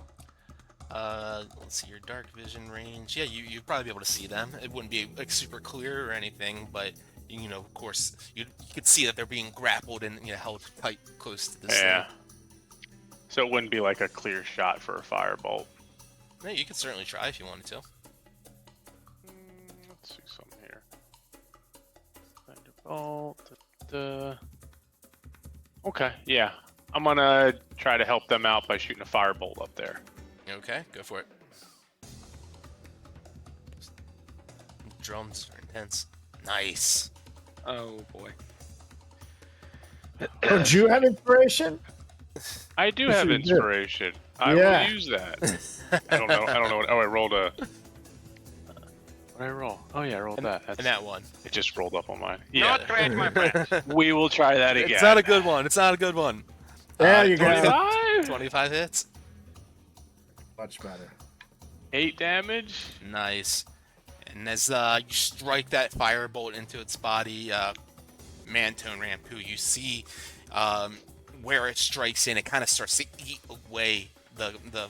Let's see your dark vision range. Yeah, you'd probably be able to see them. It wouldn't be like super clear or anything, but of course, you could see that they're being grappled and held tight close to the snake. So it wouldn't be like a clear shot for a firebolt. No, you could certainly try if you wanted to. Let's see something here. Thunderbolt. Okay, yeah. I'm gonna try to help them out by shooting a firebolt up there. Okay, go for it. Drums are intense. Nice. Oh boy. Don't you have inspiration? I do Yes, have you do. inspiration. I Yeah. will use that. I don't know what. Oh, I rolled a. What did I roll? Oh yeah, I rolled that. And that one. It just rolled up on mine. Not great, my friend. We will try that again. It's not a good one. It's not a good one. There you go. 25? 25 hits. Much better. 8 damage. Nice. And as you strike that firebolt into its body, Manto and Rampu, you see where it strikes in, it kind of starts to eat away the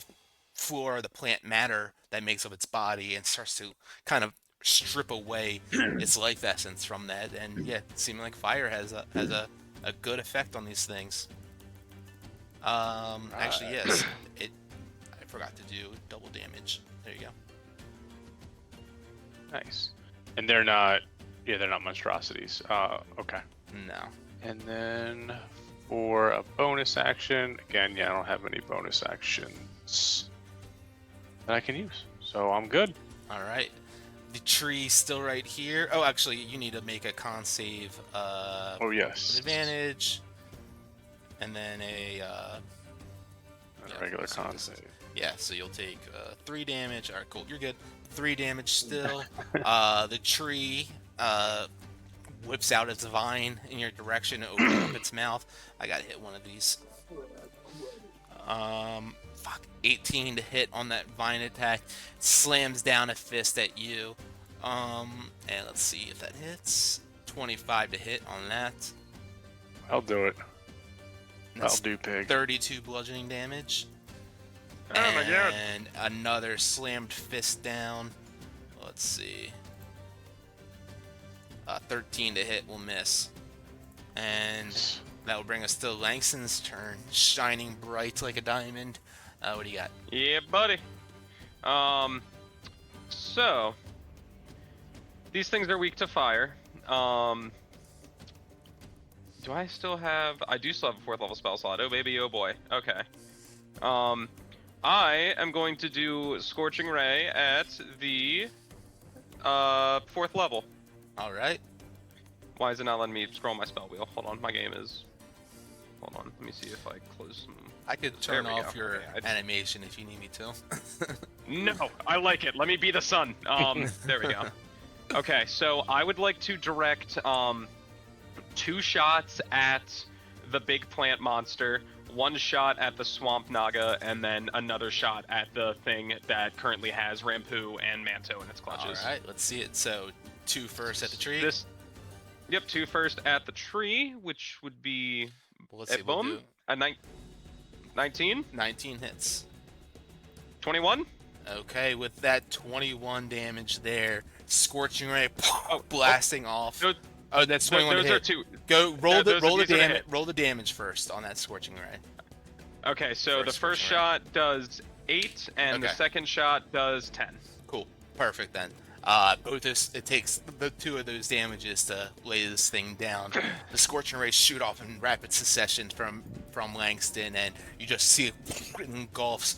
flora, the plant matter that makes up its body, and starts to kind of strip away its life essence from that. And yeah, it seems like fire has a good effect on these things. Actually, yes, I forgot to do double damage. There you go. Nice. And they're not monstrosities. Okay. No. And then for a bonus action, again, I don't have any bonus actions that I can use, so I'm good. All right. The tree's still right here. Oh, actually, you need to make a con save. Oh yes. With advantage, and then a regular let's see what con this is. save. Yeah, so you'll take 3 damage. All right, cool. You're good. 3 damage still. The tree whips out its vine in your direction to open up its mouth. I gotta hit one of these. 18 to hit on that vine attack. Slams down a fist at you. And let's see if that hits. 25 to hit on that. I'll do it. That's I'll do pig. 32 bludgeoning damage. Oh my god. And another slammed fist down. Let's see. 13 to hit will miss. And that will bring us to Langston's turn, shining bright like a diamond. What do you got? Yeah, buddy. So these things are weak to fire. Do I still have? I do still have a 4th level spell slot. Oh baby, oh boy. Okay. I am going to do Scorching Ray at the 4th level. All right. Why is it not letting me scroll my spell wheel? Hold on, my game is. Hold on, let me see if I close some. I could There turn we off go. your Okay, I just- animation if you need me to. No, I like it. Let me be the sun. There we go. Okay, so I would like to direct 2 shots at the big plant monster, 1 shot at the swamp naga, and then another shot at the thing that currently has Rampu and Manto in its clutches. All right, let's see it. So 2 first at the tree. Yep, 2 first at the tree, which would be Well, let's see. at We'll boom. do A 19, 19 hits. 21. Okay, with that 21 damage there, Scorching Ray blasting off. Those- Oh, that's 21 Those hit. are 2. Go roll the these are the damage. hit. Roll the damage first on that Scorching Ray. Okay, so the First first Scorching Ray. shot does 8, and the Okay. second shot does 10. Cool, perfect then. It takes the 2 of those damages to lay this thing down. The Scorching Rays shoot off in rapid succession from Langston, and you just see it engulfs,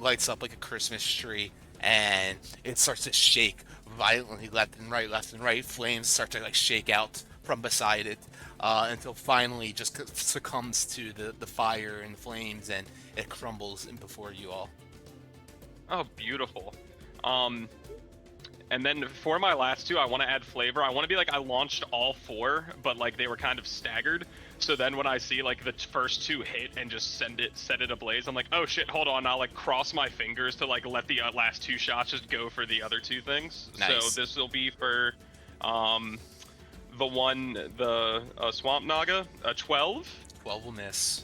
lights up like a Christmas tree, and it starts to shake violently left and right. Flames start to like shake out from beside it until finally just succumbs to the fire and flames, and it crumbles in before you all. Oh, beautiful. And then for my last 2, I want to add flavor. I want to be like I launched all 4, but like they were kind of staggered. So then when I see like the first 2 hit and just set it ablaze, I'm like, oh shit, hold on. I'll like cross my fingers to like let the last 2 shots just go for the other 2 things. Nice. So this will be for the swamp naga, 12. 12 will miss.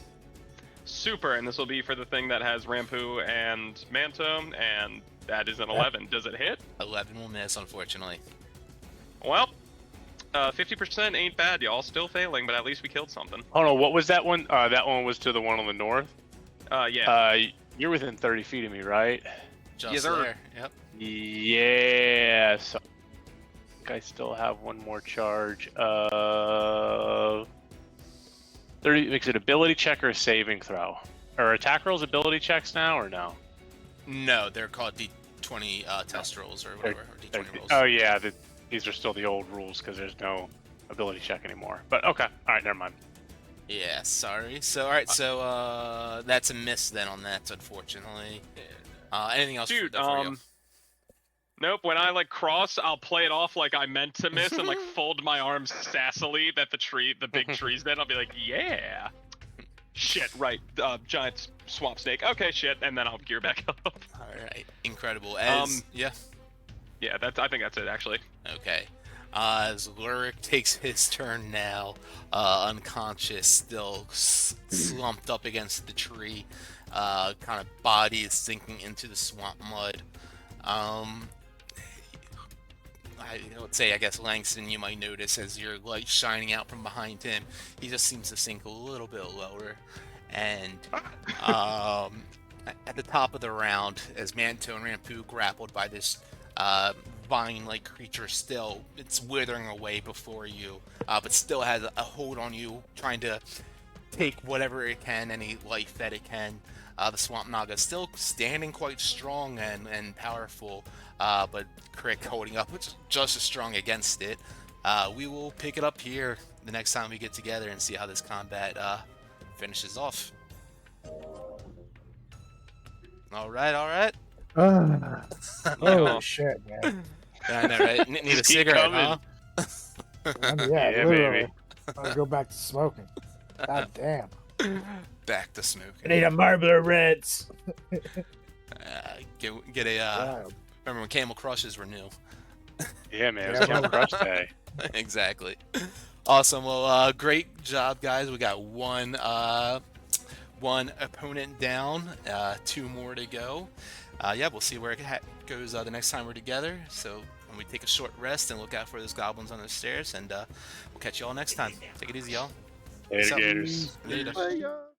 Super, and this will be for the thing that has Rampu and Manto, and that is an 11. Does it hit? 11 will miss, unfortunately. Well, 50% ain't bad, y'all. Still failing, but at least we killed something. Oh no, what was that one? That one was to the one on the north. Yeah. You're within 30 feet of me, right? Just Yes, sir. there. Yep. Yeah. So I think I still have one more charge. 30 makes it ability check or a saving throw. Or attack rolls ability checks now or no? No, they're called D20 test rolls or whatever. Or D20 rolls. Oh yeah, these are still the old rules because there's no ability check anymore. But okay, all right, never mind. Yeah, sorry. So, all right, so that's a miss then on that, unfortunately. Anything else? Dude, for you? Nope, when I like cross, I'll play it off like I meant to miss and like fold my arms sassily that the big tree's dead. I'll be like, yeah. Shit, right. Giant swamp snake. Okay, shit, and then I'll gear back up. All right, incredible. As yeah, Yeah, I think that's it actually. okay. As Lurik takes his turn now, unconscious, still slumped up against the tree, kind of body is sinking into the swamp mud. I would say, I guess, Langston, you might notice as your light shining out from behind him, he just seems to sink a little bit lower. And at the top of the round, as Manto and Rampu grappled by this vine-like creature, still, it's withering away before you, but still has a hold on you, trying to take whatever it can, any life that it can. The Swamp Naga still standing quite strong and powerful, but Crick holding up just as strong against it. We will pick it up here the next time we get together and see how this combat finishes off. All right. Holy shit, man. I know, right? Need a Just keep cigarette, coming. huh? Yeah, baby. literally. I'm gonna go back to smoking. God damn. Back to I smoking. need a Marlboro Reds. Get a. Wow. Remember when Camel Crushes were new? Yeah, man, it Yeah, was Camel man. Crush Day. Exactly. Awesome. Well, great job, guys. We got one opponent down. 2 more to go. Yeah, we'll see where it goes the next time we're together. So and we take a short rest and look out for those goblins on the stairs. And we'll catch you all next time. Take it easy, y'all. Later, Peace out. Gators. Later. Bye, guys.